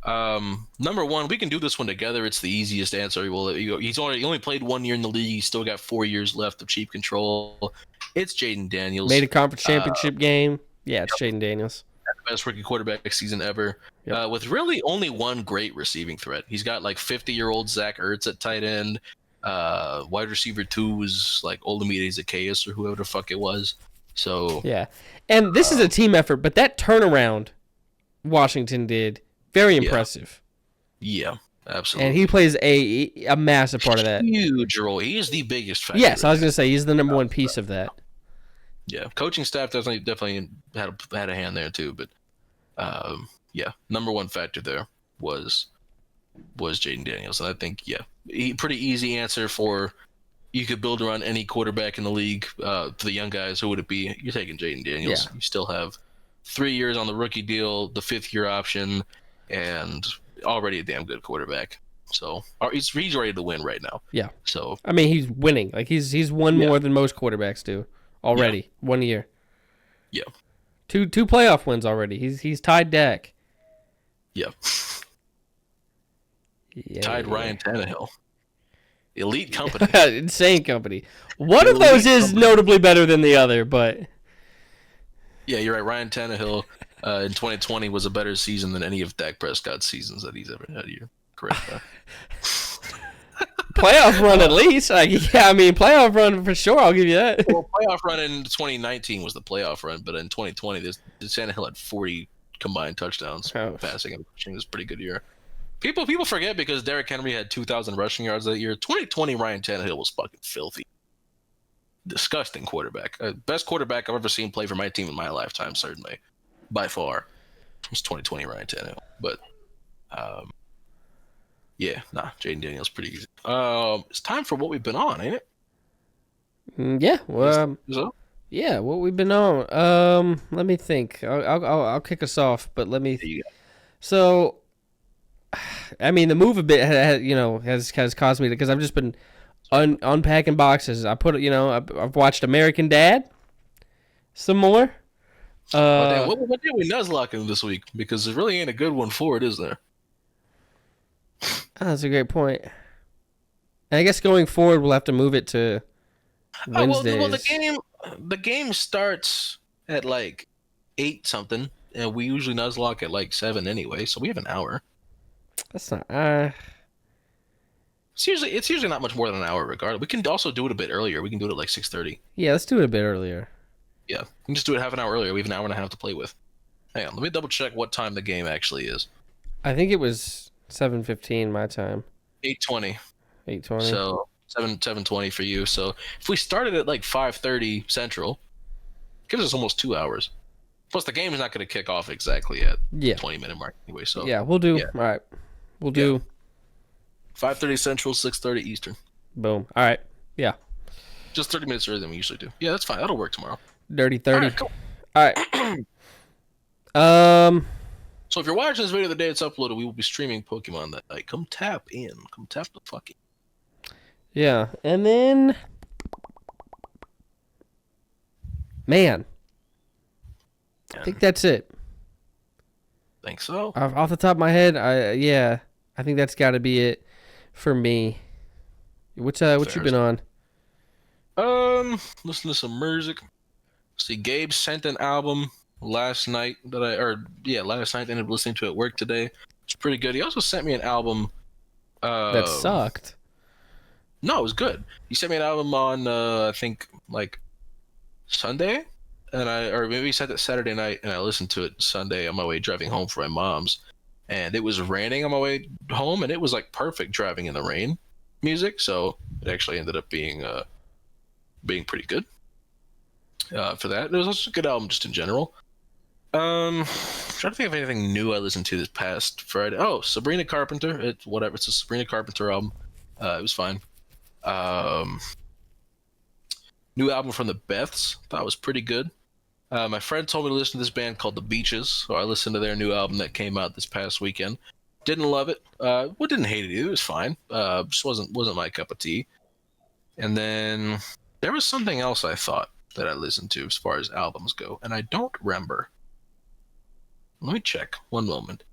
Number 1, we can do this one together. It's the easiest answer. He only played 1 year in the league. He's still got 4 years left of cheap control. It's Jaden Daniels. Made a conference championship game. Yeah, it's Jaden Daniels. The best rookie quarterback season ever. Yep. With really only one great receiving threat. He's got like 50-year-old Zach Ertz at tight end. Wide receiver 2 was like Olamide Zacchaeus or whoever the fuck it was. So yeah, and this is a team effort, but that turnaround Washington did, very impressive. Yeah, absolutely. And he plays a massive part of that. Huge role. He is the biggest factor. Yes, I was gonna say he's the number 1 piece of that. Yeah, coaching staff definitely had a hand there too, but yeah, number 1 factor there was Jaden Daniels, and I think pretty easy answer for you could build around any quarterback in the league. For the young guys, who would it be? You're taking Jaden Daniels. Yeah. You still have 3 years on the rookie deal, the 5th-year option, and already a damn good quarterback. So he's ready to win right now. Yeah. So I mean, he's winning. Like he's won more than most quarterbacks do already. 1 year. Yeah. Two playoff wins already. He's tied Dak. Yeah. Tied Ryan Tannehill. Elite company. Insane company. One of those is notably better than the other, but yeah, you're right. Ryan Tannehill in 2020 was a better season than any of Dak Prescott's seasons that he's ever had. You're correct. Playoff run at least. Playoff run for sure. I'll give you that. Well, playoff run in 2019 was the playoff run, but in 2020, Tannehill had 40 combined touchdowns, Oh. passing and rushing. It was a pretty good year. People forget because Derrick Henry had 2,000 rushing yards that year. 2020 Ryan Tannehill was fucking filthy. Disgusting quarterback. Best quarterback I've ever seen play for my team in my lifetime, certainly. By far. It was 2020 Ryan Tannehill. But, Jaden Daniels pretty easy. It's time for what we've been on, ain't it? Yeah. Well, So? yeah. What we've been on. Let me think. I'll kick us off, but let me. There you go. So, I mean, the move a bit has caused me because I've just been unpacking boxes. I've watched American Dad some more. What did we nuzlocking this week? Because there really ain't a good one for it, is there? That's a great point. And I guess going forward, we'll have to move it to Wednesdays. Well, the game starts at like 8 something, and we usually nuzlock at like 7 anyway, so we have an hour. That's not. It's usually not much more than an hour, regardless. We can also do it a bit earlier. We can do it at like 6:30. Yeah, let's do it a bit earlier. Yeah, we can just do it half an hour earlier. We have an hour and a half to play with. Hang on, let me double check what time the game actually is. I think it was 7:15 my time. 8:20. 8:20. So 7:20 for you. So if we started at like 5:30 Central, it gives us almost 2 hours. Plus the game is not going to kick off exactly at 20-minute mark anyway. So yeah, we'll do. Yeah. All right, we'll do 5:30 Central, 6:30 Eastern. Boom. All right. Yeah. Just 30 minutes earlier than we usually do. Yeah, that's fine. That'll work tomorrow. Dirty 30. All right, cool. All right. So if you're watching this video the day it's uploaded, we will be streaming Pokemon that night. Come tap in. Come tap the fucking. Yeah, and then, man, I think that's it. Think so. Off the top of my head, I think that's got to be it for me. What you been on? Listen to some music. See, Gabe sent an album last night last night. I ended up listening to it at work today. It's pretty good. He also sent me an album. That sucked. No, it was good. He sent me an album on I think like Sunday, or maybe he sent it Saturday night, and I listened to it Sunday on my way driving home from my mom's, and it was raining on my way home, and it was like perfect driving in the rain music. So it actually ended up being pretty good for that. It was also a good album just in general. Trying to think of anything new I listened to this past Friday. Oh, Sabrina Carpenter. It's a Sabrina Carpenter album. It was fine. New album from the Beths. Thought it was pretty good. My friend told me to listen to this band called The Beaches, so I listened to their new album that came out this past weekend. Didn't love it. Didn't hate it either. It was fine. Just wasn't my cup of tea. And then there was something else I thought that I listened to as far as albums go, and I don't remember. Let me check. One moment.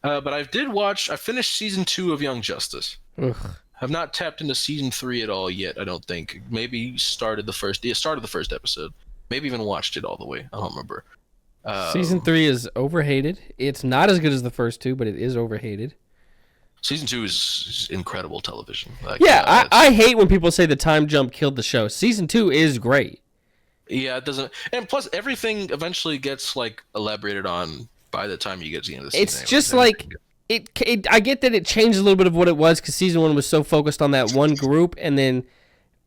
But I finished season 2 of Young Justice. Ugh. Have not tapped into season 3 at all yet, I don't think. Maybe started the first episode. Maybe even watched it all the way. I don't remember. Season 3 is overhated. It's not as good as the first 2, but it is overhated. Season 2 is incredible television. Like, I hate when people say the time jump killed the show. Season 2 is great. Yeah, it doesn't. And plus, everything eventually gets like elaborated on by the time you get to the end of the season. It's just like I get that it changed a little bit of what it was because season 1 was so focused on that one group, and then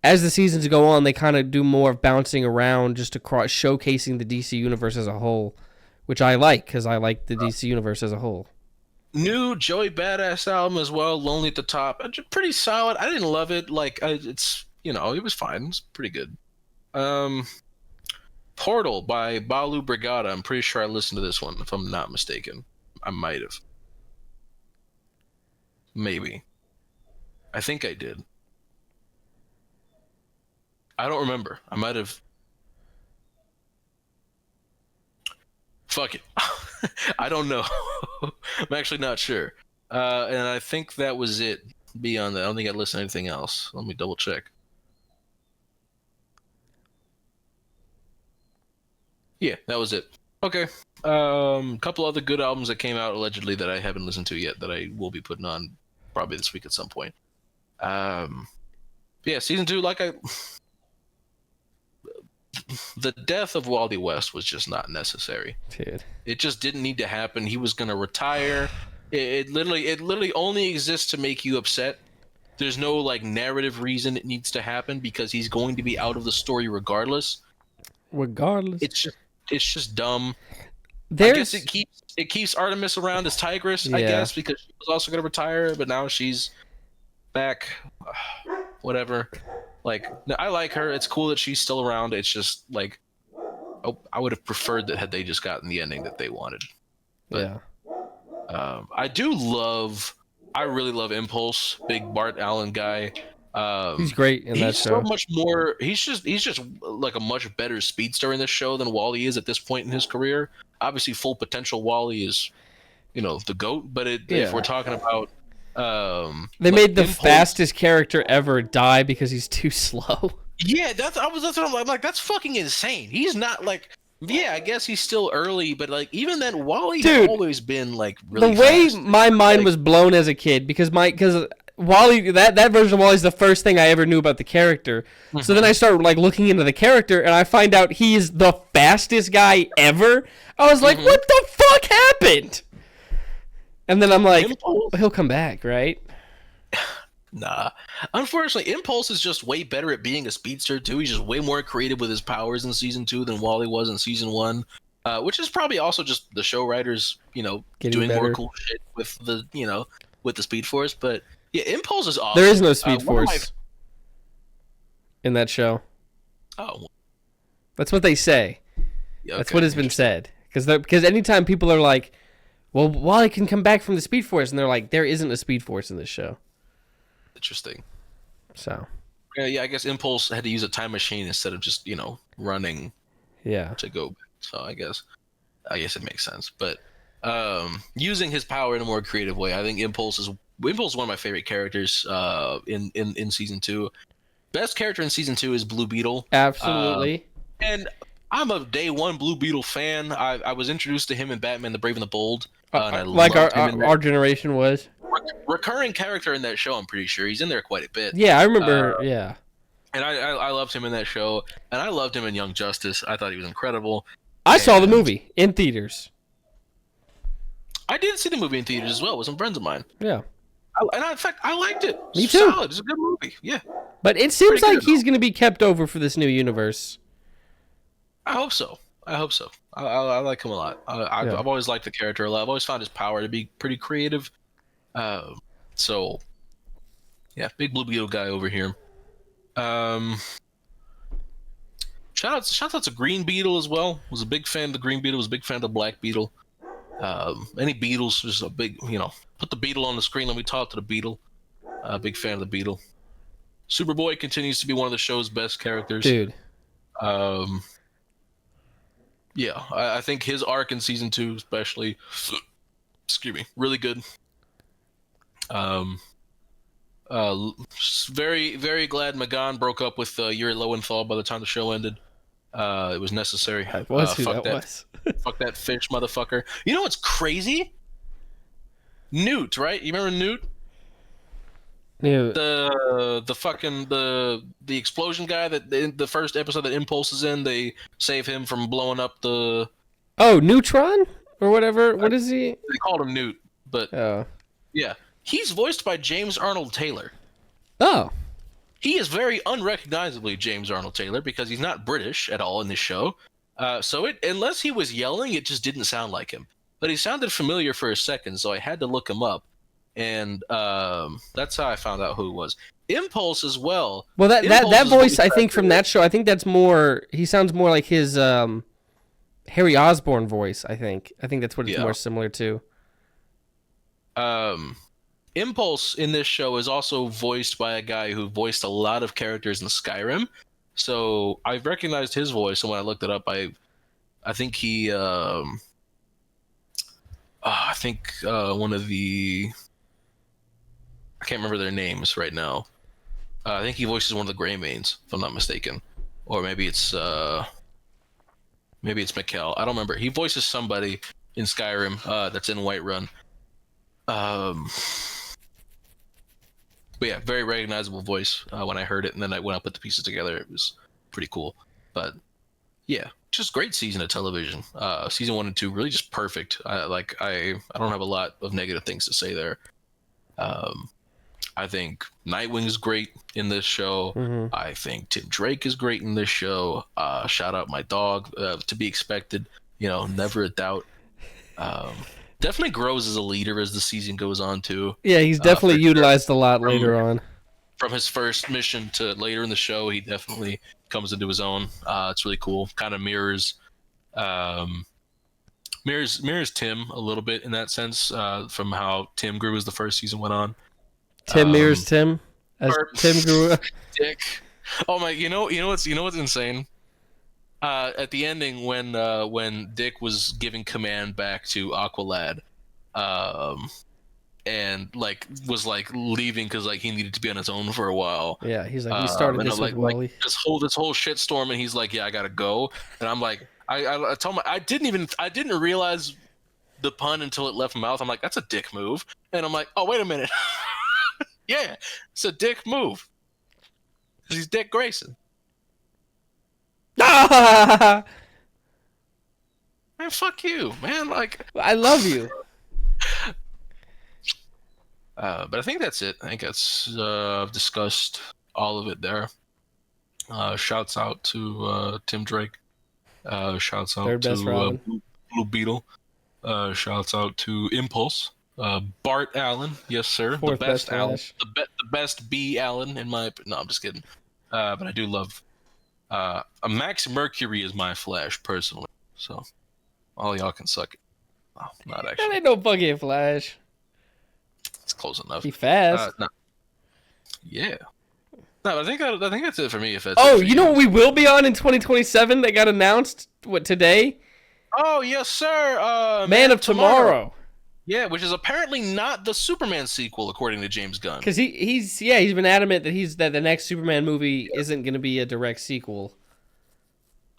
as the seasons go on, they kind of do more of bouncing around just across showcasing the DC universe as a whole, which I like because I like the DC universe as a whole. New Joey Badass album as well, Lonely at the Top. Pretty solid. I didn't love it. Like it was fine. It's pretty good. Portal by Balu Brigada. I'm pretty sure I listened to this one, if I'm not mistaken. I might have. Maybe. I think I did. I don't remember. I might have. Fuck it. I don't know. I'm actually not sure. And I think that was it. Beyond that, I don't think I listened to anything else. Let me double check. Yeah, that was it. Okay. Couple other good albums that came out allegedly that I haven't listened to yet that I will be putting on probably this week at some point. Yeah, season 2, the death of Wally West was just not necessary. Dude. It just didn't need to happen. He was gonna retire. It literally only exists to make you upset. There's no like narrative reason it needs to happen because he's going to be out of the story regardless. Regardless, It's just dumb. there's I guess it keeps Artemis around as Tigress, I guess, because she was also gonna retire, but now she's back. Whatever. Like, I like her. It's cool that she's still around. It's just like, I would have preferred that had they just gotten the ending that they wanted. But, I really love Impulse, big Bart Allen guy. he's great in that He's show. so much more. He's just like a much better speedster in this show than Wally is at this point in his career. Obviously, full potential Wally is, the GOAT. But if we're talking about, They like made the Impulse- fastest character ever die because he's too slow. Yeah, that's what I'm like. That's fucking insane. He's not like. Yeah, I guess he's still early, but like even then, Wally had always been like really The way fast. my mind was blown as a kid because Wally that version of Wally's the first thing I ever knew about the character. So then I started like looking into the character and I find out he is the fastest guy ever. I was like, what the fuck happened? And then I'm like, he'll come back, right? Nah. Unfortunately, Impulse is just way better at being a speedster too. He's just way more creative with his powers in season 2 than Wally was in season 1. Which is probably also just the show writers, doing more cool shit with the Speed Force. But yeah, Impulse is awesome. There is no Speed Force in that show. Oh. That's what they say. Yeah, That's what has been said. Because anytime people are like, well, Wally can come back from the Speed Force, and they're like, there isn't a Speed Force in this show. Interesting. So. Yeah, I guess Impulse had to use a time machine instead of just, running to go back. So I guess it makes sense. But using his power in a more creative way, I think Impulse is one of my favorite characters in season 2. Best character in season 2 is Blue Beetle. Absolutely. And I'm a day one Blue Beetle fan. I was introduced to him in Batman: The Brave and the Bold. And I like loved him in our generation was. recurring character in that show. I'm pretty sure he's in there quite a bit. Yeah, I remember. Yeah. And I loved him in that show, and I loved him in Young Justice. I thought he was incredible. I saw the movie in theaters. I did see the movie in theaters as well with some friends of mine. Yeah. In fact, I liked it. Me too. Solid. It's a good movie. Yeah. But it seems Pretty like good, he's going to be kept over for this new universe. I hope so. I like him a lot. I've always liked the character a lot. I've always found his power to be pretty creative. So, yeah, big Blue Beetle guy over here. Shout out to Green Beetle as well. Was a big fan of the Green Beetle. Was a big fan of the Black Beetle. Any Beetles, just a big, put the Beetle on the screen. Let me talk to the Beetle. Big fan of the Beetle. Superboy continues to be one of the show's best characters. Dude. Yeah, I think his arc in season 2, especially, excuse me, really good. Very, very glad Magan broke up with Yuri Lowenthal by the time the show ended. It was necessary. That was who that was. Fuck that fish, motherfucker. You know what's crazy? Newt, right? You remember Newt? Dude. The fucking the explosion guy that in the first episode that Impulse is in, they save him from blowing up the. Oh, Neutron or whatever. What is he? They called him Newt, but yeah, he's voiced by James Arnold Taylor. Oh. He is very unrecognizably James Arnold Taylor because he's not British at all in this show. So unless he was yelling, it just didn't sound like him. But he sounded familiar for a second, so I had to look him up. And that's how I found out who it was. Impulse as well. Well, that voice, I think, from that show, I think that's more. He sounds more like his Harry Osborn voice. I think that's what it's more similar to. Impulse in this show is also voiced by a guy who voiced a lot of characters in Skyrim. So I recognized his voice, and when I looked it up, I think he. I think one of the. I can't remember their names right now. I think he voices one of the Greymanes, if I'm not mistaken, or maybe it's Mikkel. I don't remember. He voices somebody in Skyrim that's in Whiterun. But yeah, very recognizable voice when I heard it, and then when I put the pieces together, it was pretty cool. But Yeah, just great season of television. Season 1 and 2 really just perfect. I don't have a lot of negative things to say there. I think Nightwing is great in this show. Mm-hmm. I think Tim Drake is great in this show. Shout out my dog, to be expected. Never a doubt. Definitely grows as a leader as the season goes on too. Yeah, he's definitely utilized a lot later on. From his first mission to later in the show, he definitely comes into his own. It's really cool. Kind of mirrors Tim a little bit in that sense, from how Tim grew as the first season went on. Tim mirrors Tim as Tim grew up. Dick. Oh my! You know what's insane? At the ending, when Dick was giving command back to Aqualad, and was leaving because he needed to be on his own for a while. Yeah, he's like, we started this with Wally. This whole shit storm, and he's like, yeah, I gotta go. And I'm like, I told him I didn't realize the pun until it left my mouth. I'm like, that's a dick move. And I'm like, oh, wait a minute. Yeah, it's a dick move. Because he's Dick Grayson. Ah! Man, fuck you, man. I love you. But I think that's it. I think that's discussed all of it there. Shouts out to Tim Drake. Shouts out to Blue Beetle. Shouts out to Impulse. Bart Allen, yes sir, Fourth the best best Allen, Flash. the best B Allen in my. No, I'm just kidding. But I do love. Max Mercury is my Flash personally, so all y'all can suck it. Oh, not That actually. ain't no fucking Flash. It's close enough. He fast. No. Yeah. No, I think that's it for me. If that's Oh, you know what we will be on in 2027 that got announced today? Oh yes, sir. Man of Tomorrow. Yeah, which is apparently not the Superman sequel, according to James Gunn. Because he's been adamant that the next Superman movie isn't going to be a direct sequel.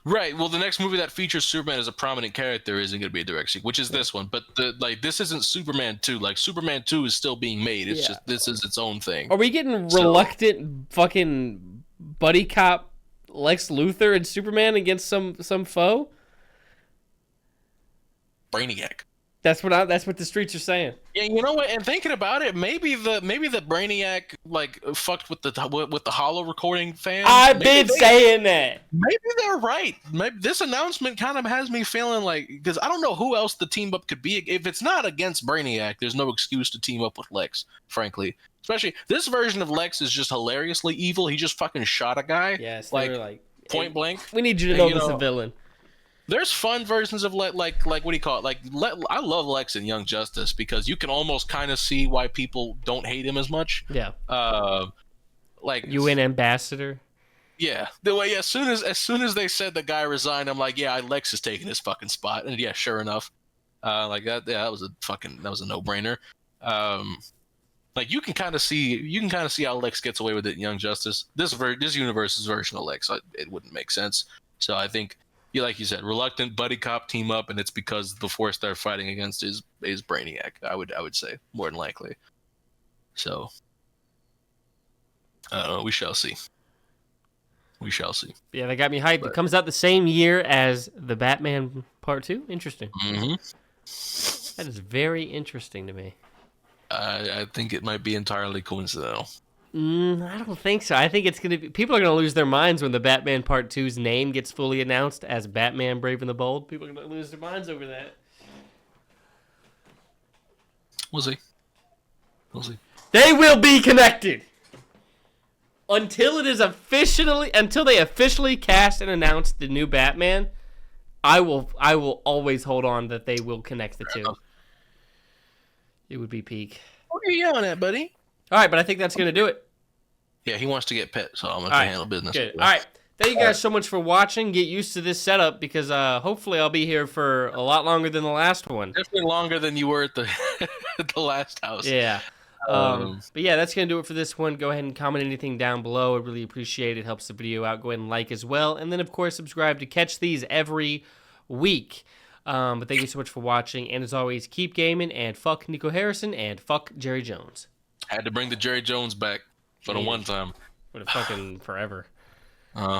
Right. Well, the next movie that features Superman as a prominent character isn't going to be a direct sequel, which is this one. But this isn't Superman 2. Superman 2 is still being made. It's just this is its own thing. Are we getting reluctant fucking buddy cop Lex Luthor and Superman against some foe? Brainiac. That's what the streets are saying. Yeah, you know what? And thinking about it, maybe the Brainiac fucked with the Hollow recording fans. I've been saying that. Maybe they're right. Maybe this announcement kind of has me feeling because I don't know who else the team up could be. If it's not against Brainiac, there's no excuse to team up with Lex. Frankly, especially this version of Lex is just hilariously evil. He just fucking shot a guy. Yes, point blank. We need you to know this is a villain. There's fun versions of what do you call it? I love Lex in Young Justice because you can almost kind of see why people don't hate him as much. Yeah. UN ambassador. Yeah. The way as soon as they said the guy resigned, I'm like, yeah, Lex is taking his fucking spot, and yeah, sure enough, that. Yeah, that was a no-brainer. You can kind of see how Lex gets away with it in Young Justice. This universe's version of Lex, it wouldn't make sense. So I think. Yeah, like you said, reluctant buddy cop team up, and it's because the force they're fighting against is Brainiac. I would say more than likely. So, I don't know. We shall see. Yeah, they got me hyped. It comes out the same year as the Batman Part 2. Interesting. Mm-hmm. That is very interesting to me. I think it might be entirely coincidental. I don't think so. I think it's going to be... People are going to lose their minds when the Batman Part 2's name gets fully announced as Batman Brave and the Bold. People are going to lose their minds over that. We'll see. They will be connected! Until they officially cast and announce the new Batman, I will always hold on that they will connect the two. It would be peak. What are you yelling at, buddy? All right, but I think that's going to do it. Yeah, he wants to get pet, so I'm going to handle business. Good. All right. Thank you guys so much for watching. Get used to this setup because hopefully I'll be here for a lot longer than the last one. Definitely longer than you were at the the last house. Yeah. But yeah, that's going to do it for this one. Go ahead and comment anything down below. I really appreciate it. It helps the video out. Go ahead and like as well. And then, of course, subscribe to catch these every week. But thank you so much for watching. And as always, keep gaming and fuck Nico Harrison and fuck Jerry Jones. Had to bring the Jerry Jones back for the one time. For the fucking forever. Uh-huh.